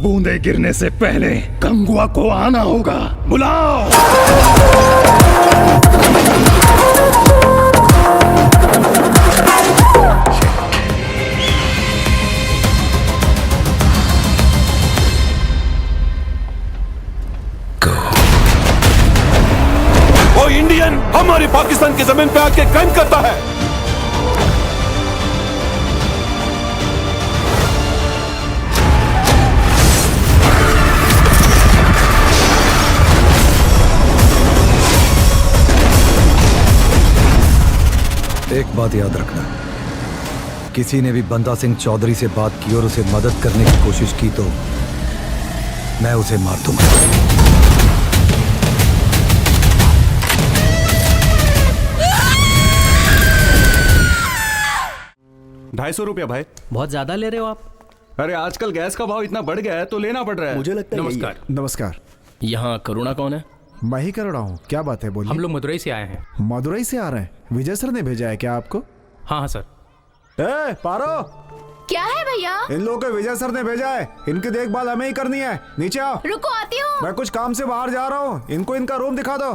बूंदे गिरने से पहले गंगुआ को आना होगा। बुलाओ। वो इंडियन हमारी पाकिस्तान की जमीन पे आके क्राइम करता है। एक बात याद रखना, किसी ने भी बंदा सिंह चौधरी से बात की और उसे मदद करने की कोशिश की तो मैं उसे मार दूंगा। 250 रुपया भाई। बहुत ज्यादा ले रहे हो आप। अरे आजकल गैस का भाव इतना बढ़ गया है तो लेना पड़ रहा है। मुझे लगता है नमस्कार। नमस्कार। यहाँ करुणा कौन है? मैं ही कर रहा हूँ। क्या बात है, बोलिए। हम लोग मदुरई से आए हैं। मदुरई से आ रहे हैं? विजय सर ने भेजा है क्या आपको? हाँ हाँ सर। पारो, क्या है भैया? इन लोगों को विजय सर ने भेजा है। इनकी देखभाल हमें ही करनी है। नीचे आओ। रुको, आती हूँ। मैं कुछ काम से बाहर जा रहा हूँ। इनको इनका रूम दिखा दो।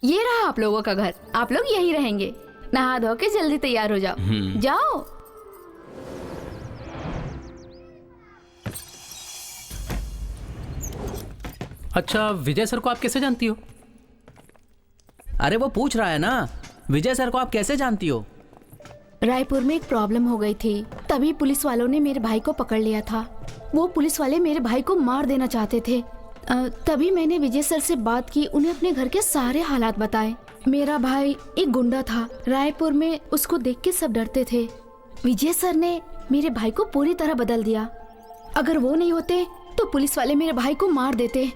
ये रहा आप लोगों का घर। आप लोग यहीं रहेंगे। नहा धो के जल्दी तैयार हो जाओ। जाओ। अच्छा, विजय सर को आप कैसे जानती हो? अरे वो पूछ रहा है ना, विजय सर को आप कैसे जानती हो? रायपुर में एक प्रॉब्लम हो गई थी, तभी पुलिस वालों ने मेरे भाई को पकड़ लिया था। वो पुलिस वाले मेरे भाई को मार देना चाहते थे। तभी मैंने विजय सर से बात की, उन्हें अपने घर के सारे हालात बताए। मेरा भाई एक गुंडा था। रायपुर में उसको देख के सब डरते थे। विजय सर ने मेरे भाई को पूरी तरह बदल दिया। अगर वो नहीं होते तो पुलिस वाले मेरे भाई को मार देते।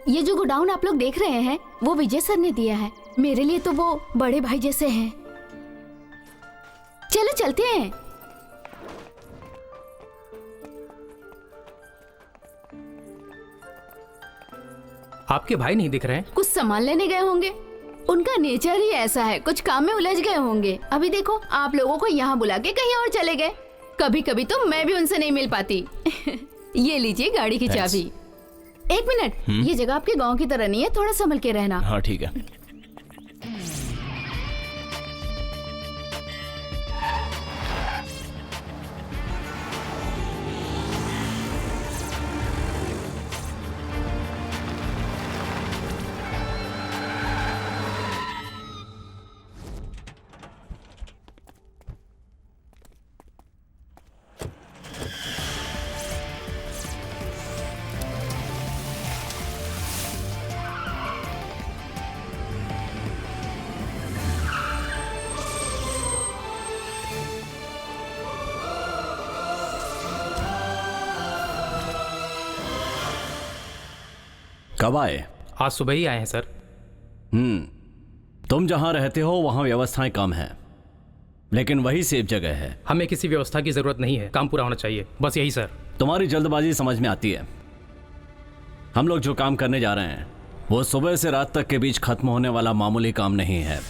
ये जो गोडाउन आप लोग देख रहे हैं वो विजय सर ने दिया है। मेरे लिए तो वो बड़े भाई जैसे हैं। चलो चलते हैं। आपके भाई नहीं दिख रहे हैं? कुछ सामान लेने गए होंगे। उनका नेचर ही ऐसा है, कुछ काम में उलझ गए होंगे। अभी देखो, आप लोगों को यहाँ बुला के कहीं और चले गए। कभी कभी तो मैं भी उनसे नहीं मिल पाती। ये लीजिए गाड़ी की चाबी। एक मिनट, ये जगह आपके गांव की तरह नहीं है, थोड़ा संभल के रहना। हाँ ठीक है। कब आए? आज सुबह ही आए हैं सर। तुम जहां रहते हो वहां व्यवस्थाएं कम हैं, लेकिन वही सेफ जगह है। हमें किसी व्यवस्था की जरूरत नहीं है, काम पूरा होना चाहिए, बस यही सर। तुम्हारी जल्दबाजी समझ में आती है। हम लोग जो काम करने जा रहे हैं वो सुबह से रात तक के बीच खत्म होने वाला मामूली काम नहीं है।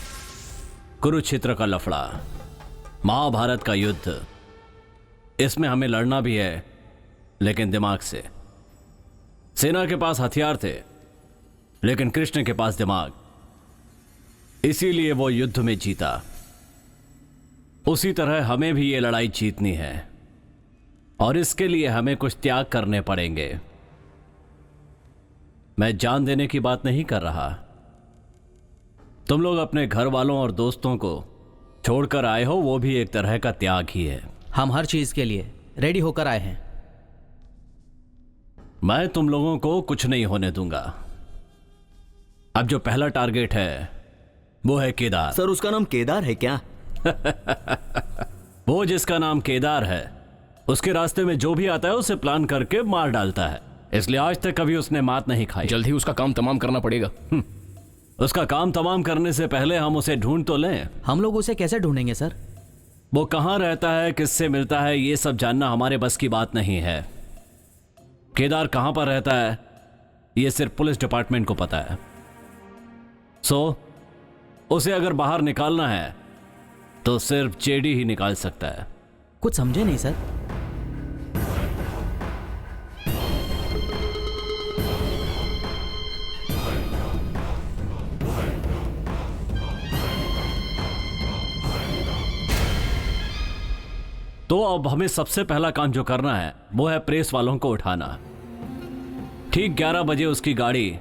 कुरुक्षेत्र का लफड़ा, महाभारत का युद्ध, इसमें हमें लड़ना भी है, लेकिन दिमाग से। सेना के पास हथियार थे, लेकिन कृष्ण के पास दिमाग, इसीलिए वो युद्ध में जीता। उसी तरह हमें भी ये लड़ाई जीतनी है, और इसके लिए हमें कुछ त्याग करने पड़ेंगे। मैं जान देने की बात नहीं कर रहा। तुम लोग अपने घर वालों और दोस्तों को छोड़कर आए हो, वो भी एक तरह का त्याग ही है। हम हर चीज के लिए रेडी होकर आए हैं। मैं तुम लोगों को कुछ नहीं होने दूंगा। अब जो पहला टारगेट है वो है केदार। सर, उसका नाम केदार है क्या? वो जिसका नाम केदार है, उसके रास्ते में जो भी आता है उसे प्लान करके मार डालता है। इसलिए आज तक कभी उसने मात नहीं खाई। जल्द ही उसका काम तमाम करना पड़ेगा। उसका काम तमाम करने से पहले हम उसे ढूंढ तो लें। हम लोग उसे कैसे ढूंढेंगे सर? वो कहाँ रहता है, किससे मिलता है, ये सब जानना हमारे बस की बात नहीं है। केदार कहां पर रहता है ये सिर्फ पुलिस डिपार्टमेंट को पता है। उसे अगर बाहर निकालना है तो सिर्फ जेडी ही निकाल सकता है। कुछ समझे नहीं सर। तो अब हमें सबसे पहला काम जो करना है वो है प्रेस वालों को उठाना। ठीक 11 बजे उसकी गाड़ी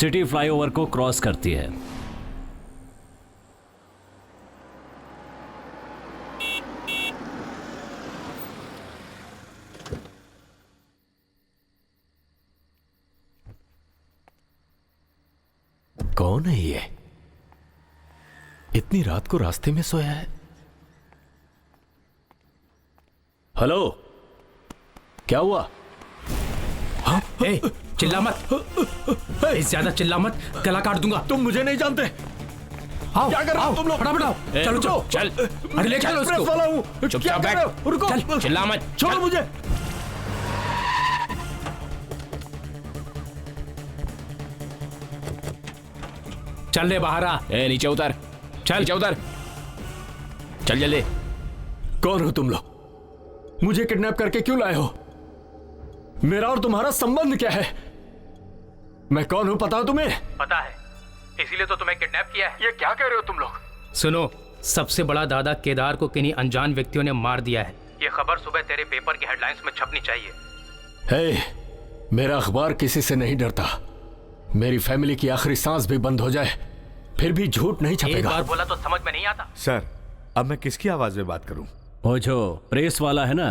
सिटी फ्लाईओवर को क्रॉस करती है। कौन है ये? इतनी रात को रास्ते में सोया है। हेलो, क्या हुआ? हाँ? ए, चिल्ला मत, ज्यादा चिल्ला मत, गला काट दूंगा। तुम मुझे नहीं जानते। आओ, क्या कर रहे हो तुम लोग? फटाफट आओ। चलो चलो चल, अरे ले चलो प्रेस वाला हूँ। चुपचाप बैठ। रुको, चल, चिल्ला मत, छोड़ो चल। मुझे। चल ले बाहर आ। ए, नीचे उतर, चल नीचे उतर, चल जल्दी। कौन हो तुम लोग? मुझे किडनैप करके क्यों लाए हो? मेरा और तुम्हारा संबंध क्या है? मैं कौन हूं पता है तुम्हें? पता है, इसीलिए तो तुम्हें किडनैप किया है। ये क्या कह रहे हो तुम लोग? सुनो, सबसे बड़ा दादा केदार को किन्हीं अनजान व्यक्तियों ने मार दिया है। ये खबर सुबह तेरे पेपर की हेडलाइंस में छपनी चाहिए। हे, मेरा अखबार किसी से नहीं डरता। मेरी फैमिली की आखिरी सांस भी बंद हो जाए फिर भी झूठ नहीं एक छपेगा। बार बोला तो समझ में नहीं आता। सर, अब मैं किसकी आवाज में बात करूं? वो जो प्रेस वाला है ना,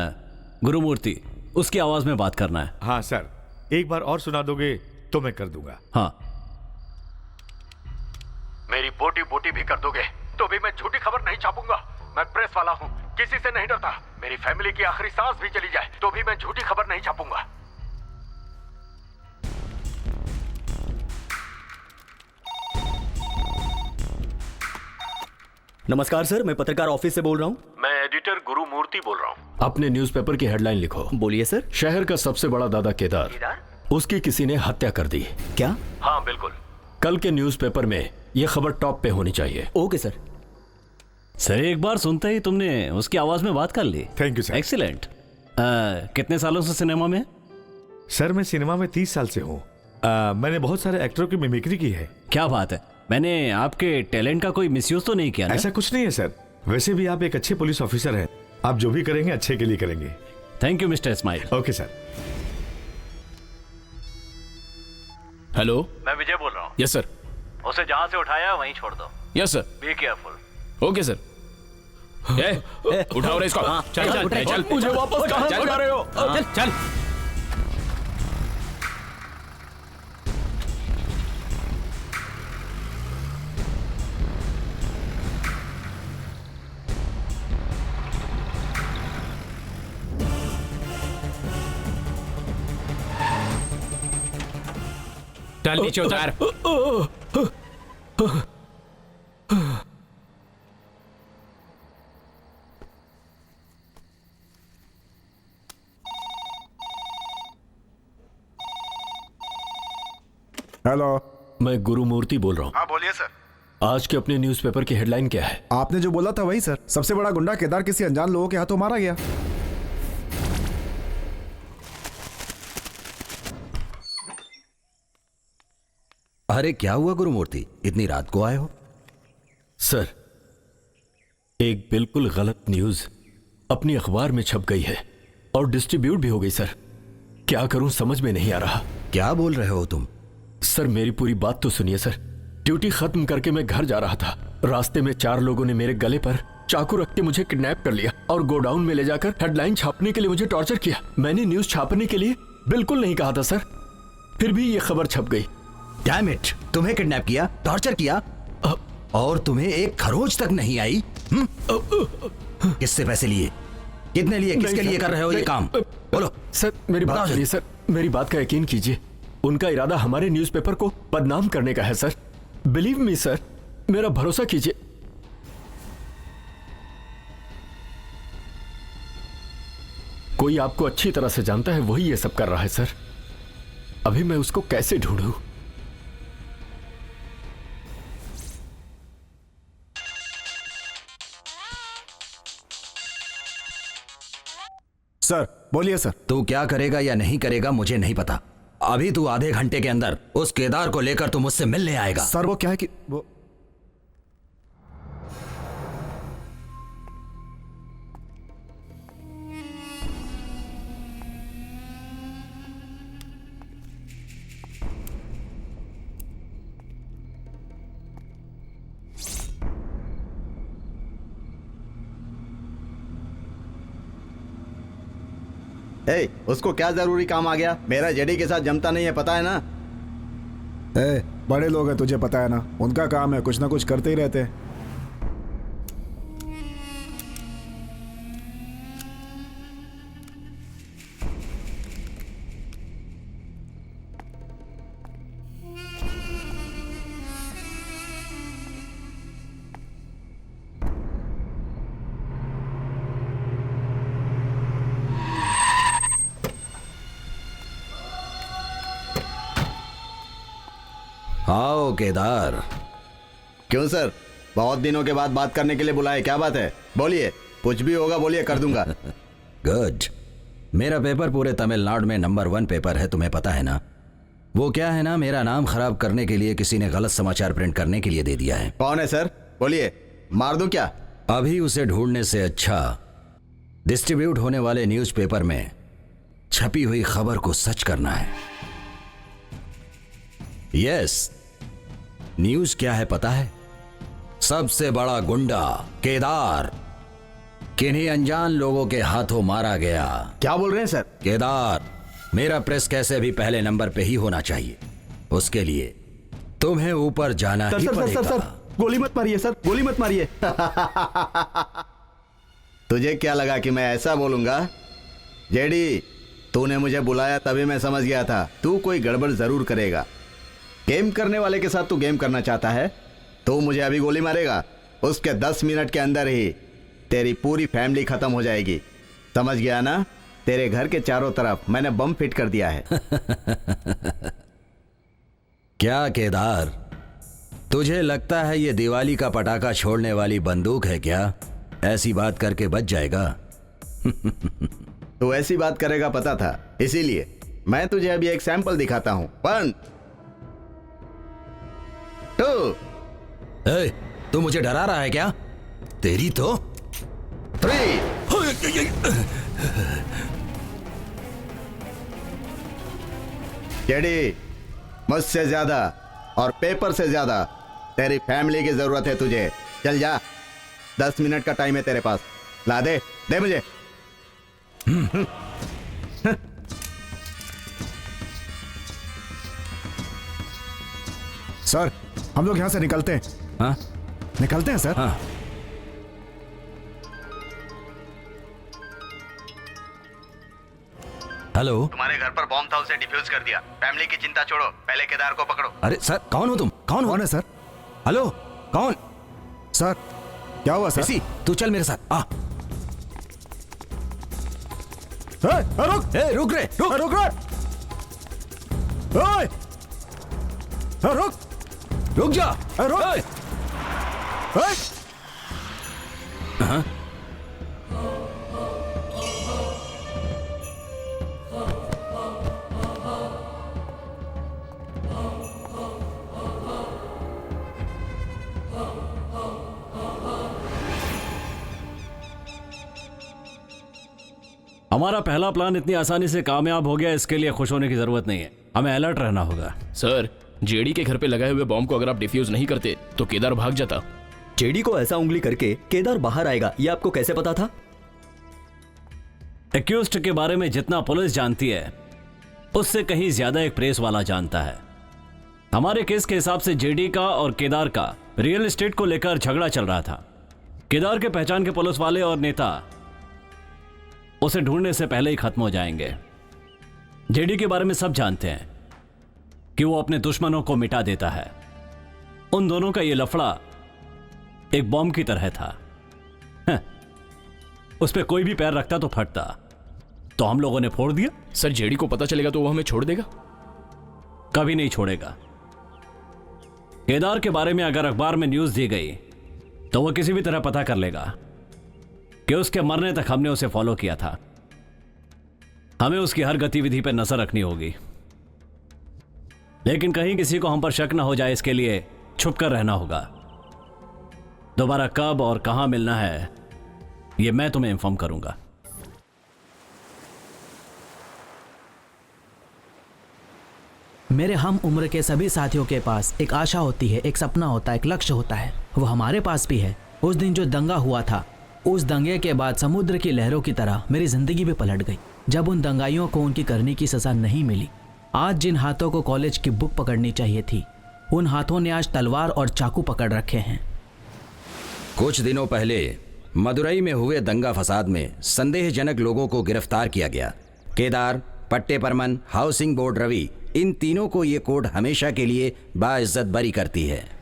गुरुमूर्ति, उसकी आवाज में बात करना है। हाँ सर, एक बार और सुना दोगे तो मैं कर दूंगा। हाँ। मेरी बोटी बोटी भी कर दोगे तो भी मैं झूठी खबर नहीं छापूंगा। मैं प्रेस वाला हूँ, किसी से नहीं डरता। मेरी फैमिली की आखिरी सांस भी चली जाए तो भी मैं झूठी खबर नहीं छापूंगा। नमस्कार सर, मैं पत्रकार ऑफिस से बोल रहा हूँ। मैं एडिटर गुरुमूर्ति बोल रहा हूँ। अपने न्यूज़पेपर की हेडलाइन लिखो। बोलिए सर। शहर का सबसे बड़ा दादा केदार, उसकी किसी ने हत्या कर दी। क्या? हाँ बिल्कुल। कल के न्यूज़पेपर में यह खबर टॉप पे होनी चाहिए। Okay sir. सर, एक बार सुनते ही तुमने उसकी आवाज में बात कर ली। Thank you sir. एक्सीलेंट। कितने सालों से सिनेमा में? सर, मैं सिनेमा में 30 साल से हूँ। मैंने बहुत सारे एक्टरों की मिमिक्री की है। क्या बात है। मैंने आपके टैलेंट का कोई मिसयूज तो नहीं किया ना? ऐसा कुछ नहीं है सर। वैसे भी आप एक अच्छे पुलिस ऑफिसर हैं। आप जो भी करेंगे अच्छे के लिए करेंगे। Thank you mister Ismail. Okay sir. Hello, मैं विजय बोल रहा हूँ। Yes sir. उसे जहाँ से उठाया वहीं छोड़ दो। Yes sir. Be careful. Okay sir. उठाओ रे इसको। चल चल चल, चल। मुझे वापस कहाँ जा रहे हो? चल चल। चल नीचे उतार। हेलो, मैं गुरुमूर्ति बोल रहा हूँ। हाँ बोलिए सर। आज के अपने न्यूज़पेपर की हेडलाइन क्या है? आपने जो बोला था वही सर। सबसे बड़ा गुंडा केदार किसी अनजान लोगों के हाथों मारा गया। अरे क्या हुआ गुरुमूर्ति, इतनी रात को आए हो? सर, एक बिल्कुल गलत न्यूज़ अपनी अखबार में छप गई है और डिस्ट्रीब्यूट भी हो गई सर। क्या करूं समझ में नहीं आ रहा। क्या बोल रहे हो तुम? सर, मेरी पूरी बात तो सुनिए सर। ड्यूटी खत्म करके मैं घर जा रहा था। रास्ते में 4 लोगों ने मेरे गले पर चाकू रख के मुझे किडनैप कर लिया और गोडाउन में ले जाकर हेडलाइन छापने के लिए मुझे टॉर्चर किया। मैंने न्यूज़ छापने के लिए बिल्कुल नहीं कहा था सर, फिर भी ये खबर छप गई। डैम इट, तुम्हें किडनैप किया, टॉर्चर किया और तुम्हें एक खरोच तक नहीं आई? किससे पैसे लिए? कितने लिए? किसके लिए कर रहे हो ये काम? बोलो सर। मेरी बात सुनिए सर, मेरी बात का यकीन कीजिए। उनका इरादा हमारे न्यूज़पेपर को बदनाम करने का है सर। बिलीव मी सर, मेरा भरोसा कीजिए। कोई आपको अच्छी तरह से जानता है, वही ये सब कर रहा है सर। अभी मैं उसको कैसे ढूंढूं? सर बोलिए सर। तू क्या करेगा या नहीं करेगा मुझे नहीं पता। अभी तू आधे घंटे के अंदर उस केदार को लेकर तू मुझसे मिलने आएगा। सर वो क्या है कि वो उसको क्या जरूरी काम आ गया? मेरा जेडी के साथ जमता नहीं है, पता है ना? बड़े लोग हैं, तुझे पता है ना, उनका काम है कुछ ना कुछ करते ही रहते हैं। आओ केदार। क्यों सर, बहुत दिनों के बाद बात करने के लिए बुलाए, क्या बात है? बोलिए, कुछ भी होगा बोलिए, कर दूंगा। गुड। मेरा पेपर पूरे तमिलनाडु में नंबर 1 पेपर है, तुम्हें पता है ना। वो क्या है ना, मेरा नाम खराब करने के लिए किसी ने गलत समाचार प्रिंट करने के लिए दे दिया है। कौन है सर? बोलिए, मार दूं क्या? अभी उसे ढूंढने से अच्छा डिस्ट्रीब्यूट होने वाले न्यूज़पेपर में छपी हुई खबर को सच करना है। यस, न्यूज क्या है पता है? सबसे बड़ा गुंडा केदार किन्हीं अनजान लोगों के हाथों मारा गया। क्या बोल रहे हैं सर? केदार, मेरा प्रेस कैसे भी पहले नंबर पे ही होना चाहिए। उसके लिए तुम्हें ऊपर जाना ही पड़ेगा। सर, गोली मत मारिए सर, गोली मत मारिए। तुझे क्या लगा कि मैं ऐसा बोलूंगा? जेडी, तूने मुझे बुलाया तभी मैं समझ गया था तू कोई गड़बड़ जरूर करेगा। गेम करने वाले के साथ तू गेम करना चाहता है तो मुझे अभी गोली मारेगा, उसके 10 मिनट के अंदर ही तेरी पूरी फैमिली खत्म हो जाएगी। समझ गया ना? तेरे घर के चारों तरफ मैंने बम फिट कर दिया है। क्या केदार, तुझे लगता है ये दिवाली का पटाखा छोड़ने वाली बंदूक है क्या? ऐसी बात करके बच जाएगा। तू ऐसी बात करेगा पता था, इसीलिए मैं तुझे अभी एक सैंपल दिखाता हूं। 1 2। तू मुझे डरा रहा है क्या? तेरी तो 3। जेडी, मुझसे ज्यादा और पेपर से ज्यादा तेरी फैमिली की जरूरत है तुझे। चल जा, 10 मिनट का टाइम है तेरे पास, ला दे मुझे। सर हम लोग यहाँ से निकलते हैं। हाँ? निकलते हैं सर। हाँ। हेलो, तुम्हारे घर पर बॉम्ब था, उसे डिफ्यूज कर दिया। फैमिली की चिंता छोड़ो, पहले केदार को पकड़ो। अरे सर, कौन हो तुम? कौन है सर? हेलो, कौन? सर क्या हुआ सर? इसी, तू चल मेरे साथ आ। रुक रुक रे, रुक रुक जा। हाँ? हमारा पहला प्लान इतनी आसानी से कामयाब हो गया, इसके लिए खुश होने की जरूरत नहीं है। हमें अलर्ट रहना होगा। सर, जेडी के घर पे लगाए हुए बॉम्ब को अगर आप डिफ्यूज नहीं करते तो केदार भाग जाता। जेडी को ऐसा उंगली करके केदार बाहर आएगा, ये आपको कैसे पता था? एक्यूज्ड के बारे में जितना पुलिस जानती है उससे कहीं ज्यादा एक प्रेस वाला जानता है। हमारे केस के हिसाब से जेडी का और केदार का रियल एस्टेट को लेकर झगड़ा चल रहा था। केदार के पहचान के पुलिस वाले और नेता उसे ढूंढने से पहले ही खत्म हो जाएंगे। जेडी के बारे में सब जानते हैं कि वो अपने दुश्मनों को मिटा देता है। उन दोनों का ये लफड़ा एक बॉम्ब की तरह था। उस पर कोई भी पैर रखता तो फटता, तो हम लोगों ने फोड़ दिया। सर, जेडी को पता चलेगा तो वो हमें छोड़ देगा? कभी नहीं छोड़ेगा। केदार के बारे में अगर अखबार में न्यूज दी गई तो वो किसी भी तरह पता कर लेगा कि उसके मरने तक हमने उसे फॉलो किया था। हमें उसकी हर गतिविधि पर नजर रखनी होगी, लेकिन कहीं किसी को हम पर शक न हो जाए इसके लिए छुपकर रहना होगा। दोबारा कब और कहां मिलना है ये मैं तुम्हें इन्फॉर्म करूंगा। मेरे हम उम्र के सभी साथियों के पास एक आशा होती है, एक सपना होता है, एक लक्ष्य होता है। वो हमारे पास भी है। उस दिन जो दंगा हुआ था, उस दंगे के बाद समुद्र की लहरों की तरह मेरी जिंदगी भी पलट गई। जब उन दंगाइयों को उनकी करनी की सजा नहीं मिली, आज जिन हाथों को कॉलेज की बुक पकड़नी चाहिए थी, उन हाथों ने आज तलवार और चाकू पकड़ रखे हैं। कुछ दिनों पहले मदुरई में हुए दंगा फसाद में संदेहजनक लोगों को गिरफ्तार किया गया। केदार, पट्टेपरमन, हाउसिंग बोर्ड रवि, इन तीनों को ये कोर्ट हमेशा के लिए बाइज्जत बरी करती है।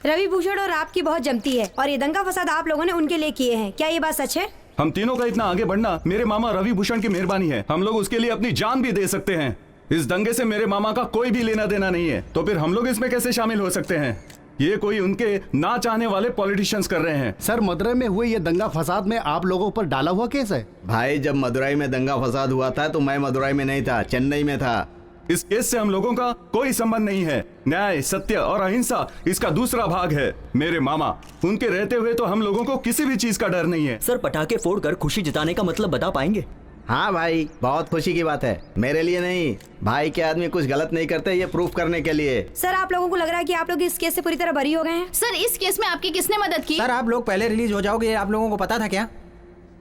रवि भूषण और आपकी बहुत जमती है और ये दंगा फसाद आप लोगों ने उनके लिए किए हैं, क्या ये बात सच है? हम तीनों का इतना आगे बढ़ना मेरे मामा रवि भूषण की मेहरबानी है। हम लोग उसके लिए अपनी जान भी दे सकते हैं। इस दंगे से मेरे मामा का कोई भी लेना देना नहीं है, तो फिर हम लोग इसमें कैसे शामिल हो सकते हैं? ये कोई उनके ना चाहने वाले पॉलिटिशियंस कर रहे हैं। सर, मदुरई में हुए ये दंगा फसाद में आप लोगों पर डाला हुआ केस है। भाई, जब मदुरई में दंगा फसाद हुआ था तो मैं मदुरई में नहीं था, चेन्नई में था। इस केस से हम लोगों का कोई संबंध नहीं है। न्याय, सत्य और अहिंसा इसका दूसरा भाग है। मेरे मामा, उनके रहते हुए तो हम लोगों को किसी भी चीज का डर नहीं है। सर, पटाखे फोड़कर खुशी जताने का मतलब बता पाएंगे? हाँ भाई, बहुत खुशी की बात है। मेरे लिए नहीं, भाई के आदमी कुछ गलत नहीं करते, ये प्रूफ करने के लिए। सर, आप लोगों को लग रहा है कि आप लोग इस केस से पूरी तरह बरी हो गए हैं? सर, इस केस में आपकी किसने मदद की? सर, आप लोग पहले रिलीज हो जाओगे, आप लोगों को पता था क्या?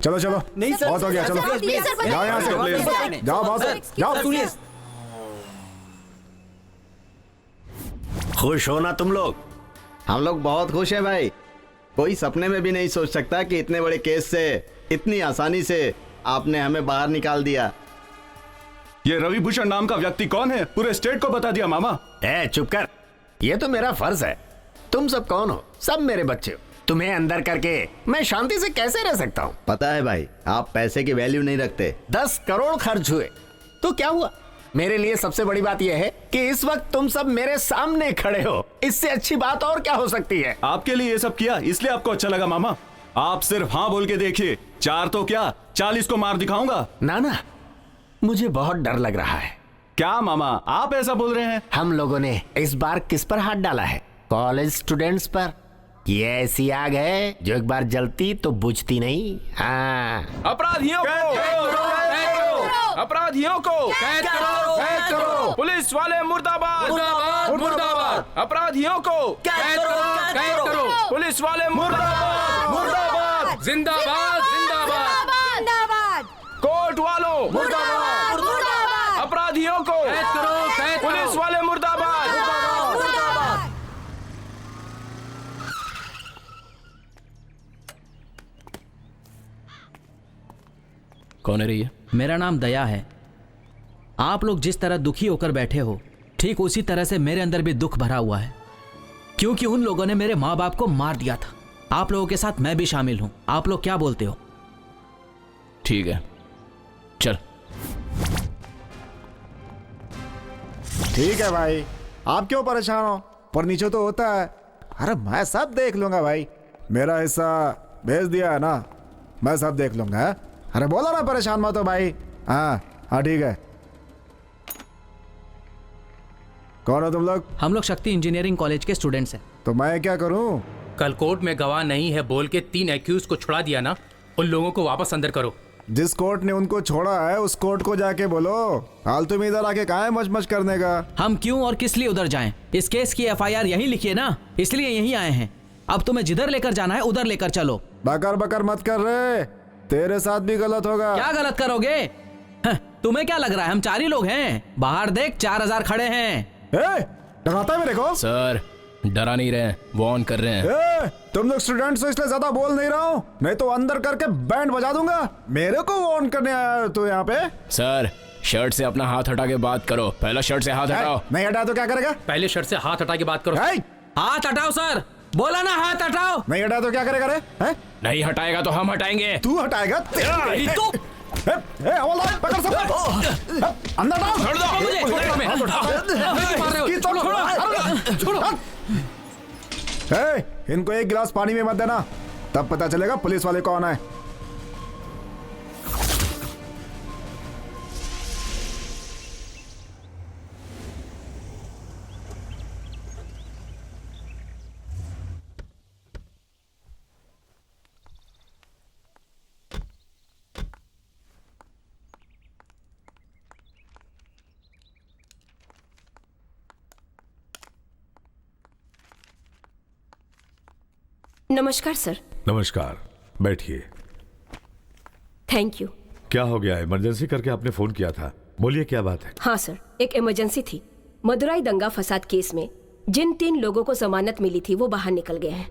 चलो चलो, नहीं सर, बहुत हो गया, चलो जाओ यहाँ से, जाओ बात, जाओ। सुनिए, खुश हो ना तुम लोग? हम लोग बहुत खुश हैं भाई। कोई सपने में भी नहीं सोच सकता कि इतने बड़े केस से इतनी आसानी से आपने हमें बाहर निकाल दिया। ये रवि भूषण नाम का व्यक्ति कौन है, पूरे स्टेट को बता दिया। मामा चुप कर, ये तो मेरा फर्ज है। तुम सब कौन हो? सब मेरे बच्चे हो। तुम्हें अंदर करके मैं शांति से कैसे रह सकता हूँ? पता है भाई, आप पैसे की वैल्यू नहीं रखते। 10 करोड़ खर्च हुए तो क्या हुआ? मेरे लिए सबसे बड़ी बात यह है कि इस वक्त तुम सब मेरे सामने खड़े हो। इससे अच्छी बात और क्या हो सकती है? आपके लिए ये सब किया इसलिए आपको अच्छा लगा मामा। आप सिर्फ हाँ बोल के देखिए, 4 तो क्या 40 को मार दिखाऊंगा। ना, मुझे बहुत डर लग रहा है। क्या मामा, आप ऐसा बोल रहे हैं? हम लोगों ने इस बार किस पर हाथ डाला है? कॉलेज स्टूडेंट्स पर। ये ऐसी आग है जो एक बार जलती तो बुझती नहीं। हाँ, अपराधियों को कैद करो। पुलिस वाले मुर्दाबाद, मुर्दाबाद। अपराधियों को कैद करो। पुलिस वाले मुर्दाबाद, जिंदाबाद, जिंदाबाद। कोर्ट वालों मुर्दाबाद। अपराधियों को कैद करो। पुलिस वाले मुर्दाबाद। कौन है ये? मेरा नाम दया है। आप लोग जिस तरह दुखी होकर बैठे हो, ठीक उसी तरह से मेरे अंदर भी दुख भरा हुआ है, क्योंकि उन लोगों ने मेरे माँ बाप को मार दिया था। आप लोगों के साथ मैं भी शामिल हूं। आप लोग क्या बोलते हो? ठीक है, चल। ठीक है भाई, आप क्यों परेशान हो? पर नीचे तो होता है। अरे मैं सब देख लूंगा भाई, मेरा हिस्सा भेज दिया है ना, मैं सब देख लूंगा। अरे बोलो ना, परेशान मत हो भाई। हाँ ठीक है। कौन हो तुम लोग? हम लोग शक्ति इंजीनियरिंग कॉलेज के स्टूडेंट्स हैं। तो मैं क्या करूं? कल कोर्ट में गवाह नहीं है बोल के 3 एक्यूज को छुड़ा दिया ना, उन लोगों को वापस अंदर करो। जिस कोर्ट ने उनको छोड़ा है उस कोर्ट को जाके बोलो। हाल तुम इधर आके कहाँ है मच करने का? हम क्यों और किस लिए उधर जाएं? इस केस की FIR यहीं लिखी है ना, इसलिए यहीं आए हैं। अब तुम्हें जिधर लेकर जाना है उधर लेकर चलो। बकर मत कर रहे, तेरे साथ भी गलत होगा। क्या गलत करोगे? तुम्हें क्या लग रहा है हम 4 ही लोग हैं? बाहर देख, 4000 खड़े हैं। डराता है मेरे को? सर, डरा नहीं रहे, वार्न कर रहे हैं। तुम लोग स्टूडेंट्स हो इसलिए ज्यादा बोल नहीं रहा हूँ, नहीं तो अंदर करके बैंड बजा दूंगा। मेरे को वार्न करने आया हो तू यहाँ पे? सर, शर्ट से अपना हाथ हटा के बात करो। पहला शर्ट से हाथ हटाओ। नहीं हटाया तो क्या करेगा? पहले शर्ट से हाथ हटा के बात करो। हाथ हटाओ सर, बोला ना हाथ हटाओ। नहीं हटाया तो क्या करेगा रे? नहीं हटाएगा तो हम हटाएंगे। तू हटाएगा? हवलदार पकड़ सब अंदर डाल। छोड़ दो मुझे, छोड़ो मैं। इनको एक गिलास पानी में मत देना, तब पता चलेगा पुलिस वाले कौन है। नमस्कार सर। नमस्कार, बैठिए। Thank you. क्या हो गया? इमरजेंसी करके आपने फोन किया था, बोलिए क्या बात है? हाँ सर, एक इमरजेंसी थी। मदुराई दंगा फसाद केस में जिन 3 लोगों को जमानत मिली थी वो बाहर निकल गए हैं।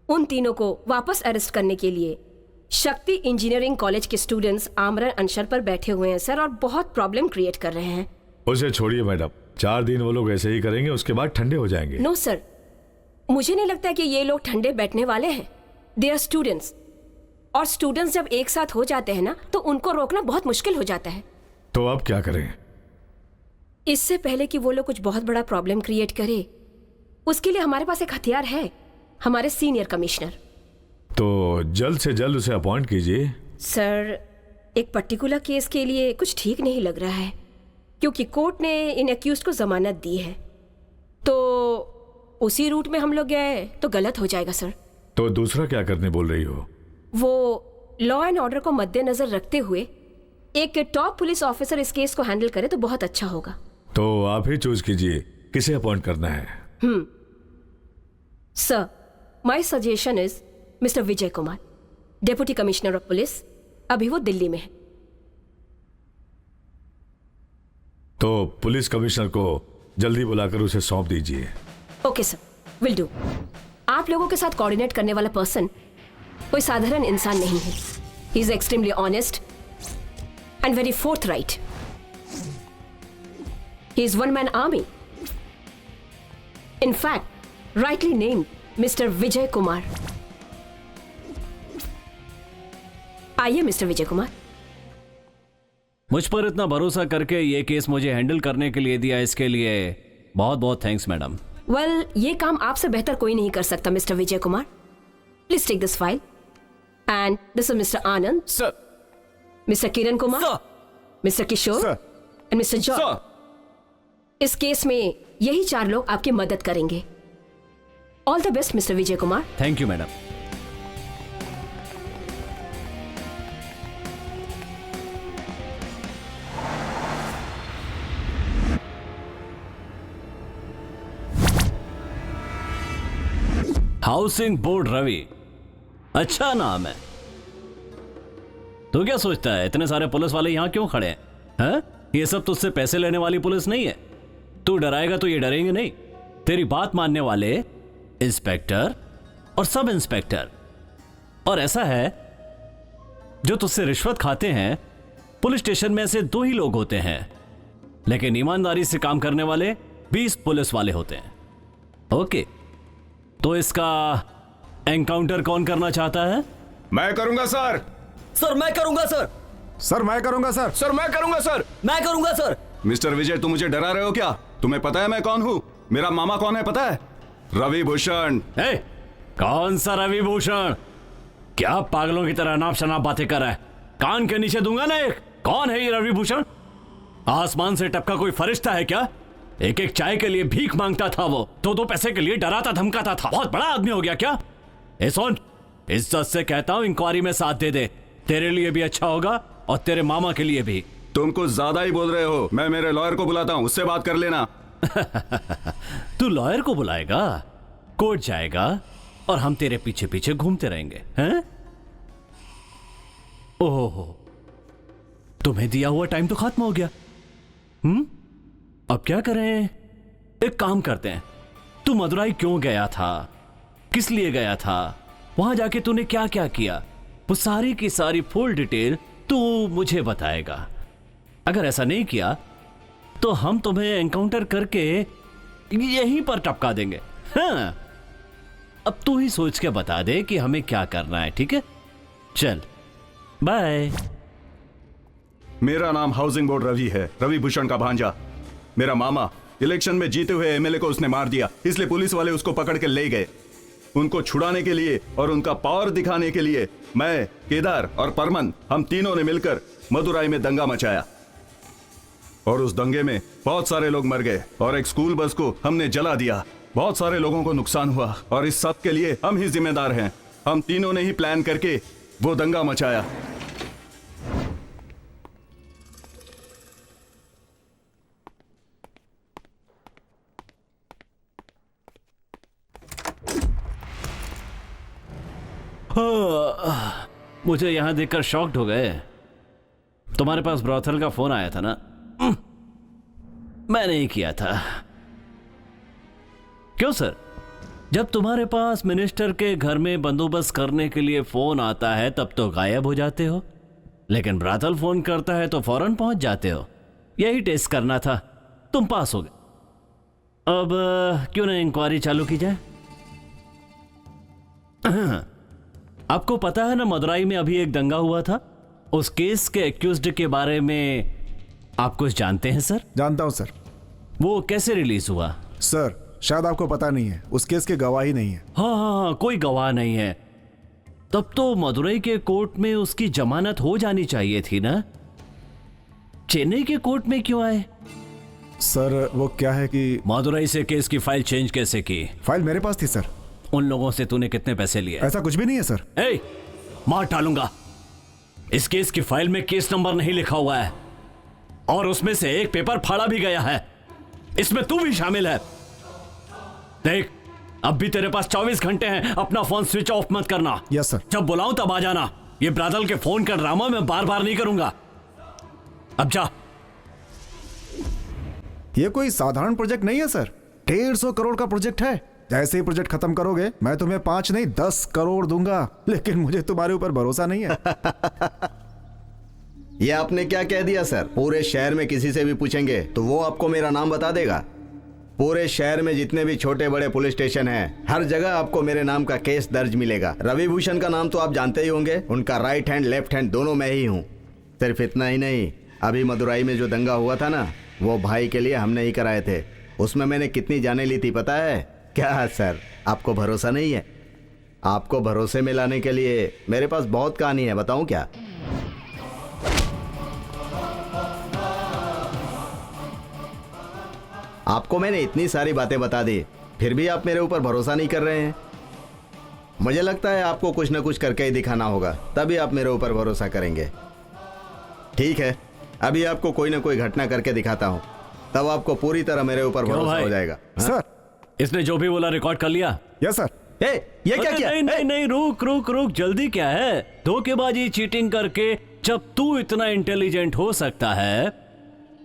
उन तीनों को वापस अरेस्ट करने के लिए शक्ति इंजीनियरिंग कॉलेज के स्टूडेंट्स आमरण अनशन पर बैठे हुए हैं सर, और बहुत प्रॉब्लम क्रिएट कर रहे हैं। उसे छोड़िए मैडम, 4 दिन वो लोग ऐसे ही करेंगे, उसके बाद ठंडे हो जाएंगे। नो सर, मुझे नहीं लगता कि ये लोग ठंडे बैठने वाले हैं। दे आर स्टूडेंट्स, और स्टूडेंट्स जब एक साथ हो जाते हैं ना तो उनको रोकना बहुत मुश्किल हो जाता है। तो अब क्या करें? इससे पहले कि वो लोग कुछ बहुत बड़ा प्रॉब्लम क्रिएट करे, उसके लिए हमारे पास एक हथियार है, हमारे सीनियर कमिश्नर। तो जल्द से जल्द उसे अपॉइंट कीजिए। सर, एक पर्टिकुलर केस के लिए कुछ ठीक नहीं लग रहा है, क्योंकि कोर्ट ने इन एक्यूज्ड को जमानत दी है, तो उसी रूट में हम लोग गए तो गलत हो जाएगा सर। तो दूसरा क्या करने बोल रही हो? वो लॉ एंड ऑर्डर को मद्देनजर रखते हुए एक टॉप पुलिस ऑफिसर इस केस को हैंडल करे तो बहुत अच्छा होगा। तो आप ही चूज कीजिए किसे अपॉइंट करना है। Sir, my suggestion is mister Vijay Kumar, deputy commissioner of police. अभी वो दिल्ली में है। तो पुलिस कमिश्नर को जल्दी बुलाकर उसे सौंप दीजिए। Okay sir, will do. आप लोगों के साथ कोऑर्डिनेट करने वाला पर्सन कोई साधारण इंसान नहीं है। He is extremely honest and very forthright. He is one man army. In fact, rightly named mister Vijay Kumar. आइए मिस्टर विजय कुमार। मुझ पर इतना भरोसा करके ये केस मुझे हैंडल करने के लिए दिया, इसके लिए बहुत बहुत थैंक्स मैडम। वेल, ये काम आपसे बेहतर कोई नहीं कर सकता mister Vijay Kumar. Please take this file and this is mister Anand sir, mister Kiran Kumar sir, mister Kishore and mister George. इस केस में यही 4 लोग आपकी मदद करेंगे। All the best mister Vijay Kumar. Thank you madam. Housing board Ravi, अच्छा नाम है। तू क्या सोचता है इतने सारे पुलिस वाले यहां क्यों खड़े हैं? ये सब तुझसे पैसे लेने वाली पुलिस नहीं है। तू डराएगा तो ये डरेंगे नहीं। तेरी बात मानने वाले इंस्पेक्टर और सब इंस्पेक्टर, और ऐसा है जो तुझसे रिश्वत खाते हैं पुलिस स्टेशन में ऐसे 2 ही लोग होते हैं, लेकिन ईमानदारी से काम करने वाले 20 पुलिस वाले होते हैं। ओके, तो इसका एनकाउंटर कौन करना चाहता है? मैं करूंगा सर। सर मैं करूंगा सर। सर मैं करूंगा सर। सर मैं करूंगा सर। मैं करूंगा सर। मिस्टर विजय, तुम मुझे डरा रहे हो क्या? तुम्हें पता है मैं कौन हूँ? मेरा मामा कौन है पता है? रवि भूषण। कौन सा रवि भूषण? क्या पागलों की तरह अनाप शनाप बातें कर रहा है? कान के नीचे दूंगा ना एक। कौन है ये रवि भूषण? आसमान से टपका कोई फरिश्ता है क्या? एक एक चाय के लिए भीख मांगता था वो, 2-2 पैसे के लिए डराता धमकाता था। बहुत बड़ा आदमी हो गया क्या? ए सुन, इज्जत से कहता हूं इंक्वायरी में साथ दे दे। तेरे लिए भी अच्छा होगा और तेरे मामा के लिए भी। तुम कुछ ज्यादा ही बोल रहे हो। मैं मेरे लॉयर को बुलाता हूं, उससे बात कर लेना। तू लॉयर को बुलाएगा, कोर्ट जाएगा और हम तेरे पीछे पीछे घूमते रहेंगे, हैं? ओहो, तुम्हें दिया हुआ टाइम तो खत्म हो गया। अब क्या करें? एक काम करते हैं। तू मदुराई क्यों गया था, किस लिए गया था, वहां जाके तूने क्या क्या किया, वो सारी की सारी फुल डिटेल तू मुझे बताएगा। अगर ऐसा नहीं किया तो हम तुम्हें एनकाउंटर करके यहीं पर टपका देंगे। हाँ, अब तू ही सोच के बता दे कि हमें क्या करना है, ठीक है? चल, बाय। मेरा नाम हाउसिंग बोर्ड रवि है, रवि भूषण का भांजा। मेरा मामा इलेक्शन में जीते हुए एमएलए को उसने मार दिया, इसलिए पुलिस वाले उसको पकड़ के ले गए। उनको छुड़ाने के लिए और उनका पावर दिखाने के लिए मैं, केदार और परमन, हम तीनों ने मिलकर मदुराई में दंगा मचाया और उस दंगे में बहुत सारे लोग मर गए और एक स्कूल बस को हमने जला दिया। बहुत सारे लोगों को नुकसान हुआ और इस सब के लिए हम ही जिम्मेदार हैं। हम तीनों ने ही प्लान करके वो दंगा मचाया। मुझे यहां देखकर शॉक्ड हो गए। तुम्हारे पास ब्रॉथल का फोन आया था ना? मैंने ही किया था। क्यों सर? जब तुम्हारे पास मिनिस्टर के घर में बंदोबस्त करने के लिए फोन आता है तब तो गायब हो जाते हो, लेकिन ब्रॉथल फोन करता है तो फौरन पहुंच जाते हो। यही टेस्ट करना था, तुम पास हो गए। अब क्यों ना इंक्वायरी चालू की जाए? आपको पता है ना मदुराई में अभी एक दंगा हुआ था, उस केस के एक्यूज्ड के बारे में आप कुछ जानते हैं सर? जानता हूं सर। वो कैसे रिलीज हुआ? सर शायद आपको पता नहीं है, उस केस के गवाह ही नहीं है। हाँ, कोई गवाह नहीं है। तब तो मदुराई के कोर्ट में उसकी जमानत हो जानी चाहिए थी ना? चेन्नई के कोर्ट में क्यों आए? सर वो क्या है कि मदुराई से केस की फाइल चेंज कैसे की? फाइल मेरे पास थी सर। उन लोगों से तूने कितने पैसे लिए? ऐसा कुछ भी नहीं है सर। ए, मार डालूंगा। इस केस की फाइल में केस नंबर नहीं लिखा हुआ है और उसमें से एक पेपर फाड़ा भी गया है। इसमें तू भी शामिल है। देख, अब भी तेरे पास 24 घंटे हैं, अपना फोन स्विच ऑफ मत करना। Yes sir. जब बुलाऊं तब आ जाना। ये ब्रादल के फोन का ड्रामा मैं बार बार नहीं करूंगा। अब जा। ये कोई साधारण प्रोजेक्ट नहीं है सर, 150 करोड़ का प्रोजेक्ट है। जैसे ही प्रोजेक्ट खत्म करोगे मैं तुम्हें 5 नहीं 10 करोड़ दूंगा, लेकिन मुझे तुम्हारे ऊपर भरोसा नहीं है। ये आपने क्या कह दिया सर? पूरे शहर में किसी से भी पूछेंगे तो वो आपको मेरा नाम बता देगा। पूरे शहर में जितने भी छोटे बड़े पुलिस स्टेशन हैं, हर जगह आपको मेरे नाम का केस दर्ज मिलेगा। रवि भूषण का नाम तो आप जानते ही होंगे, उनका राइट हैंड लेफ्ट हैंड दोनों मैं ही हूँ। सिर्फ इतना ही नहीं, अभी मदुराई में जो दंगा हुआ था ना, वो भाई के लिए हमने ही कराए थे। उसमें मैंने कितनी जानें ली थी पता है? क्या सर, आपको भरोसा नहीं है? आपको भरोसे में लाने के लिए मेरे पास बहुत कहानी है, बताऊं क्या? आपको मैंने इतनी सारी बातें बता दी, फिर भी आप मेरे ऊपर भरोसा नहीं कर रहे हैं। मुझे लगता है आपको कुछ ना कुछ करके ही दिखाना होगा, तभी आप मेरे ऊपर भरोसा करेंगे। ठीक है, अभी आपको कोई ना कोई घटना करके दिखाता हूँ, तब आपको पूरी तरह मेरे ऊपर भरोसा हो जाएगा। सर, इसने जो भी बोला रिकॉर्ड कर लिया? Yes sir. ये क्या किया? नहीं, रुक, जल्दी क्या है? धोखेबाजी, चीटिंग करके जब तू इतना इंटेलिजेंट हो सकता है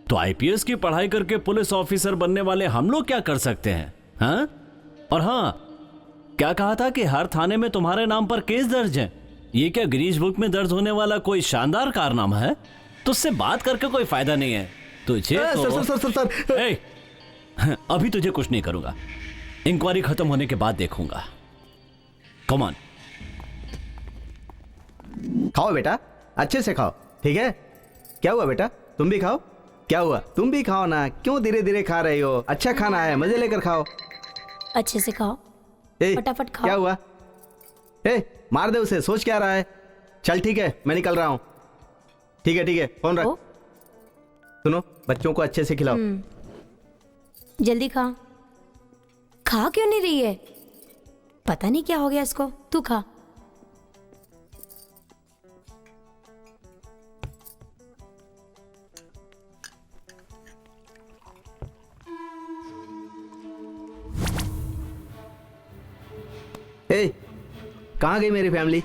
तो आईपीएस की पढ़ाई करके पुलिस ऑफिसर बनने वाले हम लोग क्या कर सकते हैं? हाँ? और हाँ, क्या कहा था कि हर थाने में तुम्हारे नाम पर केस दर्ज है? ये क्या गिनीज बुक में दर्ज होने वाला कोई शानदार कारनामा है? तुझसे बात करके कोई फायदा नहीं है तुझे। सर, अभी तुझे कुछ नहीं करूंगा, इंक्वायरी खत्म होने के बाद देखूंगा। Come on. खाओ बेटा, अच्छे से खाओ, ठीक है? क्या हुआ बेटा, तुम भी खाओ। क्या हुआ, तुम भी खाओ ना, क्यों धीरे धीरे खा रही हो? अच्छा खाना है, मजे लेकर खाओ। अच्छे से खाओ, फटाफट खाओ। क्या हुआ? मार दे उसे, सोच क्या रहा है? चल ठीक है, मैं निकल रहा हूँ। ठीक है, फोन रख। सुनो, बच्चों को अच्छे से खिलाओ। जल्दी खा। खा क्यों नहीं रही है? पता नहीं क्या हो गया इसको। तू खा। कहाँ गई मेरी फैमिली?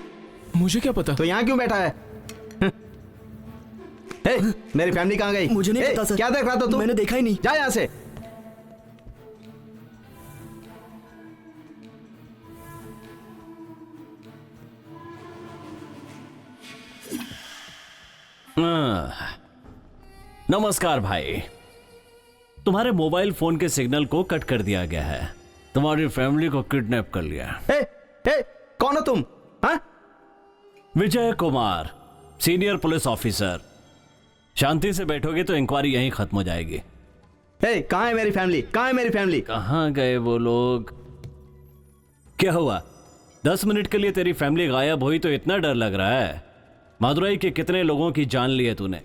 मुझे क्या पता। तो यहाँ क्यों बैठा है? मेरी फैमिली कहाँ गई? मुझे नहीं पता सर। क्या देख रहा था तू? मैंने देखा ही नहीं। जा यहाँ से। नमस्कार भाई, तुम्हारे मोबाइल फोन के सिग्नल को कट कर दिया गया है। तुम्हारी फैमिली को किडनैप कर लिया। कौन हो तुम? हाँ? Vijay Kumar, senior police officer. शांति से बैठोगे तो इंक्वायरी यहीं खत्म हो जाएगी। हे, कहाँ है मेरी फैमिली? कहाँ है मेरी फैमिली? कहाँ गए वो लोग? क्या हुआ? 10 मिनट के लिए तेरी फैमिली गायब हुई तो इतना डर लग रहा है? मदुरई के कितने लोगों की जान ली है तूने?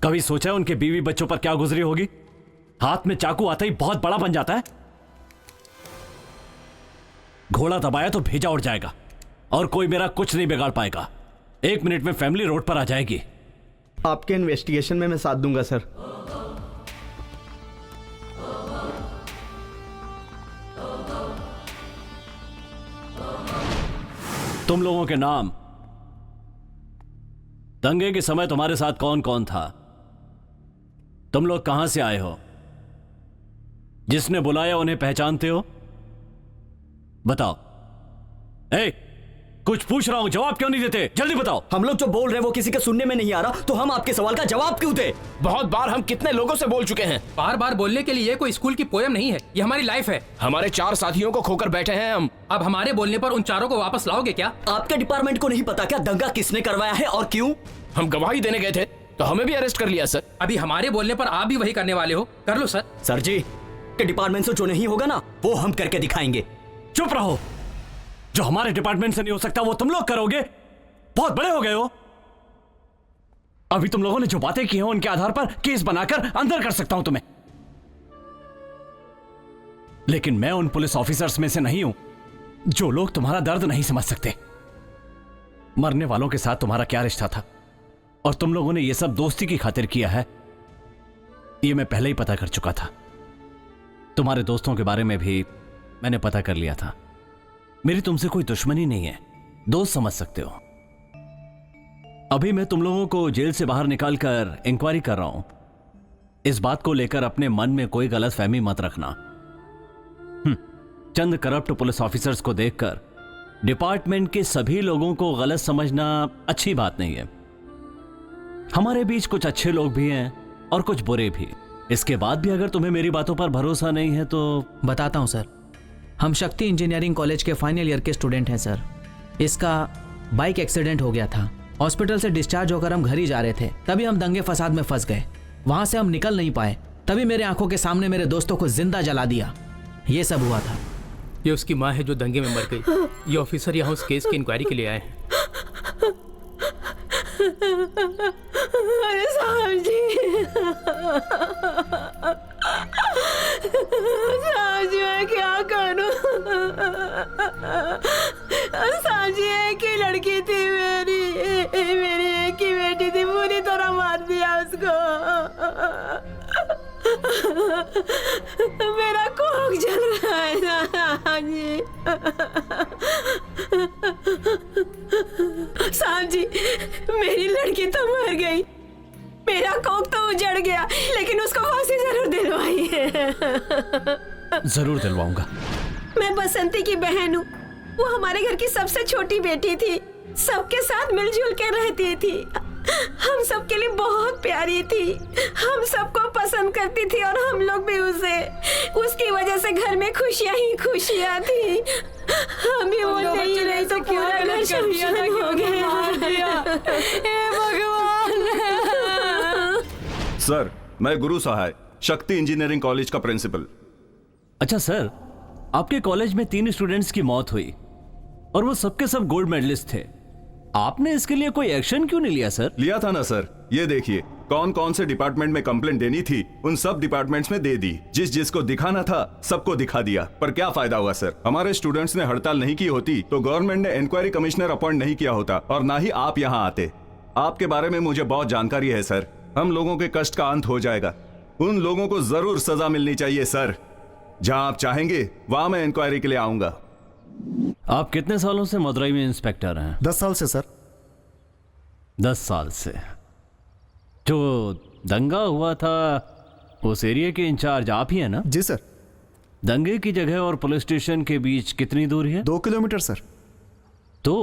कभी सोचा है उनके बीवी बच्चों पर क्या गुजरी होगी? हाथ में चाकू आते ही बहुत बड़ा बन जाता है। घोड़ा दबाया तो भेजा उड़ जाएगा और कोई मेरा कुछ नहीं बिगाड़ पाएगा। 1 मिनट में फैमिली रोड पर आ जाएगी। आपके इन्वेस्टिगेशन में मैं साथ दूंगा सर। तुम लोगों के नाम, दंगे के समय तुम्हारे साथ कौन कौन था, तुम लोग कहां से आए हो, जिसने बुलाया उन्हें पहचानते हो? बताओ। कुछ पूछ रहा हूं, जवाब क्यों नहीं देते? जल्दी बताओ। हम लोग जो बोल रहे हैं वो किसी के सुनने में नहीं आ रहा, तो हम आपके सवाल का जवाब क्यों दे? बहुत बार हम कितने लोगों से बोल चुके हैं। बार बार बोलने के लिए कोई स्कूल की पोयम नहीं है, ये हमारी लाइफ है। हमारे 4 साथियों को खोकर बैठे हैं हम। अब हमारे बोलने पर उन चारों को वापस लाओगे क्या? आपके डिपार्टमेंट को नहीं पता क्या दंगा किसने करवाया है और क्यों? हम गवाही देने गए थे तो हमें भी अरेस्ट कर लिया सर। अभी हमारे बोलने पर आप भी वही करने वाले हो? कर लो सर। सर जी के डिपार्टमेंट से जो नहीं होगा ना वो हम करके दिखाएंगे। चुप रहो। जो हमारे डिपार्टमेंट से नहीं हो सकता वो तुम लोग करोगे? बहुत बड़े हो गए हो। अभी तुम लोगों ने जो बातें की हैं उनके आधार पर केस बनाकर अंदर कर सकता हूं तुम्हें। लेकिन मैं उन पुलिस ऑफिसर्स में से नहीं हूं जो लोग तुम्हारा दर्द नहीं समझ सकते। मरने वालों के साथ तुम्हारा क्या रिश्ता था और तुम लोगों ने यह सब दोस्ती की खातिर किया है, यह मैं पहले ही पता कर चुका था। तुम्हारे दोस्तों के बारे में भी मैंने पता कर लिया था। मेरी तुमसे कोई दुश्मनी नहीं है, दोस्त समझ सकते हो। अभी मैं तुम लोगों को जेल से बाहर निकालकर इंक्वायरी कर रहा हूं। इस बात को लेकर अपने मन में कोई गलत फहमी मत रखना। चंद करप्ट पुलिस ऑफिसर्स को देखकर डिपार्टमेंट के सभी लोगों को गलत समझना अच्छी बात नहीं है। हमारे बीच कुछ अच्छे लोग भी हैं और कुछ बुरे भी। इसके बाद भी अगर तुम्हें मेरी बातों पर भरोसा नहीं है तो बताता हूं सर। हम शक्ति इंजीनियरिंग कॉलेज के फाइनल ईयर के स्टूडेंट हैं सर। इसका बाइक एक्सीडेंट हो गया था। हॉस्पिटल से डिस्चार्ज होकर हम घर ही जा रहे थे, तभी हम दंगे फसाद में फंस गए। वहां से हम निकल नहीं पाए, तभी मेरे आंखों के सामने मेरे दोस्तों को जिंदा जला दिया। ये सब हुआ था। ये उसकी माँ है जो दंगे में मर गई। ये ऑफिसर यहाँ उस केस की इंक्वायरी के लिए आए हैं। अरे साहब जी, साहब जी मैं क्या करूं? साहब जी एक ही लड़की थी मेरी एक ही बेटी थी, पूरी तरह मार दिया उसको। मेरा कोख जल रहा है साहब जी। साहब जी मेरी लड़की तो मर गई, मेरा कोख तो उजड़ गया, लेकिन उसको फांसी जरूर दिलवाई है। जरूर दिलवाऊंगा। मैं बसंती की बहन हूँ। वो हमारे घर की सबसे छोटी बेटी थी, सबके साथ मिलजुल के रहती थी, हम सबके लिए बहुत प्यारी थी, हम सबको पसंद करती थी और हम लोग भी उसे। उसकी वजह से घर में खुशियाँ ही खुशियाँ थी। हम भी वो नहीं रही तो पूरा घर शमशान हो गया। हे भगवान। सर मैं गुरु सहाय, शक्ति इंजीनियरिंग कॉलेज का प्रिंसिपल। अच्छा सर, आपके कॉलेज में 3 स्टूडेंट्स की मौत हुई और वो सबके सब गोल्ड मेडलिस्ट थे। आपने इसके लिए कोई एक्शन क्यों नहीं लिया सर? लिया था ना सर। ये देखिए कौन कौन से डिपार्टमेंट में कंप्लेंट देनी थी उन सब डिपार्टमेंट्स में दे दी। जिस जिसको दिखाना था सबको दिखा दिया। पर क्या फायदा हुआ सर? हमारे स्टूडेंट्स ने हड़ताल नहीं की होती तो गवर्नमेंट ने इंक्वायरी कमिश्नर अपॉइंट नहीं किया होता और ना ही आप यहाँ आते। आपके बारे में मुझे बहुत जानकारी है सर। हम लोगों के कष्ट का अंत हो जाएगा। उन लोगों को जरूर सजा मिलनी चाहिए सर। जहां आप चाहेंगे वहां मैं इंक्वायरी के लिए आऊंगा। आप कितने सालों से मदुरई में इंस्पेक्टर हैं? 10 साल से सर। 10 साल से। जो दंगा हुआ था उस एरिया के इंचार्ज आप ही हैं ना? जी सर। दंगे की जगह और पुलिस स्टेशन के बीच कितनी दूरी है? 2 किलोमीटर सर। तो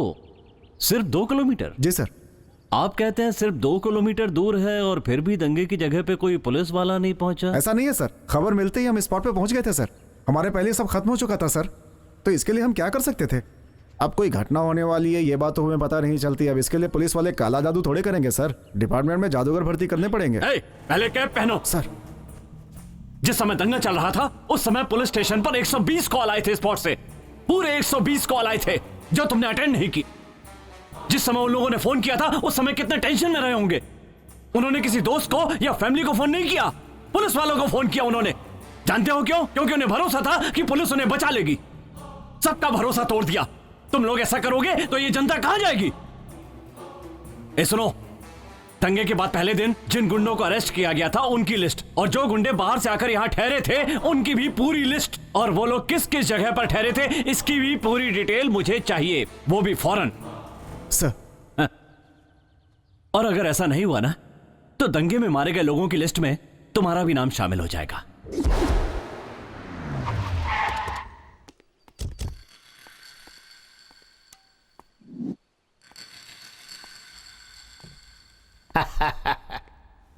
सिर्फ 2 किलोमीटर? जी सर। आप कहते हैं सिर्फ 2 किलोमीटर दूर है और फिर भी दंगे की जगह पे कोई पुलिस वाला नहीं पहुंचा? ऐसा नहीं है सर। खबर मिलते ही हम स्पॉट पे पहुंच गए थे सर। हमारे पहले सब खत्म हो चुका था सर, तो इसके लिए हम क्या कर सकते थे? अब कोई घटना होने वाली है ये बात तो हमें पता नहीं चलती। अब इसके लिए पुलिस वाले काला जादू थोड़े करेंगे सर, डिपार्टमेंट में जादूगर भर्ती करने पड़ेंगे। पहले कैप पहनो। सर जिस समय दंगा चल रहा था उस समय पुलिस स्टेशन पर 120 कॉल आए थे स्पॉट से, पूरे 120 कॉल आए थे जो तुमने अटेंड नहीं की। जिस समय उन लोगों ने फोन किया था उस समय कितने टेंशन में रहे होंगे। उन्होंने किसी दोस्त को या फैमिली को फोन नहीं किया, पुलिस वालों को फोन किया उन्होंने। जानते हो क्यों? क्योंकि उन्हें भरोसा था कि पुलिस उन्हें बचा लेगी। सबका भरोसा तोड़ दिया। तुम लोग ऐसा करोगे तो ये जनता कहां जाएगी? सुनो, दंगे के बाद पहले दिन जिन गुंडों को अरेस्ट किया गया था उनकी लिस्ट, और जो गुंडे बाहर से आकर यहाँ ठहरे थे उनकी भी पूरी लिस्ट, और वो लोग किस किस जगह पर ठहरे थे इसकी भी पूरी डिटेल मुझे चाहिए, वो भी फौरन। सर और अगर ऐसा नहीं हुआ ना तो दंगे में मारे गए लोगों की लिस्ट में तुम्हारा भी नाम शामिल हो जाएगा।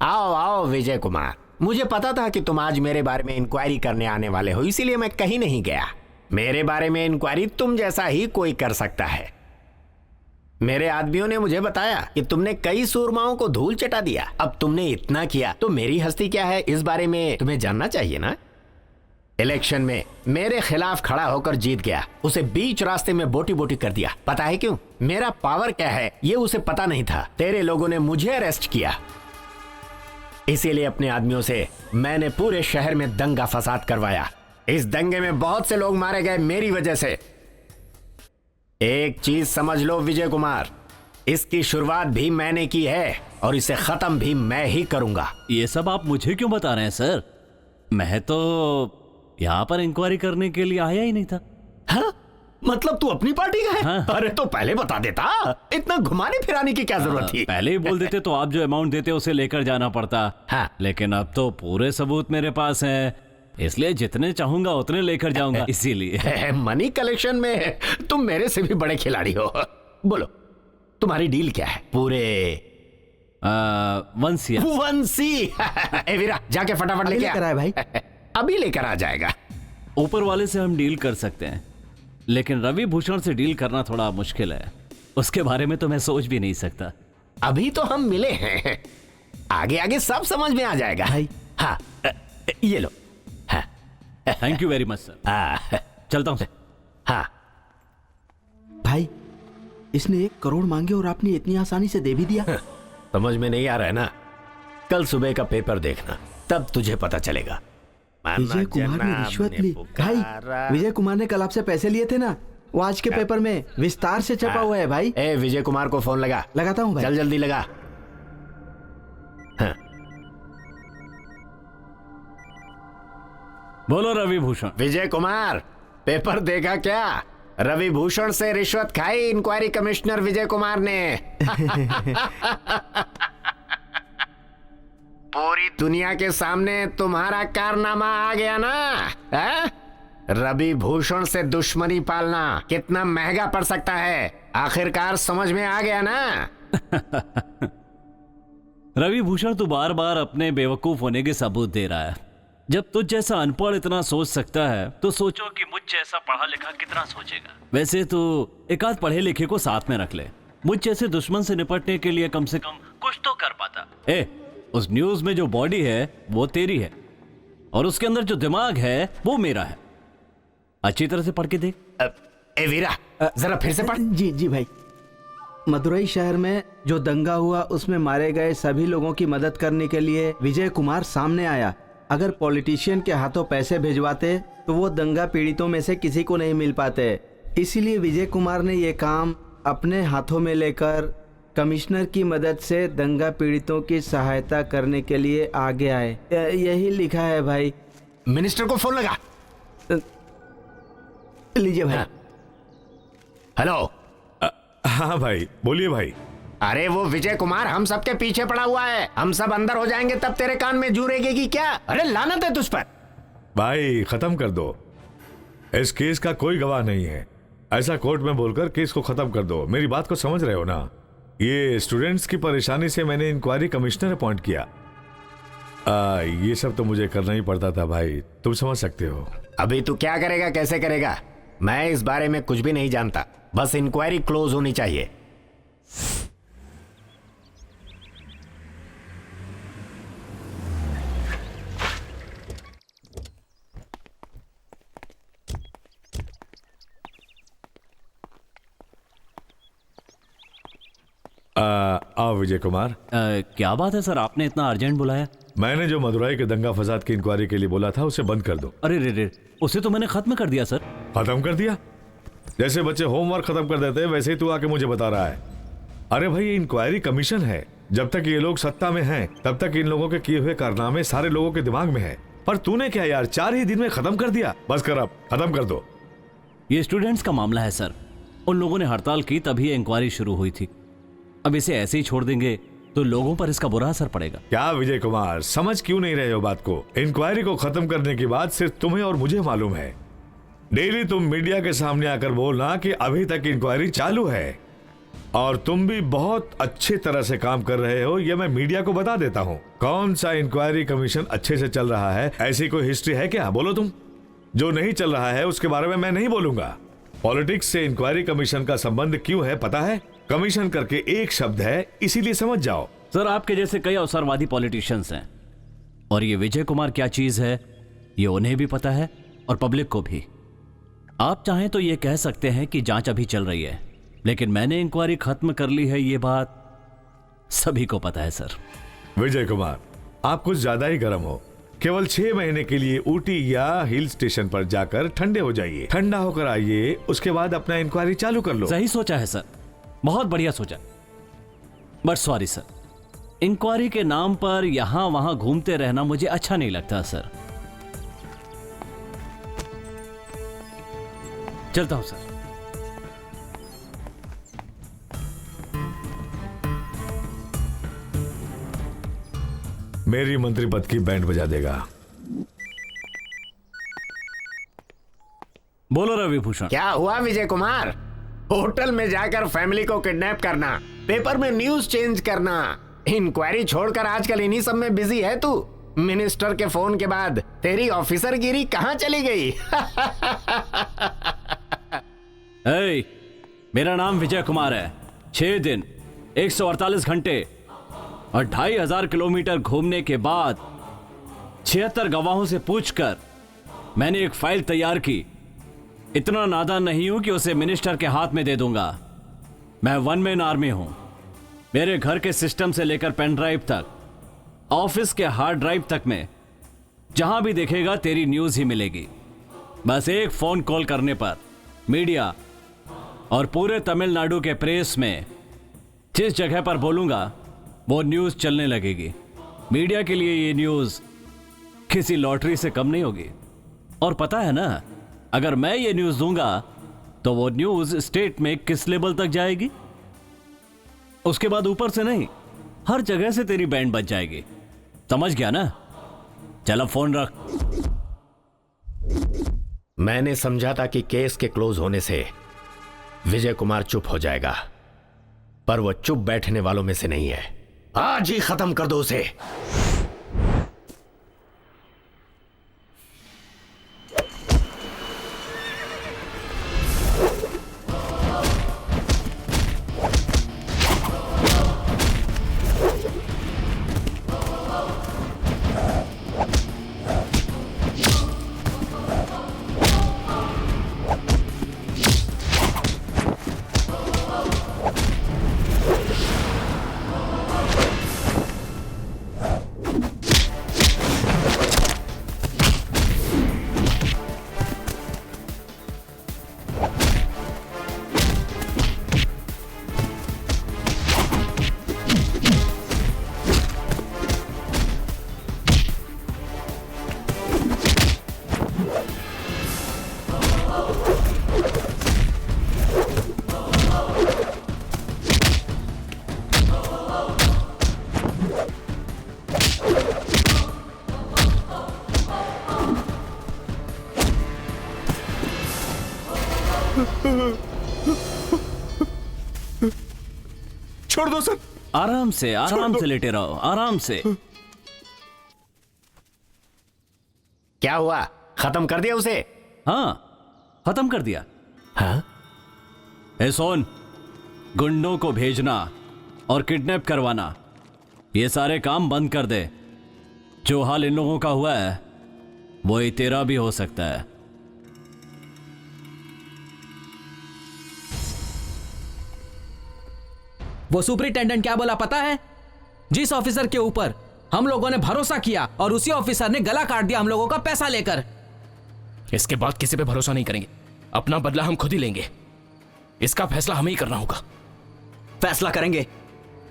आओ आओ विजय कुमार, मुझे पता था कि तुम आज मेरे बारे में इंक्वायरी करने आने वाले हो, इसीलिए मैं कहीं नहीं गया। मेरे बारे में इंक्वायरी तुम जैसा ही कोई कर सकता है। मेरे आदमियों ने मुझे बताया कि तुमने कई सूरमाओं को धूल चटा दिया। अब तुमने इतना किया तो मेरी हस्ती क्या है इस बारे में तुम्हें जानना चाहिए ना। इलेक्शन में मेरे खिलाफ खड़ा होकर जीत गया, उसे बीच रास्ते में बोटी बोटी कर दिया। पता है क्यों? मेरा पावर क्या है ये उसे पता नहीं था। तेरे लोगों ने मुझे अरेस्ट किया, इसीलिए अपने आदमियों से मैंने पूरे शहर में दंगा फसाद करवाया। इस दंगे में बहुत से लोग मारे गए मेरी वजह से। एक चीज समझ लो विजय कुमार, इसकी शुरुआत भी मैंने की है और इसे खत्म भी मैं ही करूंगा। ये सब आप मुझे क्यों बता रहे हैं सर? मैं तो यहाँ पर इंक्वायरी करने के लिए आया ही नहीं था। हाँ? मतलब तू अपनी पार्टी का है? हाँ। अरे तो पहले बता देता, इतना घुमाने फिराने की क्या जरूरत थी? पहले ही बोल देते तो आप जो अमाउंट देते उसे लेकर जाना पड़ता। हाँ। लेकिन अब तो पूरे सबूत मेरे पास हैं, इसलिए जितने चाहूंगा उतने लेकर जाऊंगा। इसीलिए मनी कलेक्शन में तुम मेरे से भी बड़े खिलाड़ी हो। बोलो तुम्हारी डील क्या है? पूरे 1 सी। 1 सी। ए वीरा जाके फटाफट लेके आ भाई। अभी लेकर आ जाएगा। ऊपर वाले से हम डील कर सकते हैं, लेकिन रवि भूषण से डील करना थोड़ा मुश्किल है। उसके बारे में तो मैं सोच भी नहीं सकता। अभी तो हम मिले हैं, आगे आगे सब समझ में आ जाएगा भाई। हाँ ये लो। हाँ thank you very much sir. चलता हूँ। हाँ भाई इसने 1 करोड़ मांगे और आपने इतनी आसानी से दे भी दिया। समझ में नहीं आ रहा है ना? कल सुबह का पेपर देखना, तब तुझे पता चलेगा। विजय कुमार ने रिश्वत ली। भाई विजय कुमार ने कल आपसे पैसे लिए थे ना, वो आज के पेपर में विस्तार से छपा हुआ है भाई। ए विजय कुमार को फोन लगा। लगाता हूँ भाई। चल जल्दी लगा। हाँ। बोलो रवि भूषण। विजय कुमार पेपर देखा क्या? रवि भूषण से रिश्वत खाई इंक्वायरी कमिश्नर विजय कुमार ने। पूरी दुनिया के सामने तुम्हारा कारनामा आ गया ना। है? रवि भूषण से दुश्मनी पालना कितना महंगा पड़ सकता है, आखिरकार समझ में आ गया ना। रवि भूषण तू बार बार अपने बेवकूफ होने के सबूत दे रहा है। जब तुझ जैसा अनपढ़ इतना सोच सकता है तो सोचो कि मुझ जैसा पढ़ा लिखा कितना सोचेगा। वैसे तो एक आध पढ़े लिखे को साथ में रख ले, मुझ जैसे दुश्मन से निपटने के लिए कम से कम कुछ तो कर पाता। उस न्यूज में जो बॉडी है वो तेरी है और उसके अंदर जो दिमाग है वो मेरा है। अच्छी तरह से पढ़ के देख। ए वीरा जरा फिर से पढ़। जी जी भाई। मदुरई शहर में जो दंगा हुआ उसमें मारे गए सभी लोगों की मदद करने के लिए विजय कुमार सामने आया। अगर पॉलिटिशियन के हाथों पैसे भिजवाते तो वो दंगा पीड़ितों में से किसी को नहीं मिल पाते। इसीलिए विजय कुमार ने ये काम अपने हाथों में लेकर कमिश्नर की मदद से दंगा पीड़ितों की सहायता करने के लिए आगे आए। यही लिखा है भाई। मिनिस्टर को फोन लगा। लीजिए भाई। हेलो। हाँ भाई बोलिए भाई। अरे वो विजय कुमार हम सबके पीछे पड़ा हुआ है, हम सब अंदर हो जाएंगे तब तेरे कान में जू रहेगी क्या? अरे लानत है तुझ पर। भाई खत्म कर दो, इस केस का कोई गवाह नहीं है, ऐसा कोर्ट में बोलकर केस को खत्म कर दो। मेरी बात को समझ रहे हो ना? ये स्टूडेंट्स की परेशानी से मैंने इंक्वायरी कमिश्नर अपॉइंट किया। ये सब तो मुझे करना ही पड़ता था भाई, तुम समझ सकते हो। अभी तू क्या करेगा, कैसे करेगा? मैं इस बारे में कुछ भी नहीं जानता, बस इंक्वायरी क्लोज होनी चाहिए। आओ विजय कुमार। क्या बात है सर, आपने इतना अर्जेंट बुलाया? मैंने जो मदुराई के दंगा फसाद की इंक्वायरी के लिए बोला था उसे बंद कर दो। अरे रे, उसे तो मैंने खत्म कर दिया सर। खत्म कर दिया? जैसे बच्चे होमवर्क खत्म कर देते हैं वैसे ही तू आके मुझे बता रहा है। अरे भाई, ये इंक्वायरी कमीशन है। जब तक ये लोग सत्ता में हैं तब तक इन लोगों के किए हुए कारनामे सारे लोगों के दिमाग में है। पर तूने क्या यार, 4 ही दिन में खत्म कर दिया। बस कर, अब खत्म कर दो। ये स्टूडेंट्स का मामला है सर। उन लोगों ने हड़ताल की तभी इंक्वायरी शुरू हुई थी। अब इसे ऐसे ही छोड़ देंगे तो लोगों पर इसका बुरा असर पड़ेगा। क्या विजय कुमार, समझ क्यों नहीं रहे हो बात को? इंक्वायरी को खत्म करने की बात सिर्फ तुम्हें और मुझे मालूम है। डेली तुम मीडिया के सामने आकर बोलना कि अभी तक इंक्वायरी चालू है, और तुम भी बहुत अच्छे तरह से काम कर रहे हो, ये मैं मीडिया को बता देता हूँ। कौन सा इंक्वायरी कमीशन अच्छे से चल रहा है, ऐसी कोई हिस्ट्री है क्या? बोलो तुम। जो नहीं चल रहा है उसके बारे में मैं नहीं बोलूंगा। पॉलिटिक्स से इंक्वायरी कमीशन का संबंध क्यों है पता है? कमीशन करके एक शब्द है, इसीलिए समझ जाओ। सर, आपके जैसे कई अवसरवादी पॉलिटिशियंस हैं, और ये विजय कुमार क्या चीज है ये उन्हें भी पता है और पब्लिक को भी। आप चाहें तो ये कह सकते हैं कि जांच अभी चल रही है, लेकिन मैंने इंक्वायरी खत्म कर ली है, ये बात सभी को पता है सर। विजय कुमार, आप कुछ ज्यादा ही गर्म हो। केवल 6 महीने के लिए ऊटी या हिल स्टेशन पर जाकर ठंडे हो जाइए, ठंडा होकर आइए, उसके बाद अपना इंक्वायरी चालू कर लो। सही सोचा है सर, बहुत बढ़िया सोचा। बट सॉरी सर, इंक्वायरी के नाम पर यहां वहां घूमते रहना मुझे अच्छा नहीं लगता सर। चलता हूं सर। मेरी मंत्री पद की बैंड बजा देगा। बोलो रवि भूषण। क्या हुआ विजय कुमार? होटल में जाकर फैमिली को किडनैप करना, पेपर में न्यूज चेंज करना, इंक्वायरी छोड़कर आजकल इन्हीं सब में बिजी है तू। मिनिस्टर के फोन के बाद तेरी ऑफिसर गिरी कहां चली गई? ए, मेरा नाम विजय कुमार है। 6 दिन 148 घंटे और 2500 किलोमीटर घूमने के बाद 76 गवाहों से पूछकर मैंने एक फाइल तैयार की। इतना नादान नहीं हूं कि उसे मिनिस्टर के हाथ में दे दूंगा। मैं 1 मैन आर्मी हूं। मेरे घर के सिस्टम से लेकर पेन ड्राइव तक, ऑफिस के हार्ड ड्राइव तक में जहां भी देखेगा तेरी न्यूज ही मिलेगी। बस एक फोन कॉल करने पर मीडिया और पूरे तमिलनाडु के प्रेस में जिस जगह पर बोलूंगा वो न्यूज चलने लगेगी। मीडिया के लिए ये न्यूज किसी लॉटरी से कम नहीं होगी। और पता है ना, अगर मैं ये न्यूज दूंगा तो वो न्यूज स्टेट में किस लेवल तक जाएगी? उसके बाद ऊपर से नहीं, हर जगह से तेरी बैंड बज जाएगी। समझ गया ना? चलो फोन रख। मैंने समझा था कि केस के क्लोज होने से विजय कुमार चुप हो जाएगा, पर वो चुप बैठने वालों में से नहीं है। आज ही खत्म कर दो उसे। छोड़ दो सर। आराम से लेटे रहो, आराम से। क्या हुआ? खत्म कर दिया उसे? हाँ, खत्म कर दिया। हाँ? ए सोन, गुंडों को भेजना और किडनैप करवाना, ये सारे काम बंद कर दे। जो हाल इन लोगों का हुआ है वही तेरा भी हो सकता है। वो सुपरिटेंडेंट क्या बोला पता है? जिस ऑफिसर के ऊपर हम लोगों ने भरोसा किया और उसी ऑफिसर ने गला काट दिया हम लोगों का पैसा लेकर। इसके बाद किसी पे भरोसा नहीं करेंगे। अपना बदला हम खुद ही लेंगे। इसका फैसला हमें ही करना होगा। फैसला करेंगे,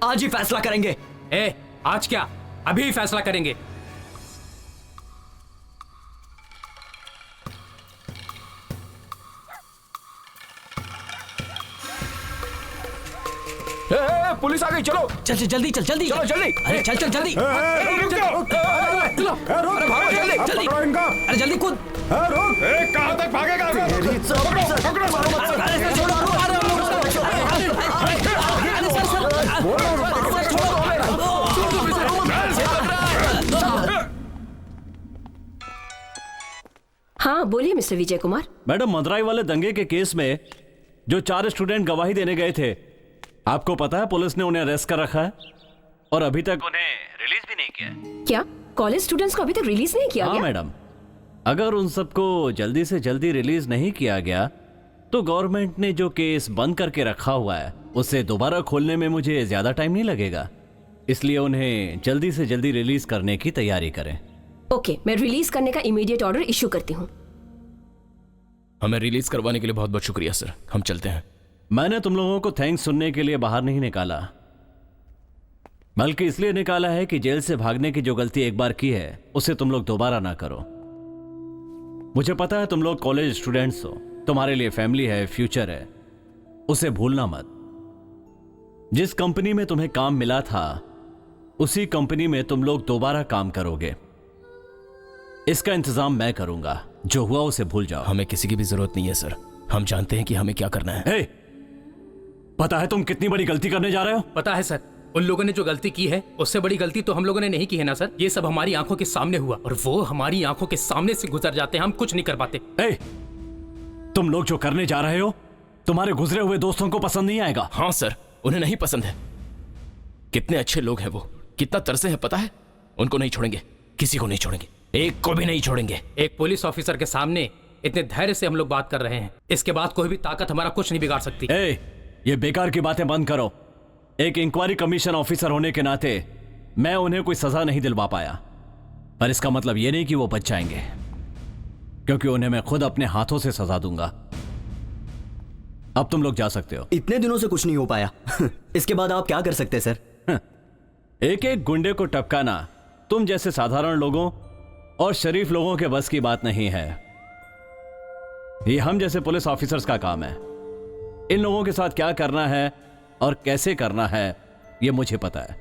आज ही फैसला करेंगे। आज क्या, अभी ही फैसला करेंगे। पुलिस आ गई, चलो चल जल्दी चल जल्दी, चलो जल्दी। अरे चल चल जल्दी, रुक जाओ। चलो अरे भागो जल्दी जल्दी, अरे जल्दी कूद। कहां तक भागेगा? हाँ बोलिए मिस्टर विजय कुमार। मैडम, मदुराई वाले दंगे के केस में जो 4 स्टूडेंट गवाही देने गए थे, आपको पता है पुलिस ने उन्हें अरेस्ट कर रखा है और अभी तक उन्हें रिलीज भी नहीं किया है। क्या कॉलेज स्टूडेंट्स को अभी तक रिलीज नहीं किया गया? हाँ मैडम, अगर उन सबको जल्दी से जल्दी रिलीज नहीं किया गया तो गवर्नमेंट ने जो केस बंद करके रखा हुआ है उसे दोबारा खोलने में मुझे ज्यादा टाइम नहीं लगेगा, इसलिए उन्हें जल्दी से जल्दी रिलीज करने की तैयारी करें। ओके, मैं रिलीज करने का इमीडिएट ऑर्डर इशू करती हूँ। हमें रिलीज करवाने के लिए बहुत बहुत शुक्रिया सर, हम चलते हैं। मैंने तुम लोगों को थैंक्स सुनने के लिए बाहर नहीं निकाला, बल्कि इसलिए निकाला है कि जेल से भागने की जो गलती एक बार की है उसे तुम लोग दोबारा ना करो। मुझे पता है तुम लोग कॉलेज स्टूडेंट्स हो, तुम्हारे लिए फैमिली है, फ्यूचर है, उसे भूलना मत। जिस कंपनी में तुम्हें काम मिला था उसी कंपनी में तुम लोग दोबारा काम करोगे। इसका इंतजाम मैं करूंगा, जो हुआ उसे भूल जाओ। हमें किसी की भी जरूरत नहीं है सर, हम जानते हैं कि हमें क्या करना है। hey, पता है तुम कितनी बड़ी गलती करने जा रहे हो? पता है सर, उन लोगों ने जो गलती की है उससे बड़ी गलती तो हम लोगों ने नहीं की है ना सर। ये सब हमारी आंखों के सामने हुआ और वो हमारी आंखों के सामने से गुजर जाते हैं, हम कुछ नहीं कर पाते। तुम लोग जो करने जा रहे हो तुम्हारे गुजरे हुए दोस्तों को पसंद नहीं आएगा। हाँ सर, उन्हें नहीं पसंद है। कितने अच्छे लोग हैं वो, कितना तरसे हैं पता है। उनको नहीं छोड़ेंगे, किसी को नहीं छोड़ेंगे, एक को भी नहीं छोड़ेंगे। एक पुलिस ऑफिसर के सामने इतने धैर्य से हम लोग बात कर रहे हैं, इसके बाद कोई भी ताकत हमारा कुछ नहीं बिगाड़ सकती। ये बेकार की बातें बंद करो। एक इंक्वायरी कमीशन ऑफिसर होने के नाते मैं उन्हें कोई सजा नहीं दिलवा पाया, पर इसका मतलब यह नहीं कि वो बच जाएंगे, क्योंकि उन्हें मैं खुद अपने हाथों से सजा दूंगा। अब तुम लोग जा सकते हो। इतने दिनों से कुछ नहीं हो पाया इसके बाद आप क्या कर सकते हैं सर? एक एक गुंडे को टपकाना तुम जैसे साधारण लोगों और शरीफ लोगों के बस की बात नहीं है। ये हम जैसे पुलिस ऑफिसर्स का काम है। इन लोगों के साथ क्या करना है और कैसे करना है ये मुझे पता है।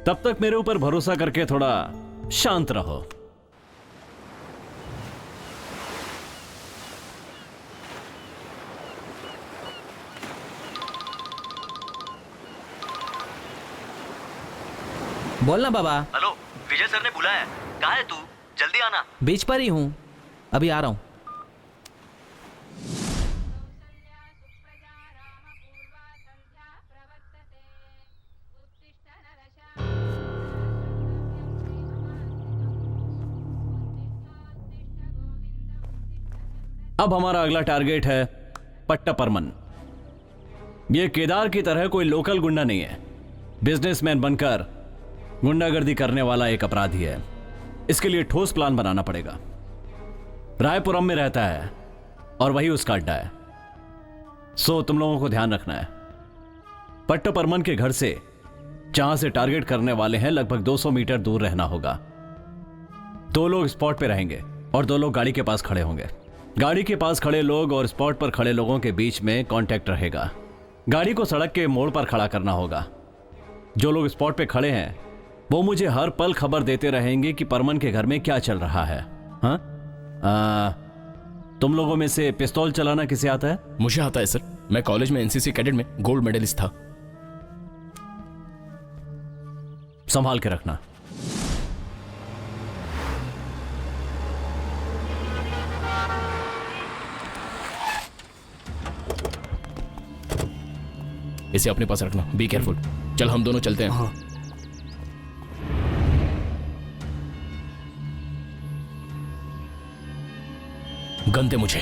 तब तक मेरे ऊपर भरोसा करके थोड़ा शांत रहो। बोलना बाबा। हेलो, विजय सर ने बुलाया है। कहाँ है तू? जल्दी आना। बीच पर ही हूँ, अभी आ रहा हूँ। अब हमारा अगला टारगेट है पट्टापरमन। यह केदार की तरह कोई लोकल गुंडा नहीं है, बिजनेसमैन बनकर गुंडागर्दी करने वाला एक अपराधी है। इसके लिए ठोस प्लान बनाना पड़ेगा। रायपुरम में रहता है और वही उसका अड्डा है। सो तुम लोगों को ध्यान रखना है। पट्टापरमन के घर से जहां से टारगेट करने वाले हैं लगभग 200 मीटर दूर रहना होगा। 2 लोग स्पॉट पे रहेंगे और 2 लोग गाड़ी के पास खड़े होंगे। गाड़ी के पास खड़े लोग और स्पॉट पर खड़े लोगों के बीच में कांटेक्ट रहेगा। गाड़ी को सड़क के मोड़ पर खड़ा करना होगा। जो लोग स्पॉट पे खड़े हैं वो मुझे हर पल खबर देते रहेंगे कि परमन के घर में क्या चल रहा है। हाँ, तुम लोगों में से पिस्तौल चलाना किसे आता है? मुझे आता है सर, मैं कॉलेज में एनसीसी कैडेट में गोल्ड मेडलिस्ट था। संभाल के रखना। इसे अपने पास रखना, बी केयरफुल। चल हम दोनों चलते हैं। हाँ। गन दे मुझे।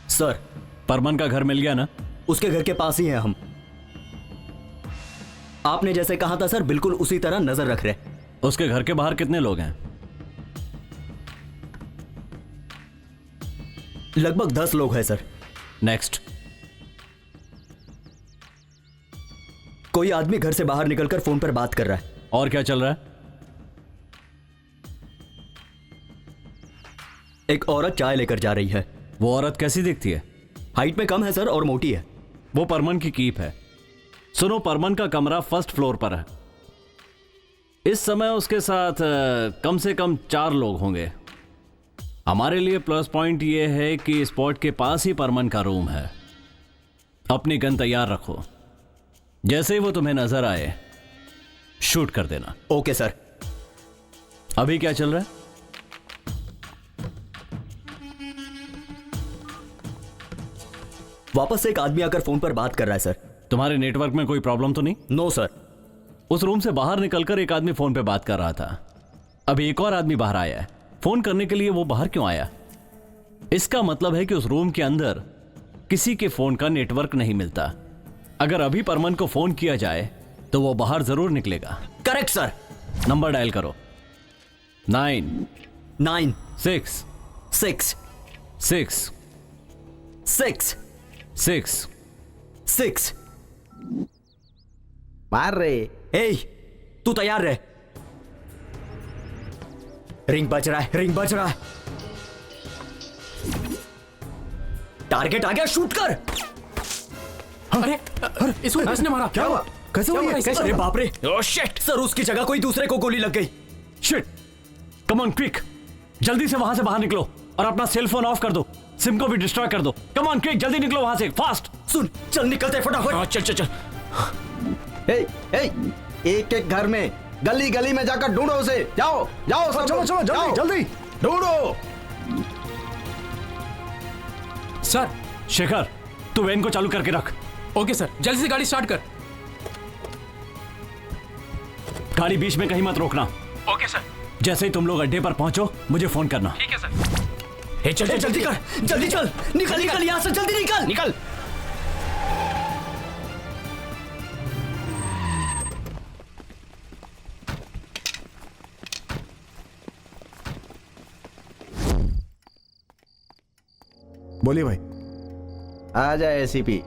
सर, परमन का घर मिल गया ना? उसके घर के पास ही हैं हम। आपने जैसे कहा था सर, बिल्कुल उसी तरह नजर रख रहे। उसके घर के बाहर कितने लोग हैं? लगभग 10 लोग हैं सर। नेक्स्ट। कोई आदमी घर से बाहर निकलकर फोन पर बात कर रहा है। और क्या चल रहा है? एक औरत चाय लेकर जा रही है। वो औरत कैसी दिखती है? हाइट में कम है सर और मोटी है। वो परमन की कीप है। सुनो, परमन का कमरा फर्स्ट फ्लोर पर है। इस समय उसके साथ कम से कम 4 लोग होंगे। हमारे लिए प्लस पॉइंट ये है कि स्पॉट के पास ही परमन का रूम है। अपनी गन तैयार रखो, जैसे ही वो तुम्हें नजर आए शूट कर देना। Okay sir. अभी क्या चल रहा है? वापस से एक आदमी आकर फोन पर बात कर रहा है सर। तुम्हारे नेटवर्क में कोई प्रॉब्लम तो नहीं? No sir. उस रूम से बाहर निकलकर एक आदमी फोन पे बात कर रहा था। अभी एक और आदमी बाहर आया है। फोन करने के लिए वो बाहर क्यों आया? इसका मतलब है कि उस रूम के अंदर किसी के फोन का नेटवर्क नहीं मिलता। अगर अभी परमन को फोन किया जाए तो वो बाहर जरूर निकलेगा। Correct sir. नंबर डायल करो। 9 6 6 6 6 6 6। मार रे। ए, तू तैयार रहे। रिंग बज रहा है, रिंग बज रहा है। टारगेट आ गया, शूट कर। अरे इसको किसने मारा? क्या हुआ? कैसे हुआ ये? अरे बाप रे। ओह शिट सर, उसकी जगह कोई दूसरे को गोली लग गई। शिट। कम ऑन क्विक, जल्दी से वहां से बाहर निकलो और अपना सेल फोन ऑफ कर दो। सिम को भी डिस्ट्रॉय कर दो। कम ऑन क्विक, जल्दी निकलो वहां से, फास्ट। सुन, चल निकलते फटाफट। हाँ चल चल चल। एक एक घर में, गली गली में जाकर ढूंढो उसे। जाओ जाओ सब, चलो चलो जल्दी जल्दी ढूंढो। सर। शेखर, तू वैन को चालू करके रख। ओके सर, जल्दी से गाड़ी स्टार्ट कर। गाड़ी बीच में कहीं मत रोकना। Okay sir. जैसे ही तुम लोग अड्डे पर पहुंचो मुझे फोन करना। ठीक है सर। चल चल जल्दी कर, जल्दी चल। निकल निकल यहां से, जल्दी निकल निकल। बोलिए भाई। आ जाए एसीपी।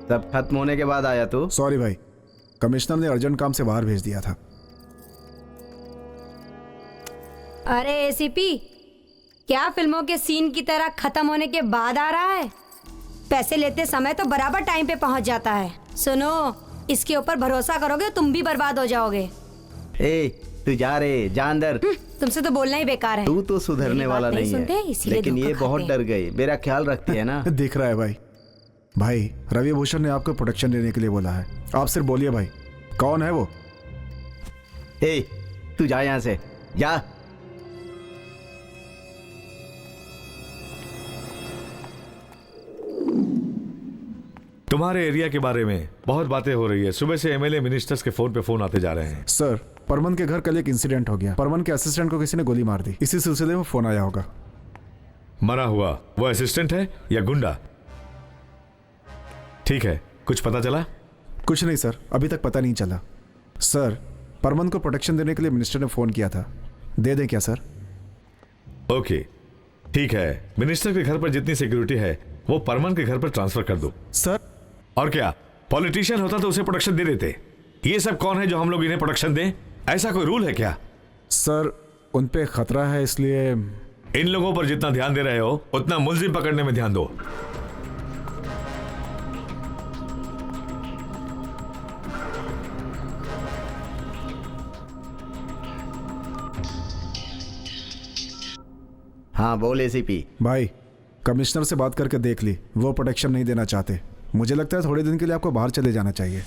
सब खत्म होने के बाद आया तू? सॉरी भाई, कमिश्नर ने अर्जेंट काम से बाहर भेज दिया था। अरे एसीपी, क्या फिल्मों के सीन की तरह खत्म होने के बाद आ रहा है? पैसे लेते समय तो बराबर टाइम पे पहुंच जाता है। सुनो, इसके ऊपर भरोसा करोगे तुम भी बर्बाद हो जाओगे। ए, तू जा रे, जा अंदर। तुमसे तो बोलना ही बेकार है। तू तो सुधरने वाला नहीं सुनते, है, इसीलिए लेकिन ये धोखा बहुत खाते डर गई। मेरा ख्याल रखती है ना। दिख रहा है भाई। भाई, रवि भूषण ने आपको प्रोटेक्शन देने के लिए बोला है। आप सिर्फ बोलिए भाई, कौन है वो? ए, तू जा यहां से, जा। तुम्हारे एरिया के बारे में बहुत बातें हो रही है। सुबह से एमएलए मिनिस्टर्स के फोन पे फोन आते जा रहे हैं। सर, परमन के घर कल एक इंसिडेंट हो गया। परमन के असिस्टेंट को किसी ने गोली मार दी। इसी सिलसिले में फोन आया होगा। मरा हुआ वो असिस्टेंट है या गुंडा? ठीक है, कुछ पता चला? कुछ नहीं सर, अभी तक पता नहीं चला। सर, परमन को प्रोटेक्शन देने के लिए मिनिस्टर ने फोन किया था। दे दें क्या सर? ओके, ठीक है। मिनिस्टर के घर पर जितनी सिक्योरिटी है वो परमन के घर पर ट्रांसफर कर दो। सर, और क्या, पॉलिटिशियन होता तो उसे प्रोटेक्शन दे देते। ये सब कौन है जो हम लोग इन्हें प्रोटेक्शन दें? ऐसा कोई रूल है क्या? सर, उन पे खतरा है, इसलिए। इन लोगों पर जितना ध्यान दे रहे हो उतना मुलजिम पकड़ने में ध्यान दो। हाँ बोल एसीपी। भाई कमिश्नर से बात करके देख ली, वो प्रोटेक्शन नहीं देना चाहते। मुझे लगता है थोड़े दिन के लिए आपको बाहर चले जाना चाहिए।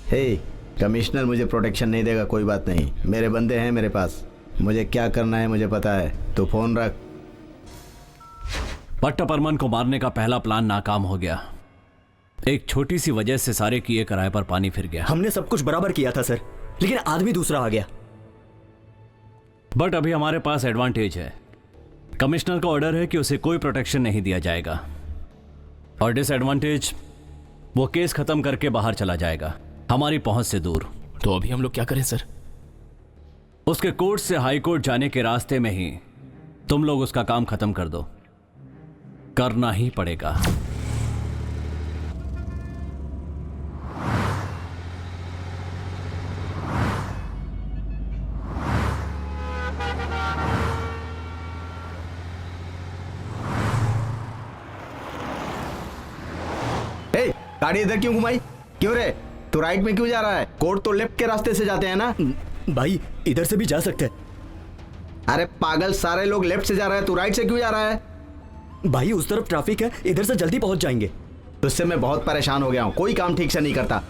हे, कमिश्नर मुझे प्रोटेक्शन नहीं देगा, कोई बात नहीं, मेरे बंदे हैं मेरे पास, मुझे क्या करना है मुझे पता है, तू फोन रख। पट्टा परमन को मारने का पहला प्लान नाकाम हो गया। एक छोटी सी वजह से सारे किए कराए पर पानी फिर गया। हमने सब कुछ बराबर किया था सर, लेकिन आदमी दूसरा आ गया। बट अभी हमारे पास एडवांटेज है। कमिश्नर का ऑर्डर है कि उसे कोई प्रोटेक्शन नहीं दिया जाएगा, और डिसएडवांटेज, वो केस खत्म करके बाहर चला जाएगा, हमारी पहुंच से दूर। तो अभी हम लोग क्या करें सर? उसके कोर्ट से हाई कोर्ट जाने के रास्ते में ही तुम लोग उसका काम खत्म कर दो। करना ही पड़ेगा। गाड़ी इधर क्यों घुमाई? क्यों रे, तू राइट में क्यों जा रहा है? कोर्ट तो लेफ्ट के रास्ते से जाते हैं ना। भाई इधर से भी जा सकते हैं। अरे पागल, सारे लोग लेफ्ट से जा रहे हैं, तू राइट से क्यों जा रहा है? भाई उस तरफ ट्रैफिक है, इधर से जल्दी पहुंच जाएंगे। तुझसे मैं बहुत परेशान हो गया हूं, कोई काम ठीक से नहीं करता।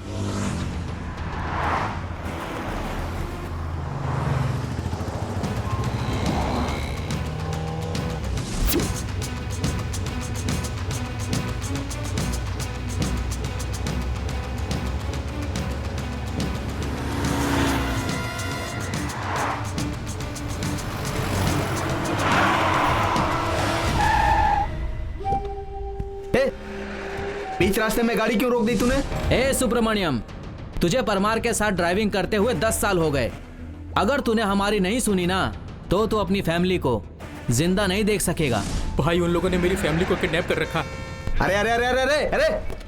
बीच रास्ते में गाड़ी क्यों रोक दी तूने? ए सुब्रमण्यम, तुझे परमार के साथ ड्राइविंग करते हुए 10 साल हो गए। अगर तूने हमारी नहीं सुनी ना, तो तू अपनी फैमिली को जिंदा नहीं देख सकेगा। भाई उन लोगों ने मेरी फैमिली को किडनैप कर रखा। अरे अरे अरे अरे अरे अरे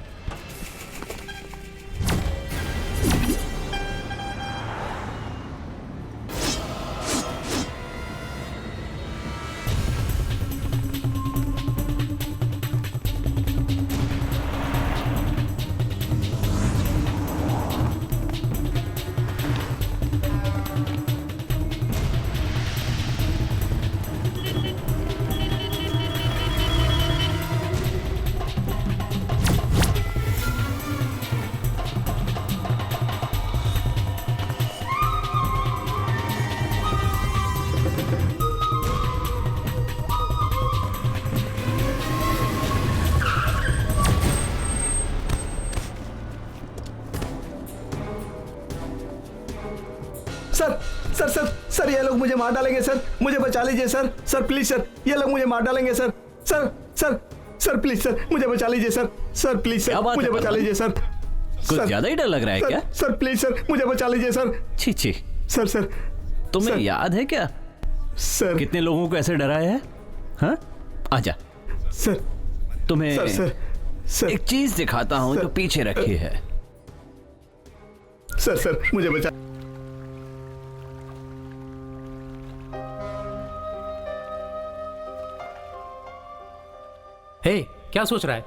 सर ये लोग मुझे मार डालेंगे सर, मुझे बचा लीजिए सर। सर प्लीज सर, ये लोग मुझे मार डालेंगे sir. Sir sir sir please sir, मुझे बचा लीजिए सर। सर प्लीज सर, मुझे बचा लीजिए सर। कुछ ज्यादा ही डर लग रहा है क्या? सर प्लीज सर, मुझे बचा लीजिए सर। छी छी। सर सर तुम्हें याद है क्या सर कितने लोगों को ऐसे डराया है? हाँ आजा सर। तुम्हें सर एक चीज दिखाता हूं जो पीछे रखी है। सर मुझे बचा। हे, क्या सोच रहा है?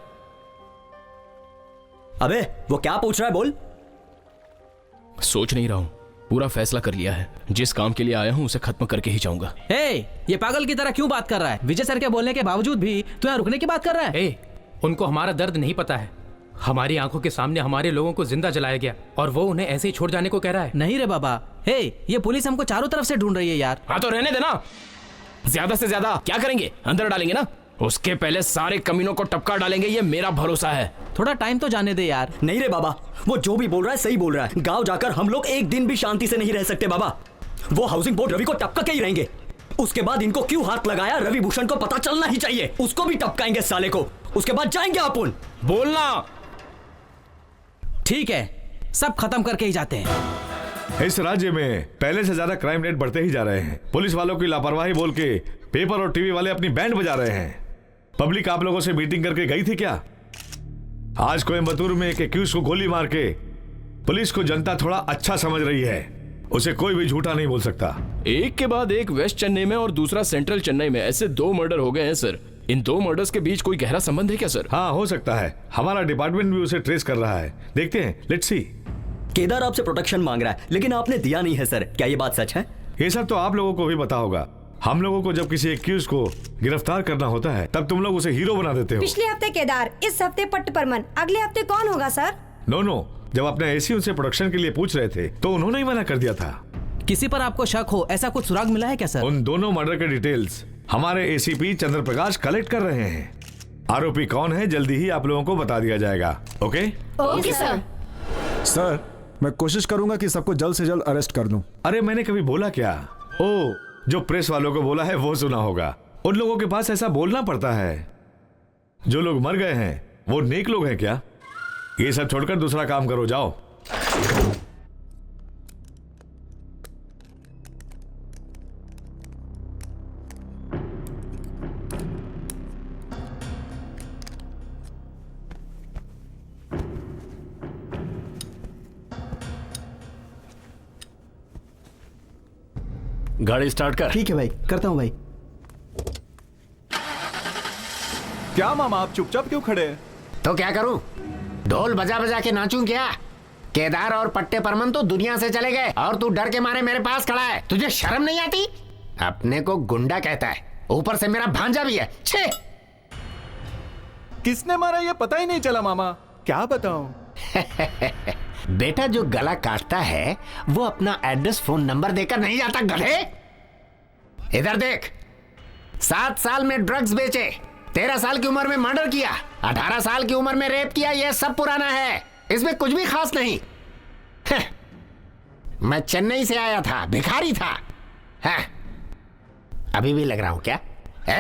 अबे वो क्या पूछ रहा है, बोल। सोच नहीं रहा हूं, पूरा फैसला कर लिया है। जिस काम के लिए आया हूं उसे खत्म करके ही जाऊंगा। हे, ये पागल की तरह क्यों बात कर रहा है? विजय सर के बोलने के बावजूद भी तू यहाँ रुकने की बात कर रहा है? हे, उनको हमारा दर्द नहीं पता है। हमारी आंखों के सामने हमारे लोगों को जिंदा जलाया गया और वो उन्हें ऐसे ही छोड़ जाने को कह रहा है। नहीं रे बाबा, हे, ये पुलिस हमको चारों तरफ से ढूंढ रही है यार। हाँ तो रहने देना। ज्यादा से ज्यादा क्या करेंगे? अंदर डालेंगे ना, उसके पहले सारे कमीनों को टपका डालेंगे, ये मेरा भरोसा है। थोड़ा टाइम तो जाने दे यार। नहीं रे बाबा, वो जो भी बोल रहा है सही बोल रहा है। गांव जाकर हम लोग एक दिन भी शांति से नहीं रह सकते बाबा। वो हाउसिंग बोर्ड रवि को टपका के ही रहेंगे। उसके बाद इनको क्यों हाथ लगाया रवि भूषण को पता चलना ही चाहिए। उसको भी टपकाएंगे साले को, उसके बाद जाएंगे अपन। बोलना ठीक है, सब खत्म करके ही जाते हैं। इस राज्य में पहले से ज्यादा क्राइम रेट बढ़ते ही जा रहे हैं। पुलिस वालों की लापरवाही बोल के पेपर और टीवी वाले अपनी बैंड बजा रहे हैं। पब्लिक आप लोगों से मीटिंग करके गई थी क्या? आज कोयम्बतूर में एक एक्यूज को गोली मार के पुलिस को जनता थोड़ा अच्छा समझ रही है। उसे कोई भी झूठा नहीं बोल सकता। एक के बाद एक वेस्ट चेन्नई में और दूसरा सेंट्रल चेन्नई में ऐसे 2 मर्डर हो गए हैं सर। इन 2 मर्डर्स के बीच कोई गहरा संबंध है क्या सर? हाँ हो सकता है, हमारा डिपार्टमेंट भी उसे ट्रेस कर रहा है। देखते हैं, लेट्स सी। केदार आपसे प्रोटेक्शन मांग रहा है, लेकिन आपने दिया नहीं है सर, क्या ये बात सच है? ये सब तो आप लोगों को भी पता होगा। हम लोगों को जब किसी एक्यूज को गिरफ्तार करना होता है तब तुम लोग उसे हीरो बना देते हो। पिछले हफ्ते केदार, इस हफ्ते पट्ट परमन, अगले हफ्ते कौन होगा सर? नो, जब अपने एसी उनसे प्रोडक्शन के लिए पूछ रहे थे तो उन्होंने ही मना कर दिया था। किसी पर आपको शक हो, ऐसा कुछ सुराग मिला है क्या सर? उन दोनों मर्डर के डिटेल्स हमारे एसीपी चंद्र प्रकाश कलेक्ट कर रहे हैं। आरोपी कौन है जल्दी ही आप लोगों को बता दिया जाएगा। Okay sir. सर मैं कोशिश करूंगा कि सबको जल्द से जल्द अरेस्ट कर दूं। अरे मैंने कभी बोला क्या? ओ, जो प्रेस वालों को बोला है वो सुना होगा। उन लोगों के पास ऐसा बोलना पड़ता है। जो लोग मर गए हैं वो नेक लोग हैं क्या? ये सब छोड़कर दूसरा काम करो, जाओ। गाड़ी स्टार्ट कर। ठीक है भाई, करता हूँ भाई। क्या मामा आप चुपचाप क्यों खड़े हैं? तो क्या करूं? ढोल बजा बजा के नाचूं क्या? केदार और पट्टे परमन तो दुनिया से चले गए और तू डर के मारे मेरे पास खड़ा है। तुझे शर्म नहीं आती? अपने को गुंडा कहता है, ऊपर से मेरा भांजा भी है। छे! किसने मारा ये पता ही नहीं चला मामा, क्या बताऊं? बेटा जो गला काटता है वो अपना एड्रेस फोन नंबर देकर नहीं जाता गधे। इधर देख, 7 साल में ड्रग्स बेचे, 13 साल की उम्र में मर्डर किया, 18 साल की उम्र में रेप किया, यह सब पुराना है, इसमें कुछ भी खास नहीं। मैं चेन्नई से आया था, भिखारी था। अभी भी लग रहा हूं क्या?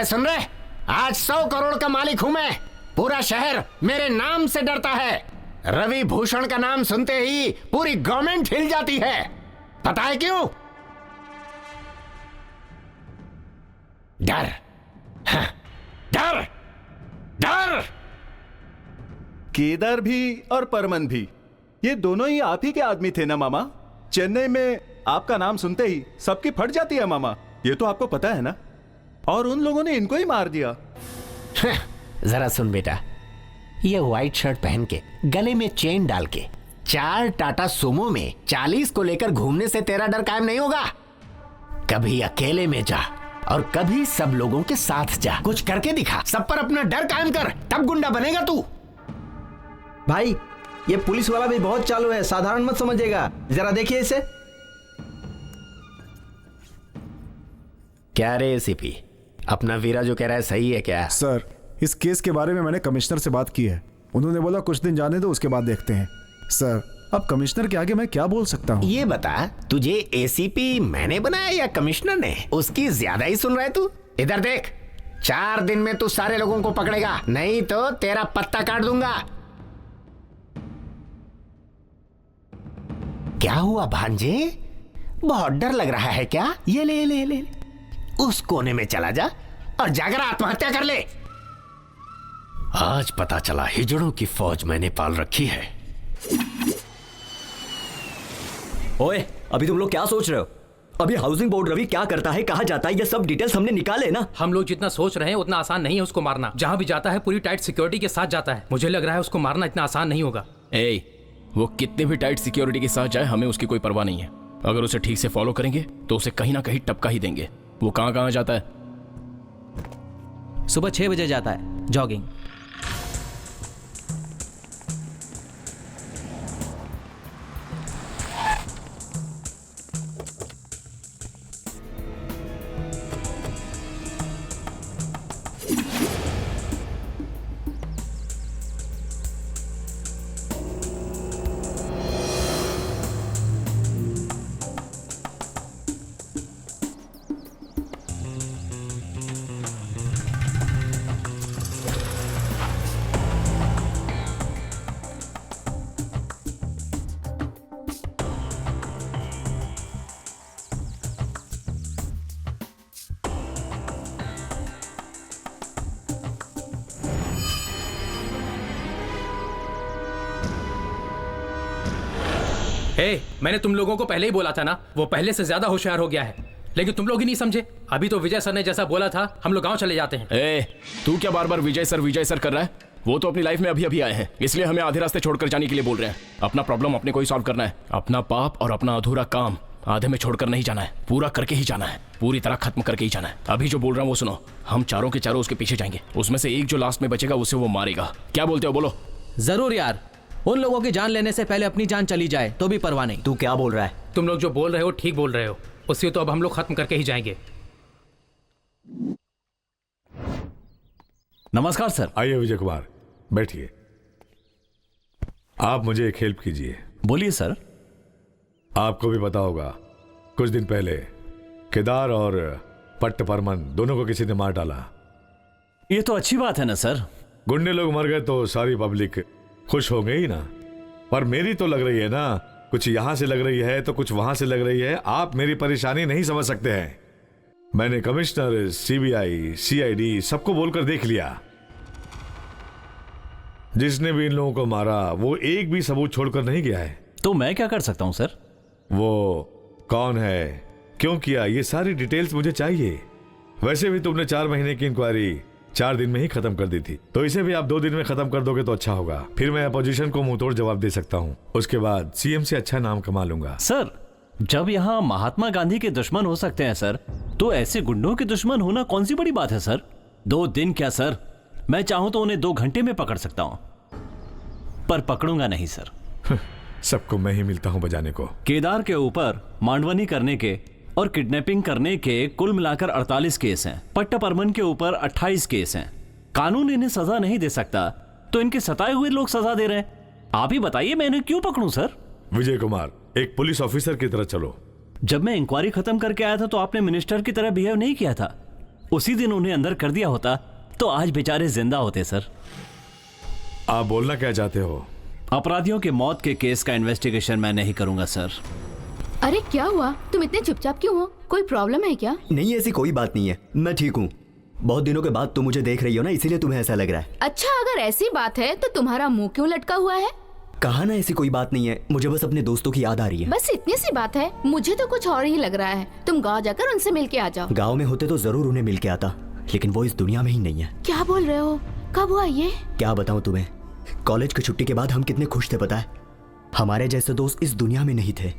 सुन रहे, आज 100 करोड़ का मालिक हूं मैं। पूरा शहर मेरे नाम से डरता है। रवि भूषण का नाम सुनते ही पूरी गवर्नमेंट हिल जाती है। पता है क्यों? डर, डर, डर। केदार भी और परमन भी, ये दोनों ही आप ही के आदमी थे ना मामा? चेन्नई में आपका नाम सुनते ही सबकी फट जाती है मामा, ये तो आपको पता है ना? और उन लोगों ने इनको ही मार दिया। जरा सुन बेटा, ये व्हाइट शर्ट पहन के, गले में चेन डाल के, 4 टाटा सुमो में 40 को लेकर घूमने से तेरा डर कायम नहीं होगा। कभी अकेले में जा और कभी सब लोगों के साथ जा। कुछ करके दिखा, सब पर अपना डर कायम कर, तब गुंडा बनेगा तू। भाई ये पुलिस वाला भी बहुत चालू है, साधारण मत समझिएगा, जरा देखिए इसे। क्या रे एसीपी, अपना वीरा जो कह रहा है सही है क्या? सर इस केस के बारे में मैंने कमिश्नर से बात की है, उन्होंने बोला कुछ दिन जाने दो, उसके बाद देखते हैं। सर अब कमिश्नर के आगे मैं क्या बोल सकता हूँ? ये बता, तुझे एसीपी मैंने बनाया या कमिश्नर ने? उसकी ज्यादा ही सुन रहा है तू। इधर देख, 4 दिन में तू सारे लोगों को पकड़ेगा, नहीं तो तेरा पत्ता काट दूंगा। क्या हुआ भांजे, बहुत डर लग रहा है क्या? ये ले ले ले, उस कोने में चला जा और जाकर आत्महत्या कर ले। आज पता चला हिजड़ों की फौज मैंने पाल रखी है। ओए, अभी तुम लोग क्या सोच रहे हो? अभी हाउसिंग बोर्ड रवि क्या करता है, कहाँ जाता है, ये सब डिटेल्स हमने निकाले ना। हम लोग जितना सोच रहे हैं उतना आसान नहीं है उसको मारना। जहाँ भी जाता है पूरी टाइट सिक्योरिटी के साथ जाता है। मुझे लग रहा है उसको मारना इतना आसान नहीं होगा। वो कितने भी टाइट सिक्योरिटी के साथ जाए, हमें उसकी कोई परवाह नहीं है। अगर उसे ठीक से फॉलो करेंगे तो उसे कहीं ना कहीं टपका ही देंगे। वो कहाँ कहाँ जाता है? सुबह 6 बजे जाता है जॉगिंग। मैंने तुम लोगों को पहले ही बोला था ना, वो पहले से ज्यादा होशियार हो गया है, लेकिन तुम लोग ही नहीं समझे। अभी तो विजय सर ने जैसा बोला था, हम लोग गांव चले जाते हैं। तू क्या बार बार विजय सर कर रहा है? वो तो अपनी लाइफ में अभी अभी आए हैं, इसलिए हमें आधे रास्ते छोड़कर जाने के लिए बोल रहे हैं। अपना प्रॉब्लम अपने को ही सॉल्व करना है। अपना पाप और अपना अधूरा काम आधे में छोड़कर नहीं जाना है, पूरा करके ही जाना है, पूरी तरह खत्म करके ही जाना है। अभी जो बोल रहा हूँ वो सुनो, हम चारों के चारों उसके पीछे जाएंगे, उसमें से एक जो लास्ट में बचेगा उसे वो मारेगा। क्या बोलते हो, बोलो। जरूर यार, उन लोगों की जान लेने से पहले अपनी जान चली जाए तो भी परवाह नहीं। तू क्या बोल रहा है? तुम लोग जो बोल रहे हो ठीक बोल रहे हो, उसे तो अब हम लोग खत्म करके ही जाएंगे। नमस्कार सर। आइए विजय कुमार, बैठिए। आप मुझे एक हेल्प कीजिए। बोलिए सर। आपको भी पता होगा, कुछ दिन पहले केदार और पट्ट परमन दोनों को किसी ने मार डाला। ये तो अच्छी बात है ना सर। गुंडे लोग मर गए तो सारी पब्लिक खुश हो गई ना, पर मेरी तो लग रही है ना, कुछ यहां से लग रही है तो कुछ वहां से लग रही है। आप मेरी परेशानी नहीं समझ सकते हैं। मैंने कमिश्नर, सीबीआई, सीआईडी सबको बोलकर देख लिया। जिसने भी इन लोगों को मारा वो एक भी सबूत छोड़कर नहीं गया है। तो मैं क्या कर सकता हूं सर? वो कौन है, क्यों किया, ये सारी डिटेल्स मुझे चाहिए। वैसे भी तुमने 4 महीने की इंक्वायरी 4 दिन में ही खत्म कर दी थी, तो इसे भी आप 2 दिन में खत्म कर दोगे तो अच्छा होगा। फिर मैं अपोजिशन को मुंहतोड़ जवाब दे सकता हूँ। उसके बाद सीएम से अच्छा नाम कमा लूंगा। सर, जब यहाँ महात्मा गांधी के दुश्मन हो सकते हैं सर, तो ऐसे गुंडों के दुश्मन होना कौन सी बड़ी बात है सर? 2 दिन क्या सर, मैं चाहूं तो उन्हें 2 घंटे में पकड़ सकता हूं, पर पकड़ूंगा नहीं सर। सबको मैं ही मिलता हूं बजाने को। केदार के ऊपर मांडवनी करने के और किडनैपिंग करने के कुल मिलाकर 48 केस हैं। पट्टा परमन के ऊपर 28 केस हैं। कानून इन्हें सजा नहीं दे सकता, तो इनके सताए हुए लोग सजा दे रहे हैं। आप ही बताइए मैं इन्हें क्यों पकड़ूं सर? विजय कुमार, एक पुलिस ऑफिसर की तरह चलो। जब मैं इंक्वायरी खत्म करके आया था तो आपने मिनिस्टर की तरह बिहेव नहीं किया था। उसी दिन उन्हें अंदर कर दिया होता तो आज बेचारे जिंदा होते सर। आप बोलना क्या चाहते हो? अपराधियों के मौत के केस का इन्वेस्टिगेशन मैं नहीं करूंगा सर। अरे क्या हुआ, तुम इतने चुपचाप क्यों हो? कोई प्रॉब्लम है क्या? नहीं, ऐसी कोई बात नहीं है, मैं ठीक हूँ। बहुत दिनों के बाद तुम मुझे देख रही हो ना, इसीलिए तुम्हें ऐसा लग रहा है। अच्छा, अगर ऐसी बात है तो तुम्हारा मुंह क्यों लटका हुआ है? कहा ना ऐसी कोई बात नहीं है, मुझे बस अपने दोस्तों की याद आ रही है। बस इतनी सी बात है? मुझे तो कुछ और ही लग रहा है। तुम गाँव जाकर उनसे मिल के आ जाओ। गाँव में होते तो जरूर उन्हें मिल के आता, लेकिन वो इस दुनिया में ही नहीं है। क्या बोल रहे हो? कब हुआ ये? क्या बताऊं तुम्हें, कॉलेज की छुट्टी के बाद हम कितने खुश थे पता है। हमारे जैसे दोस्त इस दुनिया में नहीं थे।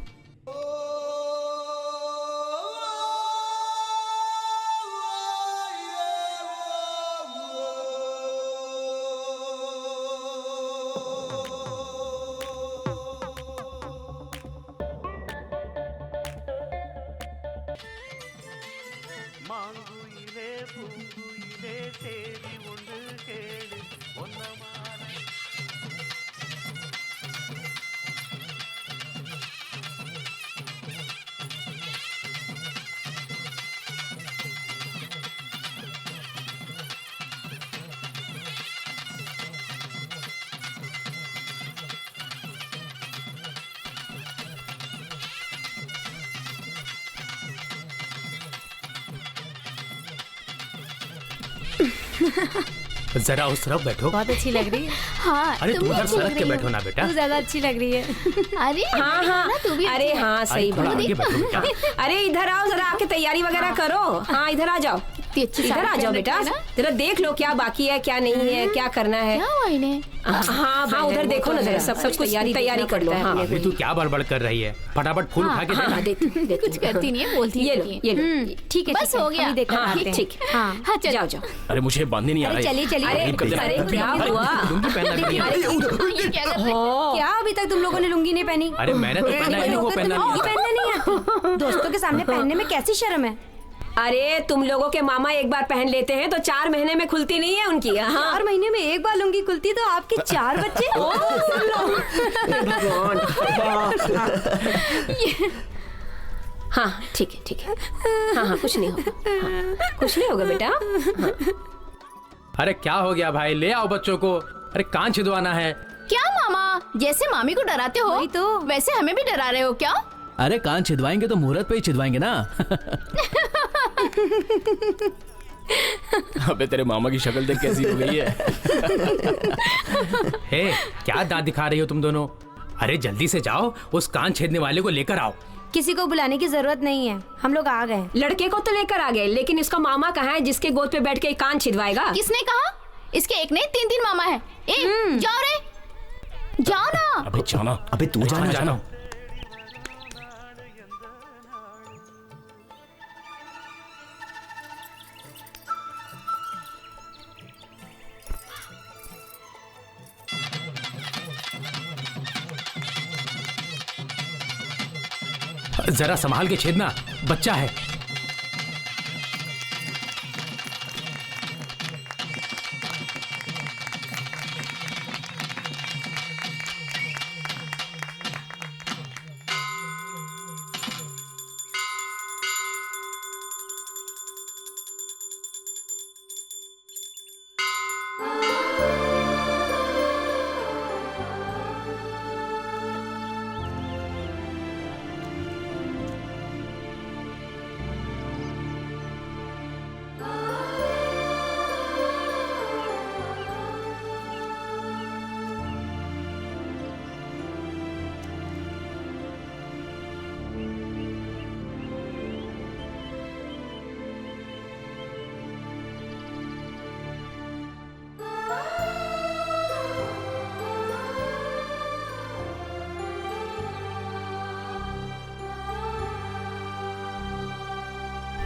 जरा उस तरफ बैठो। बहुत अच्छी लग रही है। हाँ, अरे तुम उधर सड़क के बैठो ना बेटा। तू ज्यादा अच्छी लग रही है। अरे हाँ हाँ, तू भी अरे हाँ सही बात। अरे इधर आओ, जरा आके तैयारी वगैरह करो। हाँ इधर आ जाओ, इधर आ जाओ बेटा, जरा देख लो क्या बाकी है क्या नहीं है, क्या करना है। हाँ हाँ उधर देखो ना, जरा सब कुछ तैयारी कर लो। हाँ अभी तू क्या बड़बड़ कर रही है? फटाफट फूल उठा के दे। कुछ करती नहीं है, बोलती ये लो, ठीक है, बस हो गया। ठीक, हाँ जाओ जाओ। अरे मुझे बांधने नहीं आ रहा है। चलिए चलिए। अरे क्या हुआ? क्या अभी तक तुम लोगों ने लुंगी नहीं पहनी? अरे मैंने तो पहना है, वो पहनना नहीं है। दोस्तों के सामने पहनने में कैसी शर्म है? अरे तुम लोगों के मामा एक बार पहन लेते हैं तो 4 महीने में खुलती नहीं है उनकी। 4 महीने में एक बार लुंगी खुलती तो आपके 4 बच्चे। हाँ ठीक है ठीक है। हाँ हाँ कुछ नहीं होगा, कुछ नहीं होगा बेटा। अरे क्या हो गया भाई, ले आओ बच्चों को। अरे कान छिदवाना है क्या? मामा जैसे मामी को डराते हो तो वैसे हमें भी डरा रहे हो क्या? अरे कान छिदवाएंगे तो मुहूर्त पे ही छिदवाएंगे ना। अबे तेरे मामा की शक्ल देख कैसी हो गई है। हे क्या दांत दिखा रही हो तुम दोनों? अरे जल्दी से जाओ, उस कान छेदने वाले को लेकर आओ। किसी को बुलाने की जरूरत नहीं है, हम लोग आ गए। लड़के को तो लेकर आ गए, लेकिन इसका मामा कहाँ है जिसके गोद पे बैठ के कान छिदवाएगा? किसने कहा? इसके एक नहीं 3 मामा है। जाओ रे, जाओ ना। अबे जाना। अबे तू जाना। जरा संभाल के छेदना, बच्चा है।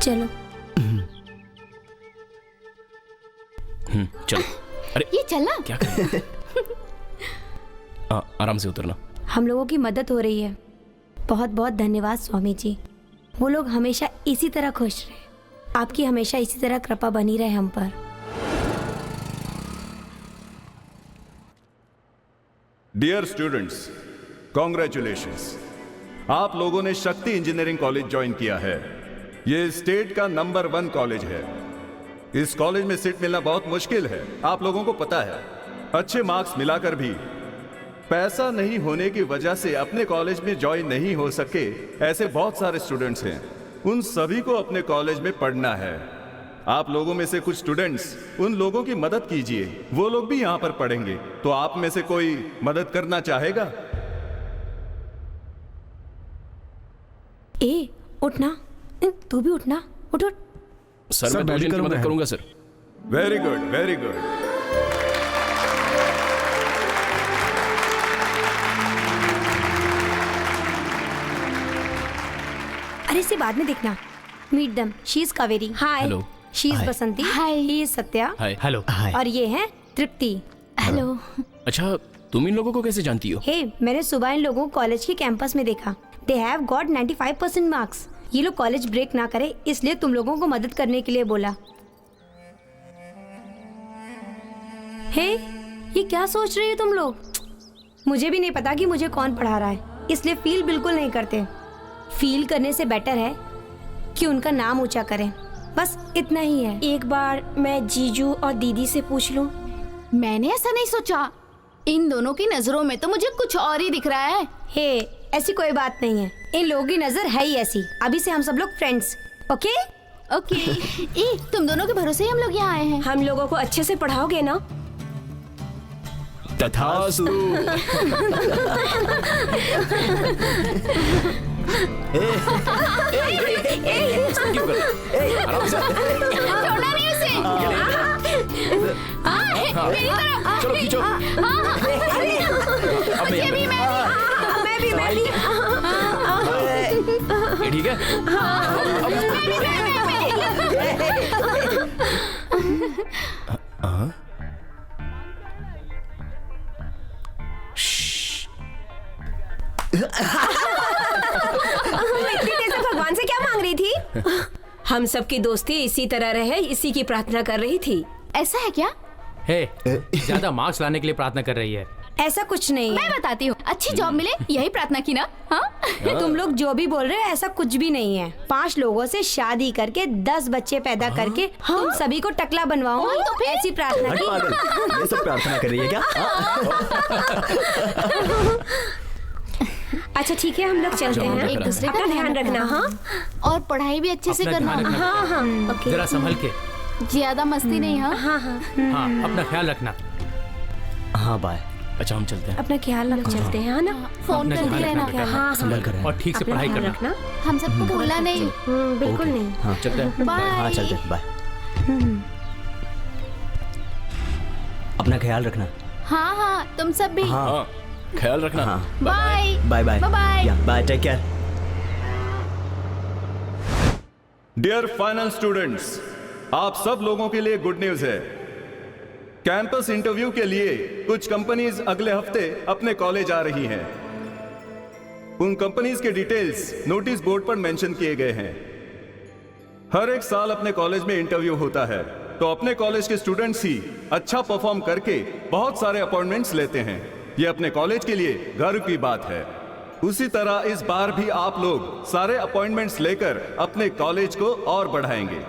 चलो। चलो। अरे ये चलना क्या कर रहे आराम से उतरना। हम लोगों की मदद हो रही है। बहुत बहुत धन्यवाद स्वामी जी। वो लोग हमेशा इसी तरह खुश रहे। आपकी हमेशा इसी तरह कृपा बनी रहे हम पर। डियर स्टूडेंट्स, कॉन्ग्रेचुलेशंस, आप लोगों ने शक्ति इंजीनियरिंग कॉलेज ज्वाइन किया है। ये स्टेट का नंबर 1 कॉलेज है। इस कॉलेज में सीट मिलना बहुत मुश्किल है, आप लोगों को पता है। अच्छे मार्क्स मिलाकर भी पैसा नहीं होने की वजह से अपने कॉलेज में ज्वाइन नहीं हो सके ऐसे बहुत सारे स्टूडेंट्स हैं। उन सभी को अपने कॉलेज में पढ़ना है। आप लोगों में से कुछ स्टूडेंट्स उन लोगों की मदद कीजिए, वो लोग भी यहाँ पर पढ़ेंगे। तो आप में से कोई मदद करना चाहेगा? ए उठना, तू भी उठना, उठ उठ। सर मैं 2 जन की मदद करूंगा sir. Very good, very good. अरे इसे बाद में देखना। Meet them, she is Kaveri. Hi. Hello. She is Basanti. Hi. He is Satya. Hi. Hello. और ये है तृप्ति। हेलो। अच्छा, तुम इन लोगों को कैसे जानती हो? हे, मैंने सुबह इन लोगों को कॉलेज के कैंपस में देखा। They have got 95% marks. ये लोग कॉलेज ब्रेक ना करे इसलिए तुम लोगों को मदद करने के लिए बोला। हे, ये क्या सोच रही हो तुम लोग? मुझे भी नहीं पता कि मुझे कौन पढ़ा रहा है, इसलिए फील बिल्कुल नहीं करते। फील करने से बेटर है कि उनका नाम ऊंचा करें। बस इतना ही है। एक बार मैं जीजू और दीदी से पूछ लूं। मैंने ऐसा नहीं सोचा। इन दोनों की नजरों में तो मुझे कुछ और ही दिख रहा है। हे, ऐसी कोई बात नहीं है। इन लोगों की नजर है ही ऐसी। अभी से हम सब लोग फ्रेंड्स। Okay okay. ए, तुम दोनों के भरोसे ही हम लोग यहाँ आए हैं। हम लोगों को अच्छे से पढ़ाओगे ना? तथास्तु। छोड़ना नहीं उसे। मेरी तरफ। चलो खींचो। मुझे भी, मैं भी। ये ठीक है? इतनी देर से भगवान से क्या मांग रही थी? हम सबकी दोस्ती इसी तरह रहे, इसी की प्रार्थना कर रही थी। ऐसा है क्या? हे, ज्यादा मार्क्स लाने के लिए प्रार्थना कर रही है। ऐसा कुछ नहीं है। मैं बताती हूँ, अच्छी जॉब मिले यही प्रार्थना की ना। हाँ? तुम लोग जो भी बोल रहे हो ऐसा कुछ भी नहीं है। 5 लोगों से शादी करके 10 बच्चे पैदा करके तुम सभी को टकला बनवाऊंगी, तो ऐसी प्रार्थना की। ये सब प्रार्थना कर रही है क्या? अच्छा ठीक है, हम लोग चलते हैं। एक दूसरे का ध्यान रखना। हाँ, और पढ़ाई भी अच्छे से करना। हाँ हाँ। ओके। जरा संभल के। ज्यादा मस्ती नहीं। हाँ हाँ हाँ। हाँ, अपना ख्याल रखना। हाँ बाय। अच्छा हम चलते हैं। अपना ख्याल रख। चलते हैं ना। फोन करती रहना। हाँ संभल कर और ठीक से पढ़ाई करना। रखना। हम सबको भूलना नहीं। बिल्कुल नहीं। हाँ चलते हैं। बाय। हाँ चलते हैं, बाय। अपना ख्याल रखना। हाँ हाँ, तुम सब भी। हाँ, ख्याल रखना। हाँ bye bye bye bye. Bye, take care. Dear final students, आप सब लोगों के लिए गुड न्यूज है। कैंपस इंटरव्यू के लिए कुछ कंपनीज अगले हफ्ते अपने कॉलेज आ रही हैं। उन कंपनीज के डिटेल्स नोटिस बोर्ड पर मेंशन किए गए हैं। हर एक साल अपने कॉलेज में इंटरव्यू होता है, तो अपने कॉलेज के स्टूडेंट्स ही अच्छा परफॉर्म करके बहुत सारे अपॉइंटमेंट्स लेते हैं। ये अपने कॉलेज के लिए गर्व की बात है। उसी तरह इस बार भी आप लोग सारे अपॉइंटमेंट्स लेकर अपने कॉलेज को और बढ़ाएंगे।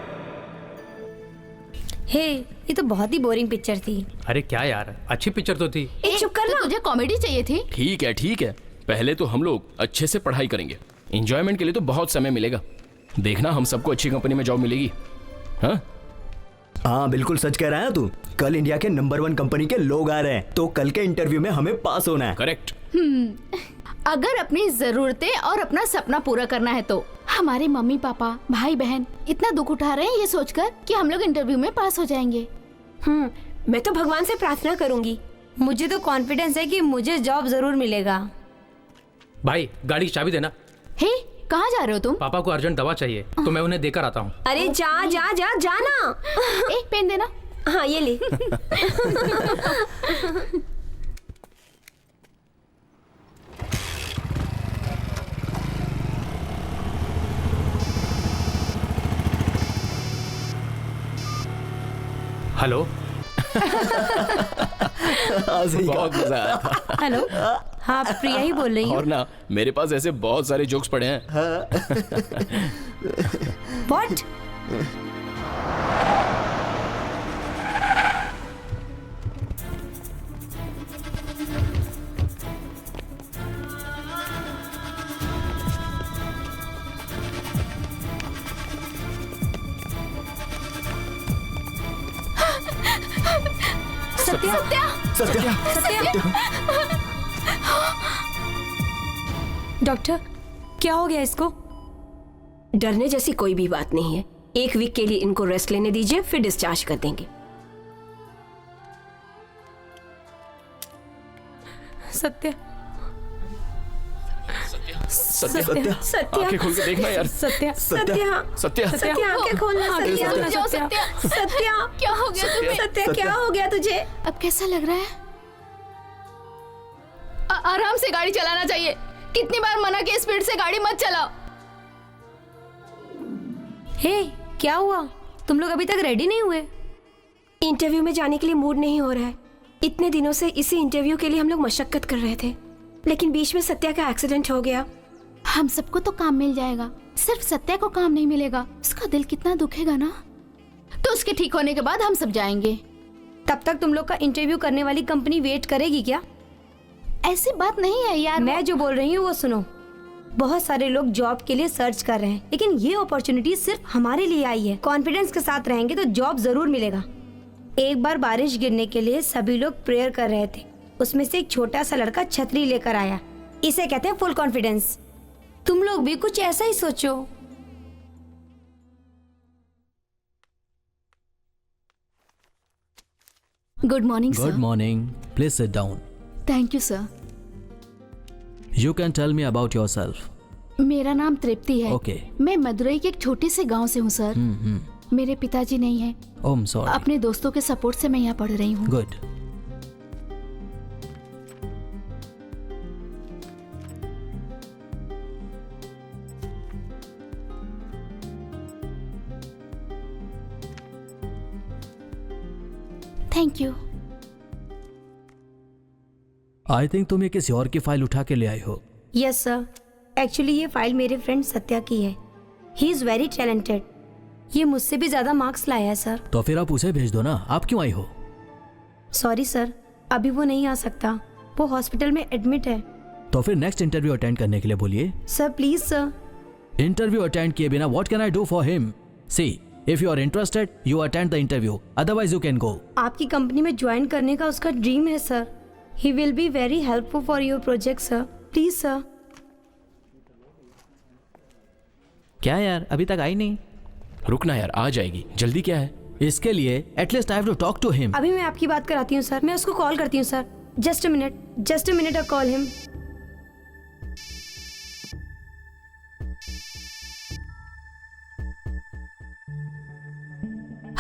हे, ये तो बहुत ही बोरिंग पिक्चर थी। अरे क्या यार, अच्छी पिक्चर तो थी। चुप कर ना, तुझे कॉमेडी चाहिए थी। ठीक है, पहले तो हम लोग अच्छे से पढ़ाई करेंगे। एंजॉयमेंट के लिए तो बहुत समय मिलेगा। देखना, हम सबको अच्छी कंपनी में जॉब मिलेगी। हाँ बिल्कुल सच कह रहा है तू। कल इंडिया के नंबर 1 कंपनी के लोग आ रहे हैं, तो कल के इंटरव्यू में हमें पास होना है। करेक्ट। अगर अपनी जरूरतें और अपना सपना पूरा करना है तो हमारे मम्मी पापा भाई बहन इतना दुख उठा रहे हैं ये सोचकर कि हम लोग इंटरव्यू में पास हो जाएंगे। मैं तो भगवान से प्रार्थना करूंगी। मुझे तो कॉन्फिडेंस है कि मुझे जॉब जरूर मिलेगा। भाई गाड़ी की चाबी देना। हे, कहाँ जा रहे हो तुम? पापा को अर्जेंट दवा चाहिए, तो मैं उन्हें देकर आता हूँ। अरे जा जा जा जाना। एक पेन देना। हाँ ये ले। हेलो। बहुत मजा आया था। हेलो, हाँ प्रिया ही बोल रही हूँ। और ना, मेरे पास ऐसे बहुत सारे जोक्स पड़े हैं। What? डॉक्टर, क्या हो गया इसको? डरने जैसी कोई भी बात नहीं है। 1 वीक के लिए इनको रेस्ट लेने दीजिए, फिर डिस्चार्ज कर देंगे। सत्या, आंखें खोल के देखना यार। सत्या, आंखें खोलना। सत्या क्या हो गया तुम्हें? सत्या क्या हो गया तुझे? अब कैसा लग रहा है? आराम से गाड़ी चलाना चाहिए। कितनी बार मना किया, स्पीड से गाड़ी मत चलाओ। हे, क्या हुआ? तुम लोग अभी तक रेडी नहीं हुए? इंटरव्यू में जाने के लिए मूड नहीं हो रहा है। इतने दिनों से इसी इंटरव्यू के लिए हम लोग मशक्कत कर रहे थे, लेकिन बीच में सत्या का एक्सीडेंट हो गया। हम सबको तो काम मिल जाएगा, सिर्फ सत्या को काम नहीं मिलेगा। उसका दिल कितना दुखेगा ना। तो उसके ठीक होने के बाद हम सब जाएंगे। तब तक तुम लोग का इंटरव्यू करने वाली कंपनी वेट करेगी क्या? ऐसी बात नहीं है यार। मैं जो बोल रही हूँ वो सुनो। बहुत सारे लोग जॉब के लिए सर्च कर रहे हैं, लेकिन ये अपॉर्चुनिटी सिर्फ हमारे लिए आई है। कॉन्फिडेंस के साथ रहेंगे तो जॉब जरूर मिलेगा। एक बार बारिश गिरने के लिए सभी लोग प्रेयर कर रहे थे, उसमें से एक छोटा सा लड़का छतरी लेकर आया। इसे कहते हैं फुल कॉन्फिडेंस। तुम लोग भी कुछ ऐसा ही सोचो। Good morning sir. Good morning. Please sit down. Thank you sir. You can tell me about yourself. मेरा नाम तृप्ति है। Okay. मैं मदुरई के एक छोटे से गांव से हूँ सर। मेरे पिताजी नहीं हैं। Oh, I'm sorry. अपने दोस्तों के सपोर्ट से मैं यहाँ पढ़ रही हूँ। Good. Thank you. I think तुम ये किसी और की फाइल उठा के ले आई हो। यस सर, एक्चुअली ये फाइल मेरे फ्रेंड सत्या की है। He is very talented. ये मुझसे भी ज्यादा मार्क्स लाया है सर। तो फिर आप उसे भेज दो ना। आप क्यों आई हो? सॉरी सर, अभी वो नहीं आ सकता। वो हॉस्पिटल में एडमिट है। तो फिर नेक्स्ट इंटरव्यू अटेंड करने के लिए बोलिए। Sir please sir. Interview attend किए बिना what can I do for him? See, if you are interested you attend the interview, otherwise you can go. आपकी कंपनी में ज्वाइन करने का उसका ड्रीम है sir. He will be very helpful for your project sir. Please sir. क्या यार, अभी तक आई नहीं? रुकना यार, आ जाएगी। जल्दी क्या है? इसके लिए at least I have to talk to him. अभी मैं आपकी बात कराती हूँ सर। मैं उसको कॉल करती हूँ sir. Just a minute, I call him.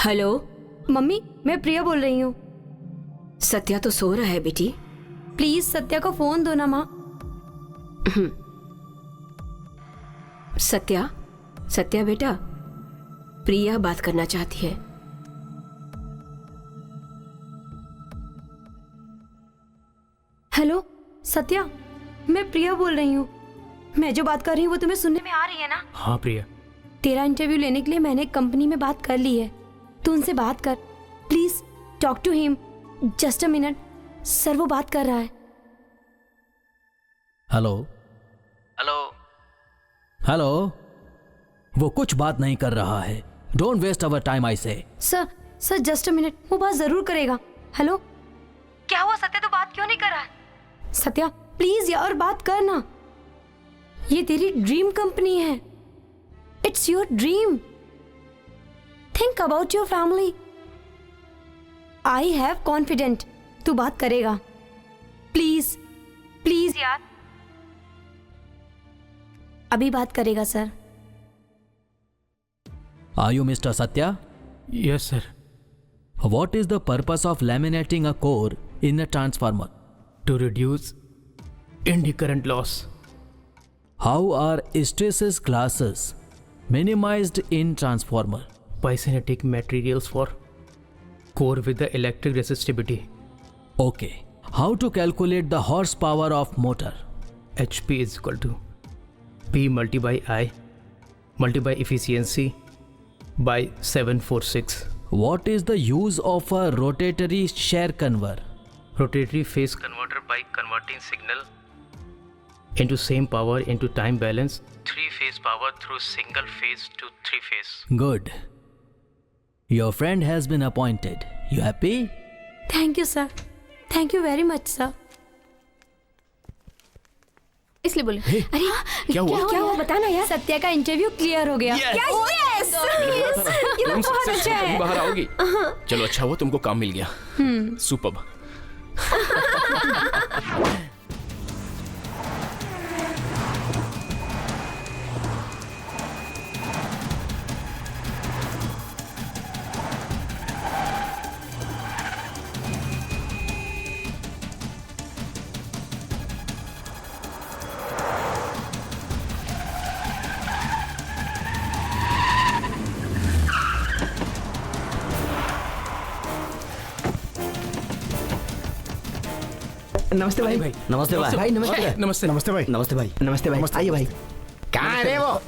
Hello mummy, मैं प्रिया बोल रही हूँ। सत्या तो सो रहा है बेटी। प्लीज सत्या को फोन दो ना माँ। सत्या, सत्या बेटा, प्रिया बात करना चाहती है। हेलो सत्या, मैं प्रिया बोल रही हूँ। मैं जो बात कर रही हूँ वो तुम्हें सुनने में आ रही है ना? हाँ प्रिया। तेरा इंटरव्यू लेने के लिए मैंने एक कंपनी में बात कर ली है। तू उनसे बात कर, please talk to him. Just a minute, sir वो बात कर रहा है। हेलो हेलो हेलो, वो कुछ बात नहीं कर रहा है। Don't waste our time I say. Sir just a minute, वो बात जरूर करेगा। हेलो, क्या हुआ सत्या, तो बात क्यों नहीं कर रहा है? सत्या प्लीज यार बात कर ना। ये तेरी ड्रीम कंपनी है। It's your dream. Think about your family. I have confident तू बात करेगा। प्लीज प्लीज यार, अभी बात करेगा sir. Are you Mr. Satya? Yes, sir. What is the purpose of laminating a core in a transformer? To reduce eddy current loss. How are hysteresis classes minimized in transformer? By synthetic materials for core with the electric resistivity. Okay. How to calculate the horsepower of motor? HP is equal to P multi by I multi by efficiency by 746. What is the use of a rotatory shear converter? Rotatory phase converter by converting signal into same power into time balance, 3-phase power through single phase to 3-phase. Good. Your friend has been appointed. You happy? Thank you sir, thank you very much sir. इसलिए बोले अरे क्या हुआ बताना यार। सत्या का interview clear हो गया। Yes. Yes. ये तुम बहुत सक्सेसफुल अच्छा है। बाहर आओगी। चलो अच्छा हुआ तुमको काम मिल गया। सुपर्ब। नमस्ते भाई। नमस्ते भाई। भाई नमस्ते। नमस्ते नमस्ते भाई। नमस्ते भाई। नमस्ते भाई। आइए भाई। कहाँ है रे वो?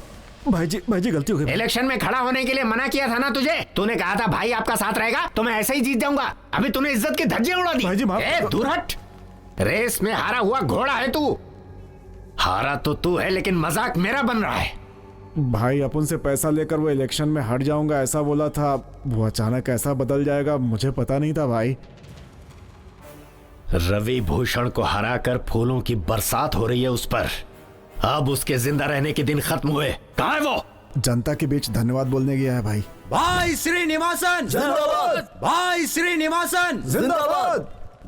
भाई जी गलती हो गई। इलेक्शन में खड़ा होने के लिए मना किया था ना तुझे। तूने कहा था भाई आपका साथ रहेगा तो मैं ऐसे ही जीत जाऊंगा। अभी तूने इज्जत की धज्जियां उड़ा दी। भाई जी माफ। दूर हट। रेस में हारा हुआ घोड़ा है तू। हारा तो तू है लेकिन मजाक मेरा बन रहा है। भाई अपन से पैसा लेकर वो इलेक्शन में हट जाऊंगा ऐसा बोला था, वो अचानक ऐसा बदल जाएगा मुझे पता नहीं था भाई। रवि भूषण को हराकर फूलों की बरसात हो रही है उस पर। अब उसके जिंदा रहने के दिन खत्म हुए। कहाँ है वो? जनता के बीच धन्यवाद बोलने गया है भाई। भाई श्रीनिवासन जिंदाबाद। भाई श्रीनिवासन जिंदाबाद।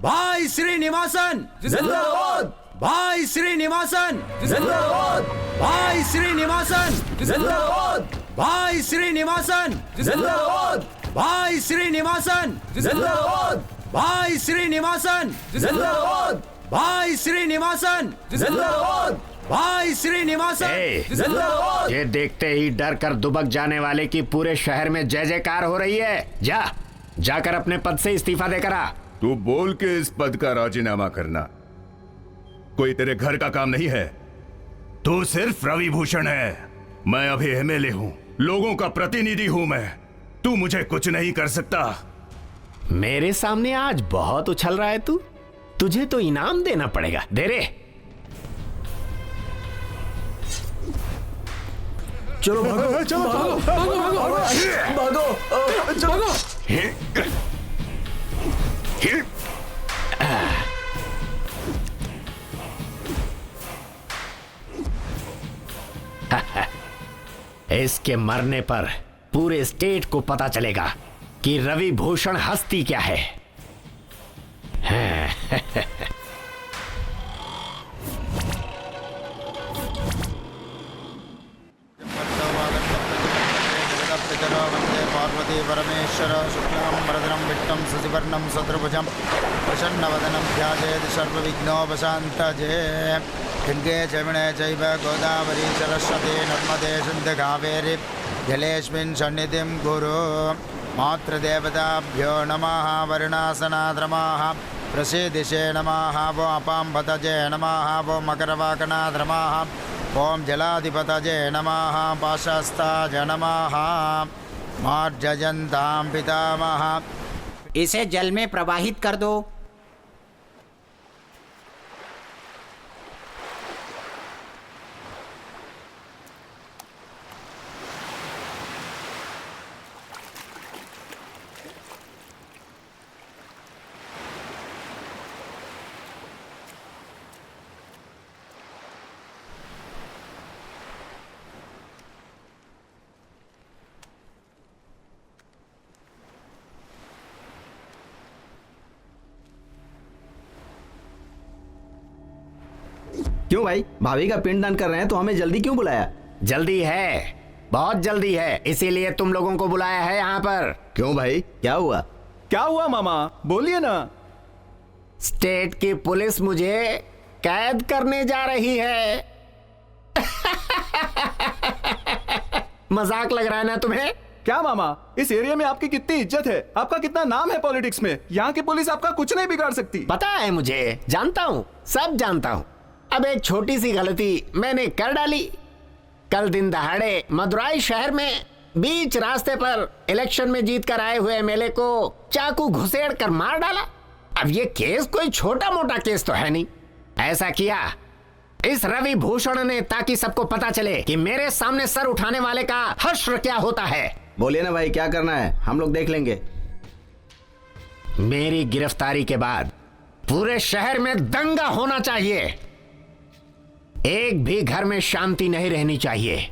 भाई श्रीनिवासन जिंदाबाद। भाई श्रीनिवासन जिंदाबाद। भाई श्रीनिवासन जिंदाबाद। भाई श्रीनिवासन जिंदाबाद। भाई श्रीनिवासन जिंदाबाद। भाई श्रीनिवासन जिंदाबाद। भाई श्रीनिवासन जिंदाबाद। भाई श्रीनिवासन जिंदाबाद। ये देखते ही डर कर दुबक जाने वाले की पूरे शहर में जय जयकार हो रही है। जाकर अपने पद से इस्तीफा देकर आ। तू बोल के इस पद का राजीनामा करना कोई तेरे घर का काम नहीं है। तू सिर्फ रवि भूषण है। मैं अभी एमएलए हूं, लोगों का प्रतिनिधि हूं मैं। तू मुझे कुछ नहीं कर सकता। मेरे सामने आज बहुत उछल रहा है तू। तुझे तो इनाम देना पड़ेगा। दे रे। चलो भागो। चलो भागो। भागो। इसके मरने पर पूरे स्टेट को पता चलेगा कि रवि भूषण हस्ती क्या है। पार्वती गणपति परमेश्वर शुक्लां वरदनं विष्णुं शशिवर्णं चतुर्भुजं प्रसन्नवदनं ध्यायेत् सर्वविघ्नोपशान्तये गङ्गे जमुने चैव गोदावरी सरस्वती नर्मदे सिन्धु कावेरी जलेऽस्मिन् सन्निधिं कुरु। मातृदेवताभ्यो नमः वरुणासनाद्रमाः प्रसीदिशे नमः वो अपां पतजे नमः वो मकरवाकनाद्रमाः ओम जलाधिपतये नमः पाशस्ताज नमः मार्जयन्तां पितामह। इसे जल में प्रवाहित कर दो। क्यों भाई, भाभी का पिंडदान कर रहे हैं तो हमें जल्दी क्यों बुलाया? जल्दी है, बहुत जल्दी है, इसीलिए तुम लोगों को बुलाया है यहाँ पर। क्यों भाई, क्या हुआ? क्या हुआ मामा, बोलिए ना। स्टेट की पुलिस मुझे कैद करने जा रही है। मजाक लग रहा है ना तुम्हें? क्या मामा, इस एरिया में आपकी कितनी इज्जत है, आपका कितना नाम है पॉलिटिक्स में, यहाँ की पुलिस आपका कुछ नहीं बिगाड़ सकती। पता है मुझे, जानता हूँ, सब जानता हूँ। अब एक छोटी सी गलती मैंने कर डाली। कल दिन दहाड़े मदुराई शहर में बीच रास्ते पर इलेक्शन में जीत कर आए हुए एमएलए को चाकू घुसेड़ कर मार डाला। अब ये केस कोई छोटा मोटा केस तो है नहीं। ऐसा किया इस रवि भूषण ने ताकि सबको पता चले कि मेरे सामने सर उठाने वाले का हश्र क्या होता है। बोलिए ना भाई, क्या करना है, हम लोग देख लेंगे। मेरी गिरफ्तारी के बाद पूरे शहर में दंगा होना चाहिए। एक भी घर में शांति नहीं रहनी चाहिए।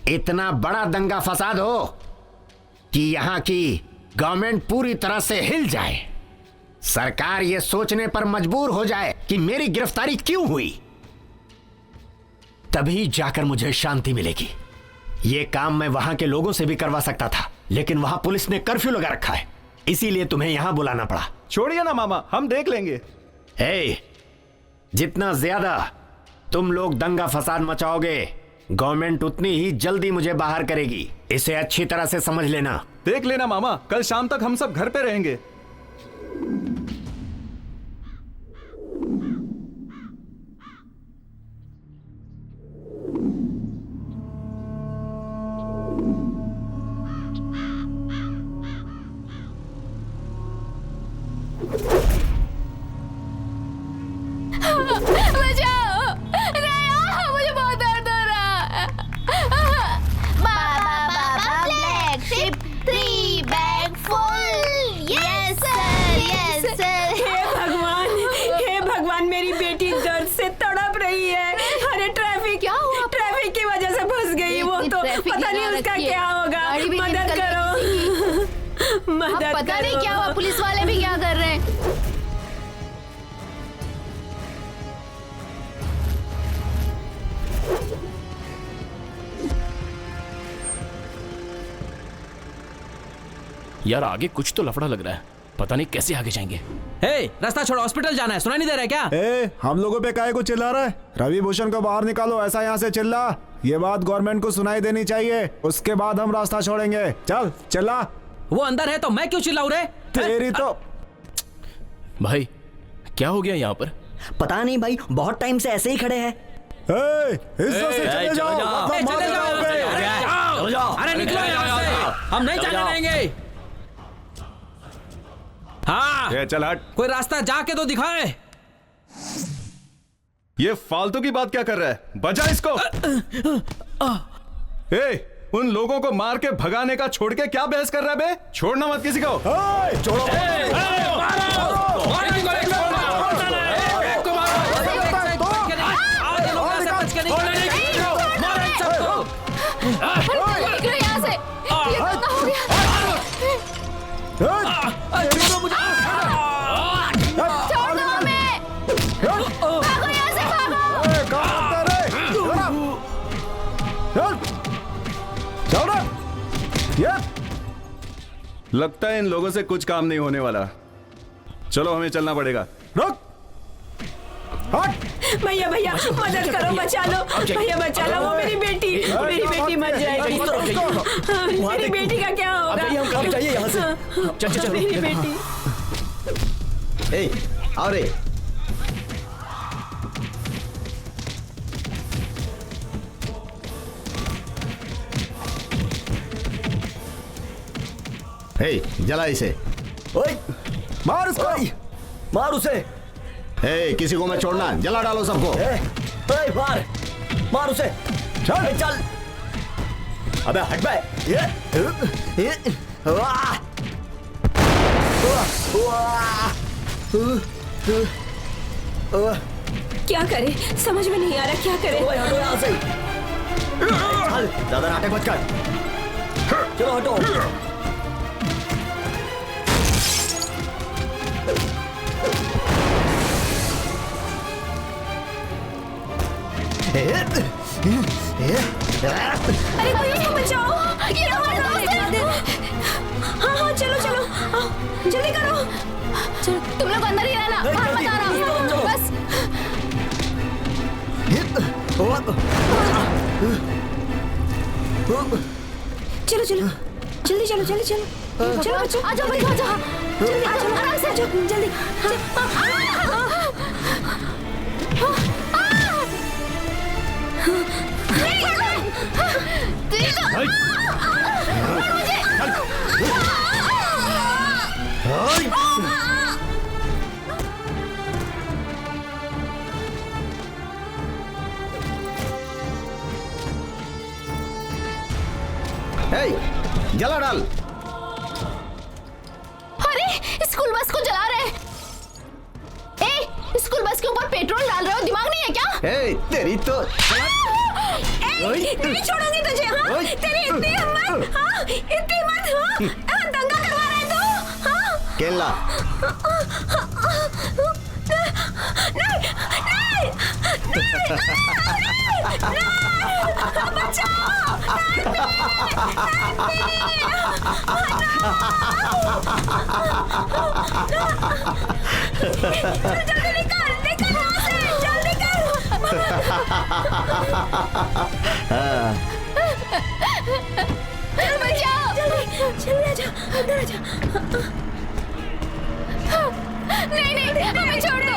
इतना बड़ा दंगा फसाद हो कि यहां की गवर्नमेंट पूरी तरह से हिल जाए। सरकार यह सोचने पर मजबूर हो जाए कि मेरी गिरफ्तारी क्यों हुई। तभी जाकर मुझे शांति मिलेगी। यह काम मैं वहां के लोगों से भी करवा सकता था, लेकिन वहां पुलिस ने कर्फ्यू लगा रखा है, इसीलिए तुम्हें यहां बुलाना पड़ा। छोड़िए ना मामा, हम देख लेंगे। जितना ज्यादा तुम लोग दंगा फसाद मचाओगे, गवर्नमेंट उतनी ही जल्दी मुझे बाहर करेगी। इसे अच्छी तरह से समझ लेना। देख लेना मामा, कल शाम तक हम सब घर पे रहेंगे। पता नहीं उसका क्या होगा, मदद करो, मदद करो। पता नहीं क्या हुआ, पुलिस वाले भी क्या कर रहे हैं। यार आगे कुछ तो लफड़ा लग रहा है, पता नहीं कैसे आगे जाएंगे। रास्ता छोड़ो, हॉस्पिटल जाना है, सुनाई नहीं दे रहा है क्या? हम लोगों पे काहे को चिल्ला रहा है? रवि भूषण को बाहर निकालो, ऐसा यहाँ से चिल्ला। ये बात गवर्नमेंट को सुनाई देनी चाहिए, उसके बाद हम रास्ता छोड़ेंगे। चल चिल्ला। वो अंदर है तो मैं क्यों चिल्लाऊं रे? तेरी तो। भाई क्या हो गया यहाँ पर? पता नहीं भाई, बहुत टाइम से ऐसे ही खड़े हैं। चले जाओ। अरे निकलो यहाँ से, हम नहीं जाने देंगे। हाँ चल हट। कोई रास्ता जाके तो दिखाए। ये फालतू की बात क्या कर रहा है, बजा इसको। उन लोगों को मार के भगाने का छोड़ के क्या बहस कर रहा है बे? छोड़ना मत किसी को। छोड़ो। लगता है इन लोगों से कुछ काम नहीं होने वाला। चलो हमें चलना पड़ेगा। रुक! भैया भैया मदद करो, बचा लो भैया, बचा लो। वो मेरी बेटी मर जाएगी। मेरी बेटी का क्या होगा? हम काम चाहिए यहाँ से। चल मेरी बेटी। ए, आओ रे। ए, जला इसे। ओए, मार उसको। मार उसे। ए, किसी को मत छोड़ना, जला डालो सबको। ओए, मार उसे। चल। अबे हट बे। क्या करे समझ में नहीं आ रहा, क्या करे? हटो यहाँ से। चल, ज्यादा नाटक मत कर। चलो हटो। अरे कोई उसको बचाओ, ये हमारा दोस्त है। हाँ चलो आओ, जल्दी करो। चलो तुम लोग अंदर ही रहना, बाहर मत आना बस। चलो जल्दी चलो बच्चों, आ जाओ बच्चों, आ जाओ जल्दी, आ जाओ आराम से, आ जाओ जल्दी। जला डाल। अरे स्कूल बस को जला रहे। स्कूल बस के ऊपर पेट्रोल डाल रहे हो, दिमाग नहीं है क्या? तेरी तो नहीं छोड़ूंगी तुझे। हाँ तेरी इतनी हिम्मत, हाँ इतनी हिम्मत, हाँ दंगा करवा रहे तू। हाँ केला जल्दी निकल यहाँ से, जल्दी कर। बचाओ, जल्दी आजा, अंदर आजा। नहीं हमें छोड़ दो।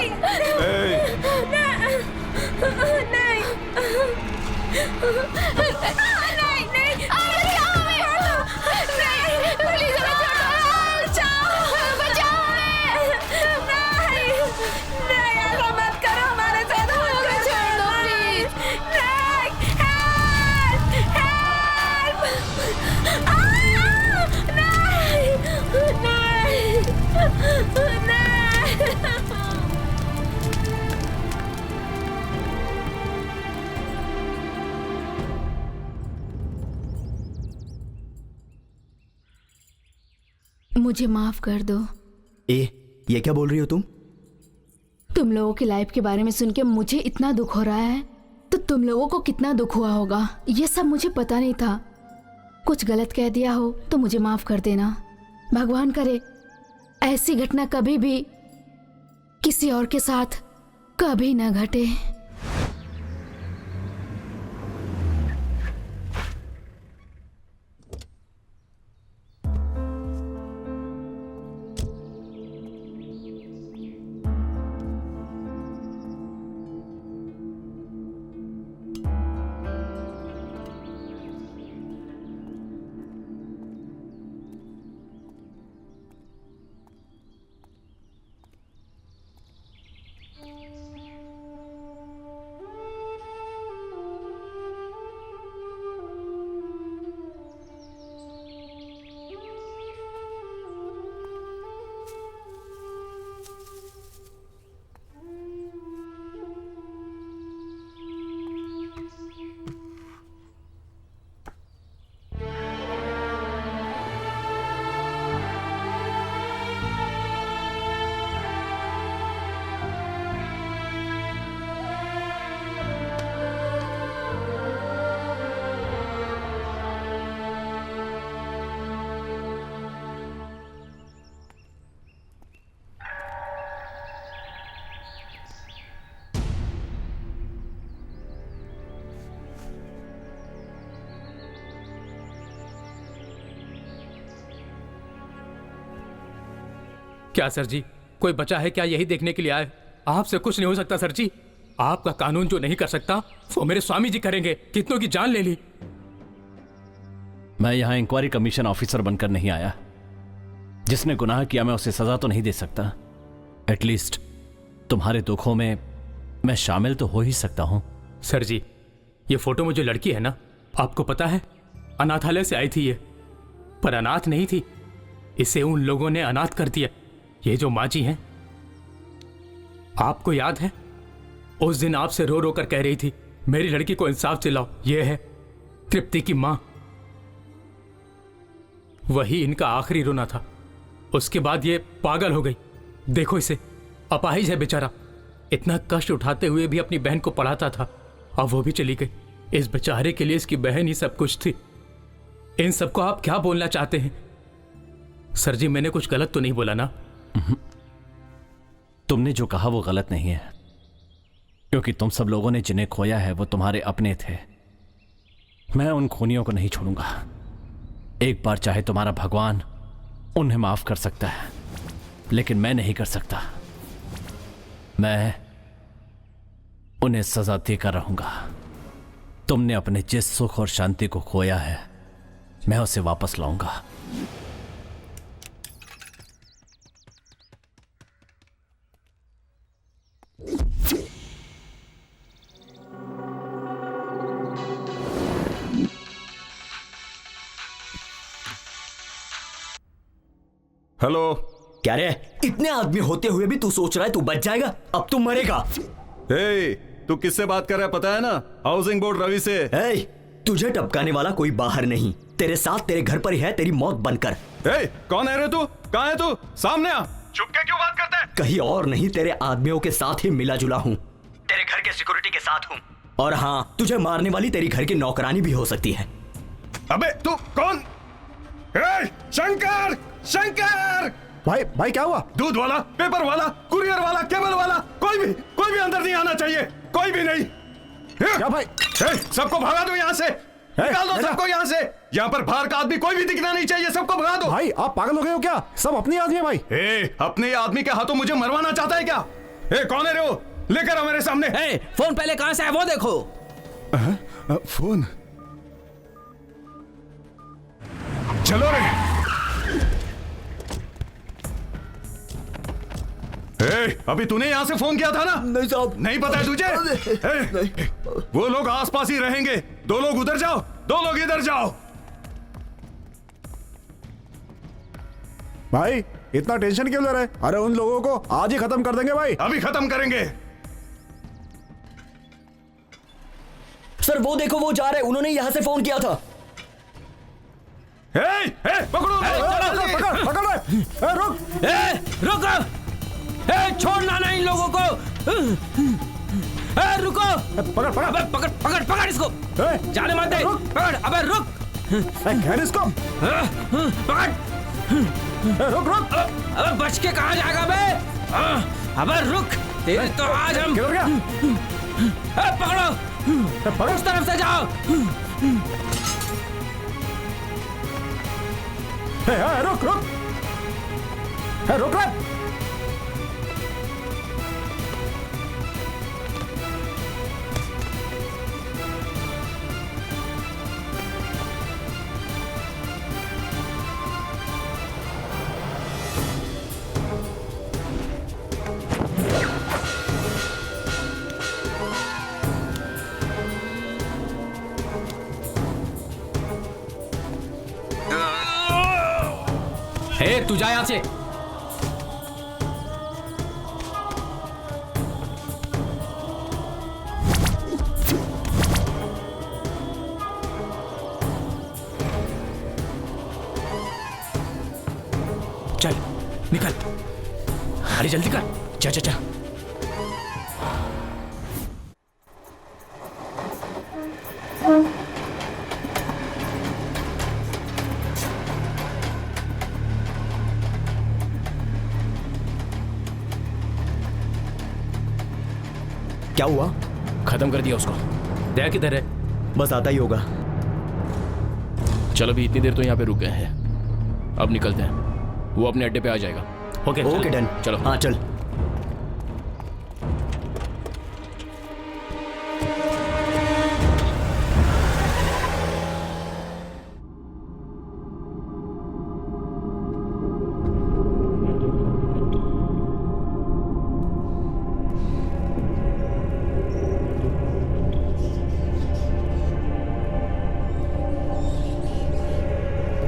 मुझे माफ कर दो। ये क्या बोल रही हो तुम? तुम लोगों की लाइफ के बारे में सुन के मुझे इतना दुख हो रहा है, तो तुम लोगों को कितना दुख हुआ होगा। ये सब मुझे पता नहीं था। कुछ गलत कह दिया हो तो मुझे माफ कर देना। भगवान करे ऐसी घटना कभी भी किसी और के साथ कभी ना घटे। क्या सर जी, कोई बचा है क्या यही देखने के लिए आए? आपसे कुछ नहीं हो सकता सर जी। आपका कानून जो नहीं कर सकता वो मेरे स्वामी जी करेंगे। कितनों की जान ले ली। मैं यहां इंक्वायरी कमीशन ऑफिसर बनकर नहीं आया। जिसने गुनाह किया मैं उसे सजा तो नहीं दे सकता, एटलीस्ट तुम्हारे दुखों में मैं शामिल तो हो ही सकता हूं। सर जी, ये फोटो में जो लड़की है ना, आपको पता है अनाथालय से आई थी ये, पर अनाथ नहीं थी। इसे उन लोगों ने अनाथ कर दिया। ये जो माँ जी हैं, आपको याद है उस दिन आपसे रो रो कर कह रही थी मेरी लड़की को इंसाफ दिलाओ। ये है तृप्ति की माँ। वही इनका आखिरी रोना था। उसके बाद ये पागल हो गई। देखो इसे, अपाहिज है बेचारा। इतना कष्ट उठाते हुए भी अपनी बहन को पढ़ाता था, अब वो भी चली गई। इस बेचारे के लिए इसकी बहन ही सब कुछ थी। इन सबको आप क्या बोलना चाहते हैं? सर जी, मैंने कुछ गलत तो नहीं बोला ना? तुमने जो कहा वो गलत नहीं है, क्योंकि तुम सब लोगों ने जिन्हें खोया है वो तुम्हारे अपने थे। मैं उन खूनियों को नहीं छोड़ूंगा। एक बार चाहे तुम्हारा भगवान उन्हें माफ कर सकता है, लेकिन मैं नहीं कर सकता। मैं उन्हें सजा देकर रहूंगा। तुमने अपने जिस सुख और शांति को खोया है, मैं उसे वापस लाऊंगा। हेलो। क्या रे, इतने आदमी होते हुए भी तू सोच रहा है तू बच जाएगा? अब तू मरेगा। तू किससे बात कर रहा है पता है ना? हाउसिंग बोर्ड रवि से। तुझे टपकाने वाला कोई बाहर नहीं, तेरे साथ तेरे घर पर ही है, तेरी मौत बनकर। कौन है रे तू? कहाँ है तू? सामने आ। चुप के क्यों बात करता है? कहीं और नहीं, तेरे आदमियों के साथ ही मिला जुला हूँ। तेरे घर के सिक्योरिटी के साथ हूँ। और हाँ, तुझे मारने वाली तेरी घर की नौकरानी भी हो सकती है। अबे तू कौन? शंकर! शंकर! भाई क्या हुआ? दूध वाला, पेपर वाला, कुरियर वाला, केबल वाला, कोई भी अंदर नहीं आना चाहिए। कोई भी नहीं। क्या भाई? सबको भगा दो यहाँ से। निकाल दो सबको यहाँ से। यहाँ पर बाहर का आदमी कोई भी दिखना नहीं चाहिए। सबको भगा दो। भाई आप पागल हो गए हो क्या? सब अपने आदमी है भाई। अपने आदमी के हाथों मुझे मरवाना चाहता है क्या? कौन है रे वो? लेकर आओ मेरे सामने। फोन पहले कहां से है वो देखो। फोन? चलो रे। अभी तूने यहां से फोन किया था ना? नहीं साहब। नहीं पता है तुझे? वो लोग आसपास ही रहेंगे। 2 लोग उधर जाओ, 2 लोग इधर जाओ। भाई इतना टेंशन क्यों ले रहे? अरे उन लोगों को आज ही खत्म कर देंगे भाई। अभी खत्म करेंगे। सर वो देखो, वो जा रहे, उन्होंने यहां से फोन किया था। पकड़ो! रुक! छोड़ना नहीं इन लोगों को। रुको! पकड़ इसको। जाने मत दे। पकड़! अबे रुक! घेर इसको। पकड़! रुक! अबे बच के कहाँ जाएगा बे? अबे रुक! तेरे तो आज हम किधर गया? पकड़ो! उस तरफ से जाओ। रुक! रुक रे! तू जा यहाँ से। चल निकल, अरे जल्दी कर। जा। क्या हुआ? खत्म कर दिया उसको। दया किधर है? बस आता ही होगा। चलो, अभी इतनी देर तो यहाँ पे रुक गए हैं, अब निकलते हैं। वो अपने अड्डे पे आ जाएगा। ओके डन, चलो। हाँ चल।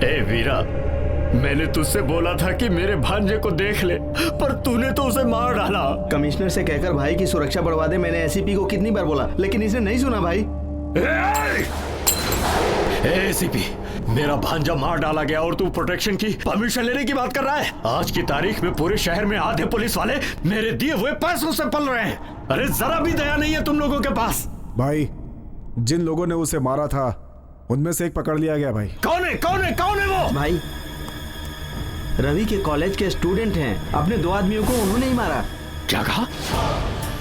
ए वीरा, मैंने तुझसे बोला था कि मेरे भांजे को देख ले, पर तूने तो उसे मार डाला। कमिश्नर से कहकर भाई की सुरक्षा बढ़वा दे, मैंने एसीपी को कितनी बार बोला, लेकिन इसने नहीं सुना भाई। एसीपी, मेरा भांजा मार डाला गया और तू प्रोटेक्शन की परमिशन लेने की बात कर रहा है। आज की तारीख में पूरे शहर में आधे पुलिस वाले मेरे दिए हुए पैसों से पल रहे हैं। अरे जरा भी दया नहीं है तुम लोगों के पास। भाई, जिन लोगों ने उसे मारा था उनमें से एक पकड़ लिया गया। भाई कौन है, कौन है, कौन है वो? भाई रवि के कॉलेज के स्टूडेंट हैं, अपने 2 आदमियों को उन्होंने ही मारा। क्या कहा?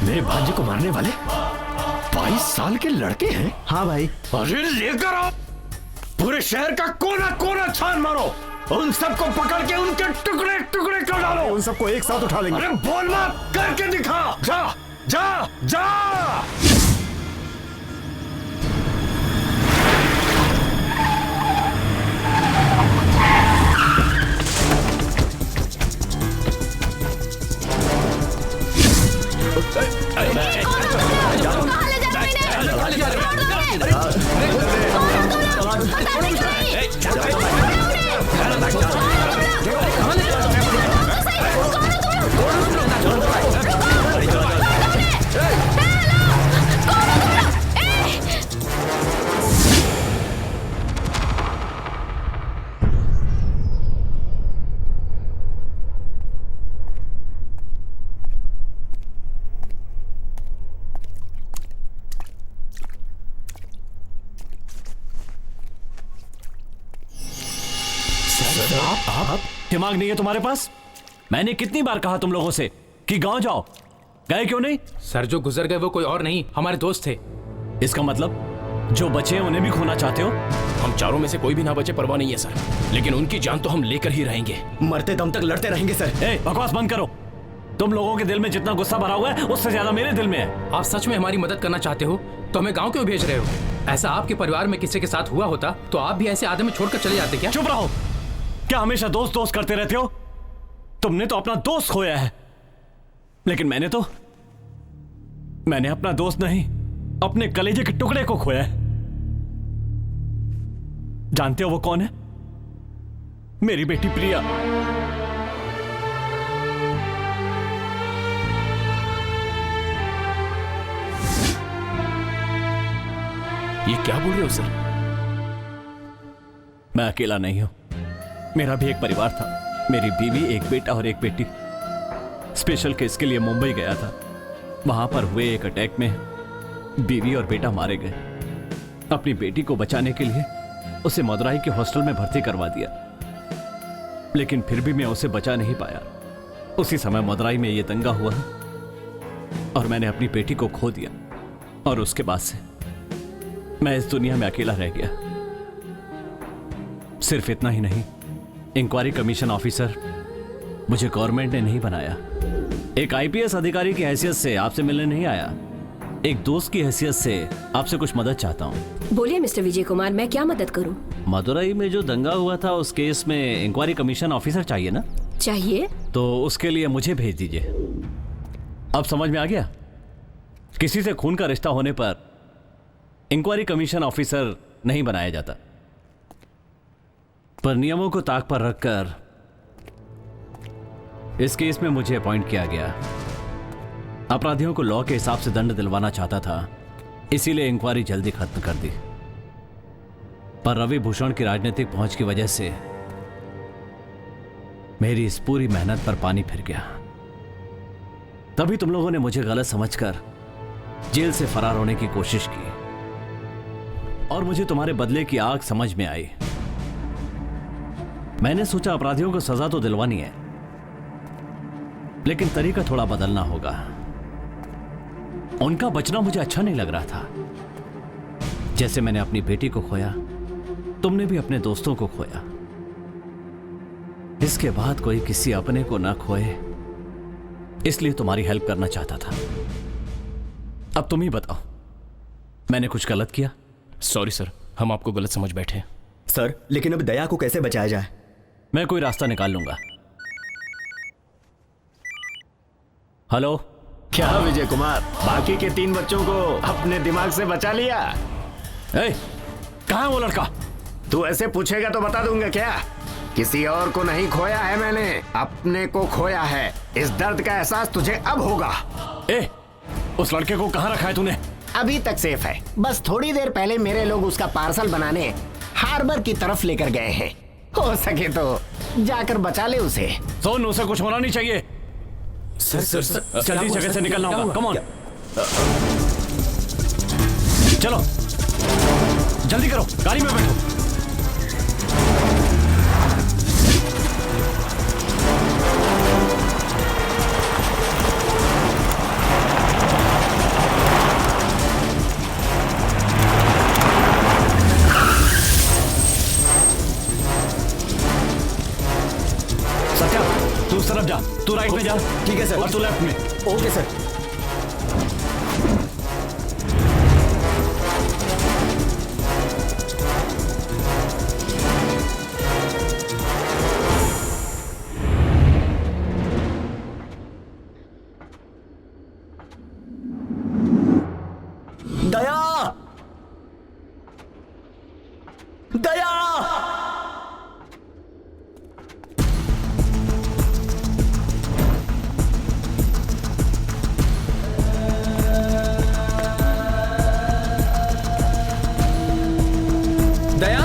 मेरे भांजे को मारने वाले 22 साल के लड़के हैं? हाँ भाई। अरे लेकर आओ, पूरे शहर का कोना कोना छान मारो, उन सबको पकड़ के उनके टुकड़े टुकड़े कर डालो। उन सबको एक साथ उठा लेंगे। अरे बोल मत, करके दिखा। जा जा जा। दिमाग नहीं है तुम्हारे पास? मैंने कितनी बार कहा तुम लोगों से कि गांव जाओ, गए क्यों नहीं? सर, जो गुजर गए वो कोई और नहीं, हमारे दोस्त थे। इसका मतलब जो बचे हैं उन्हें भी खोना चाहते हो? हम चारों में से कोई भी ना बचे परवाह नहीं है सर, लेकिन उनकी जान तो हम लेकर ही रहेंगे। मरते दम तक लड़ते रहेंगे सर। ए, बकवास बंद करो। तुम लोगों के दिल में जितना गुस्सा भरा हुआ है उससे ज्यादा मेरे दिल में है। आप सच में हमारी मदद करना चाहते हो तो हमें गाँव क्यों भेज रहे हो? ऐसा आपके परिवार में किसी के साथ हुआ होता तो आप भी ऐसे आदमी छोड़कर चले जाते क्या? चुप रहो। क्या हमेशा दोस्त दोस्त करते रहते हो? तुमने तो अपना दोस्त खोया है, लेकिन मैंने अपना दोस्त नहीं, अपने कलेजे के टुकड़े को खोया है। जानते हो वो कौन है? मेरी बेटी प्रिया। ये क्या बोल रहे हो सर? मैं अकेला नहीं हूं, मेरा भी एक परिवार था। मेरी बीवी, एक बेटा और एक बेटी। स्पेशल केस के लिए मुंबई गया था। वहां पर हुए एक अटैक में बीवी और बेटा मारे गए। अपनी बेटी को बचाने के लिए उसे मदुराई के हॉस्टल में भर्ती करवा दिया, लेकिन फिर भी मैं उसे बचा नहीं पाया। उसी समय मदुराई में यह दंगा हुआ और मैंने अपनी बेटी को खो दिया, और उसके बाद से मैं इस दुनिया में अकेला रह गया। सिर्फ इतना ही नहीं, इंक्वायरी कमीशन ऑफिसर मुझे गवर्नमेंट ने नहीं बनाया। एक आईपीएस अधिकारी की हैसियत से आपसे मिलने नहीं आया, एक दोस्त की हैसियत से आपसे कुछ मदद चाहता हूँ। बोलिए मिस्टर विजय कुमार, मैं क्या मदद करूँ? मदुरई में जो दंगा हुआ था उस केस में इंक्वायरी कमीशन ऑफिसर चाहिए ना? चाहिए। तो उसके लिए मुझे भेज दीजिए। अब समझ में आ गया? किसी से खून का रिश्ता होने पर इंक्वायरी कमीशन ऑफिसर नहीं बनाया जाता, पर नियमों को ताक पर रखकर इस केस में मुझे अपॉइंट किया गया। अपराधियों को लॉ के हिसाब से दंड दिलवाना चाहता था, इसीलिए इंक्वायरी जल्दी खत्म कर दी। पर रवि भूषण की राजनीतिक पहुंच की वजह से मेरी इस पूरी मेहनत पर पानी फिर गया। तभी तुम लोगों ने मुझे गलत समझकर जेल से फरार होने की कोशिश की, और मुझे तुम्हारे बदले की आग समझ में आई। मैंने सोचा अपराधियों को सजा तो दिलवानी है, लेकिन तरीका थोड़ा बदलना होगा। उनका बचना मुझे अच्छा नहीं लग रहा था। जैसे मैंने अपनी बेटी को खोया, तुमने भी अपने दोस्तों को खोया। इसके बाद कोई किसी अपने को ना खोए, इसलिए तुम्हारी हेल्प करना चाहता था। अब तुम ही बताओ, मैंने कुछ गलत किया? सॉरी सर, हम आपको गलत समझ बैठे। सर, लेकिन अब दया को कैसे बचाया जाए? मैं कोई रास्ता निकाल लूंगा। हेलो। क्या विजय कुमार, बाकी के 3 बच्चों को अपने दिमाग से बचा लिया? कहाँ है वो लड़का? तू ऐसे पूछेगा तो बता दूंगा क्या? किसी और को नहीं खोया है मैंने, अपने को खोया है। इस दर्द का एहसास तुझे अब होगा। उस लड़के को कहाँ रखा है तूने? अभी तक सेफ है, बस थोड़ी देर पहले मेरे लोग उसका पार्सल बनाने हार्बर की तरफ लेकर गए हैं। हो सके तो जाकर बचा ले उसे। सोन, उसे कुछ होना नहीं चाहिए। सर जल्दी जगह से निकलना होगा। कम ऑन, चलो जल्दी करो, गाड़ी में बैठो। सत्या, तू उस तरफ जा, तू राइट में जा। ठीक है सर। और तू लेफ्ट में। Okay sir. दया, दया, दया,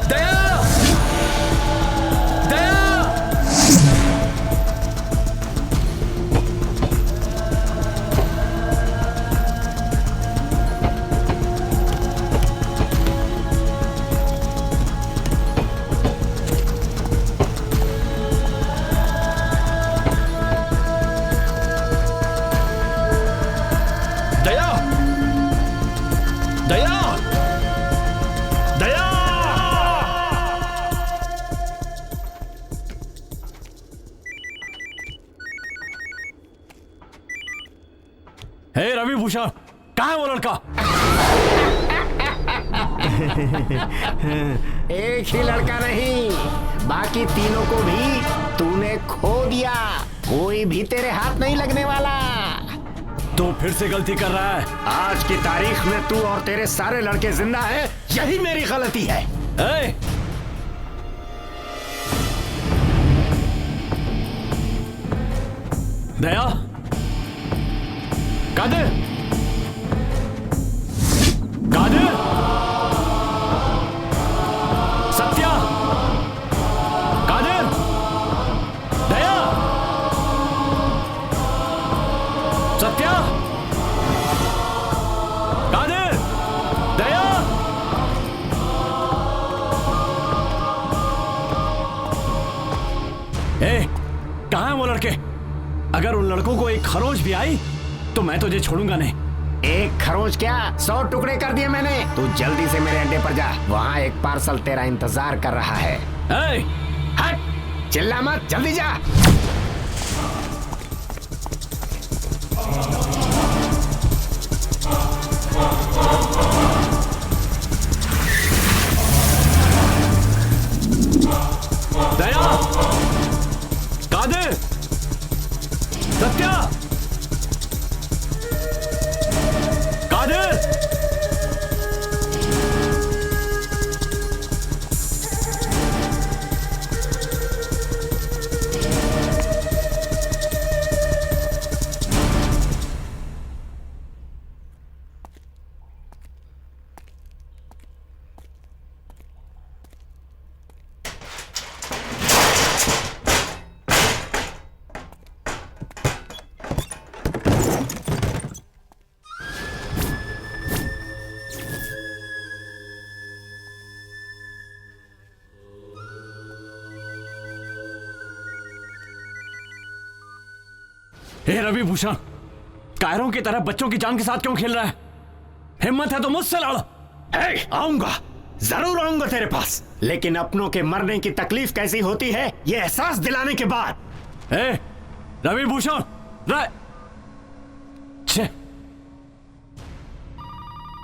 दया, दया। दया, दया, दया। हे रवि भूषण, कहाँ है वो लड़का? एक ही लड़का नहीं, बाकी तीनों को भी तूने खो दिया। कोई भी तेरे हाथ नहीं लगने वाला। तू फिर से गलती कर रहा है। आज की तारीख में तू और तेरे सारे लड़के जिंदा हैं, यही मेरी गलती है। दया, कादिर, कादिर, सत्या, कादिर, दया, सत्या, कादिर, दया। कहाँ हैं वो लड़के? अगर उन लड़कों को एक खरोच भी आई तो मैं तुझे छोड़ूंगा नहीं। एक खरोच क्या, 100 टुकड़े कर दिए मैंने। तू जल्दी से मेरे अड्डे पर जा, वहाँ एक पार्सल तेरा इंतजार कर रहा है। हट, चिल्ला मत, जल्दी जा। दया, कादिर, सत्या, कादिर। हे रवि भूषण, कायरों की तरह बच्चों की जान के साथ क्यों खेल रहा है? हिम्मत है तो मुझसे लड़। आऊंगा, जरूर आऊंगा तेरे पास, लेकिन अपनों के मरने की तकलीफ कैसी होती है ये एहसास दिलाने के बाद। रवि भूषण,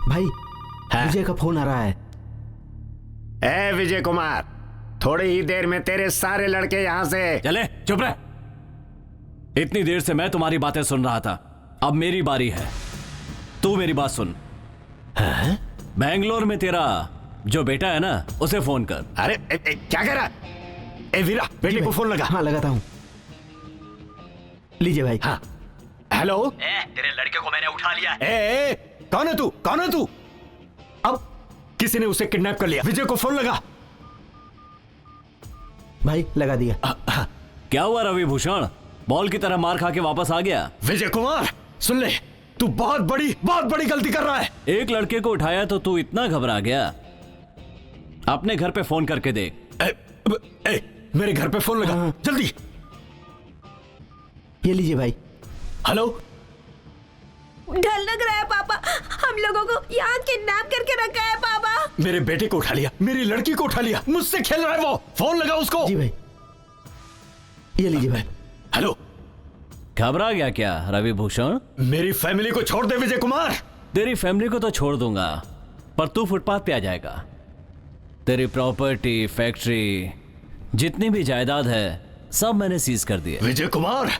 भाई विजय का फोन आ रहा है। ए विजय कुमार, थोड़ी ही देर में तेरे सारे लड़के यहां से चले। चुप रह। इतनी देर से मैं तुम्हारी बातें सुन रहा था, अब मेरी बारी है। तू मेरी बात सुन। बैंगलोर में तेरा जो बेटा है ना, उसे फोन कर। अरे क्या कह रहा? ए वीरा, बेटे को फोन लगा। हाँ लगाता हूँ। लीजिए भाई। हाँ हेलो। तेरे लड़के को मैंने उठा लिया। कौन है तू? कौन है तू? अब किसी ने उसे किडनैप कर लिया। विजय को फोन लगा। भाई लगा दिया। क्या हुआ रवि भूषण? बॉल की तरह मार खा के वापस आ गया? विजय कुमार सुन ले, तू बहुत बड़ी गलती कर रहा है। एक लड़के को उठाया तो तू इतना घबरा गया? अपने घर पे फोन करके देख। मेरे घर पे फोन लगा जल्दी। ये लीजिए भाई। हेलो। डर लग रहा है पापा, हम लोगों को यहाँ किडनैप करके रखा है पापा। मेरे बेटे को उठा लिया, मेरी लड़की को उठा लिया, मुझसे खेल रहा है वो। फोन लगा उसको। जी भाई। ये लीजिए भाई। हेलो। घबरा गया क्या रवि भूषण? मेरी फैमिली को छोड़ दे विजय कुमार। तेरी फैमिली को तो छोड़ दूंगा, पर तू फुटपाथ पे आ जाएगा। तेरी प्रॉपर्टी, फैक्ट्री, जितनी भी जायदाद है, सब मैंने सीज कर दी है। विजय कुमार,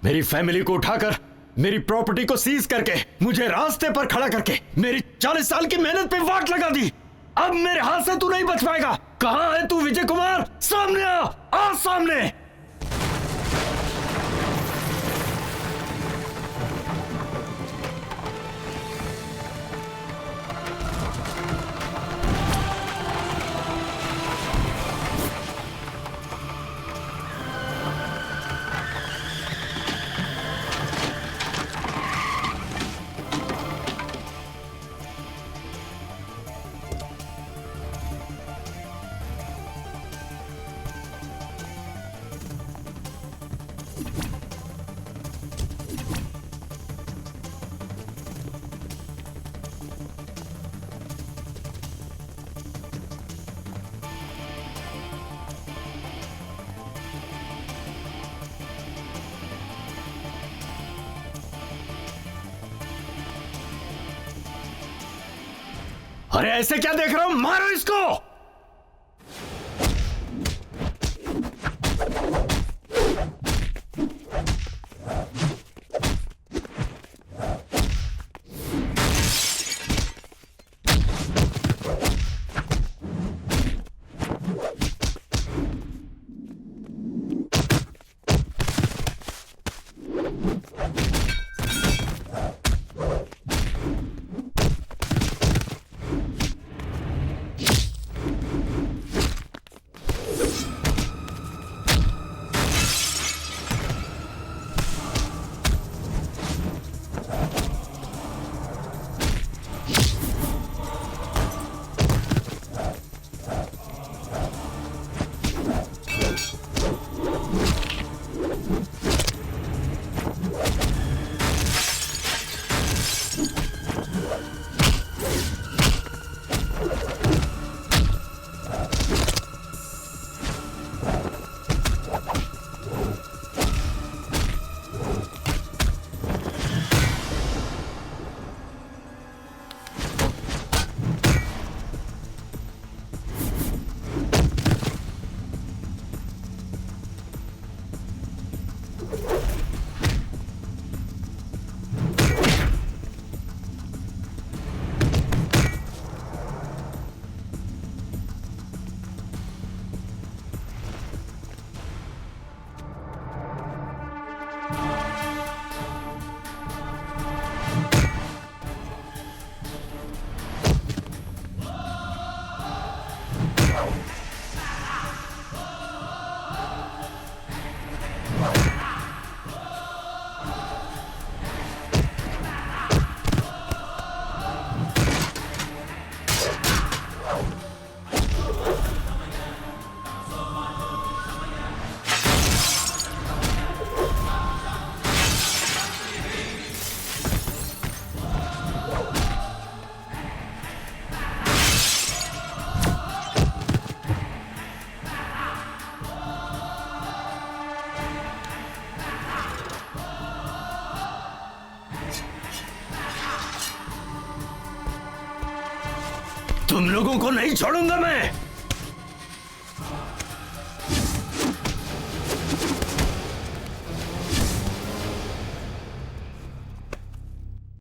मेरी फैमिली को उठाकर, मेरी प्रॉपर्टी को सीज करके, मुझे रास्ते पर खड़ा करके, मेरी 40 साल की मेहनत पे वाट लगा दी। अब मेरे हाथ से तू नहीं बच पाएगा। कहां है तू विजय कुमार? सामने आ सामने। अरे ऐसे क्या देख रहा हूं? मारो इसको। तुम लोगों को नहीं छोड़ूंगा मैं।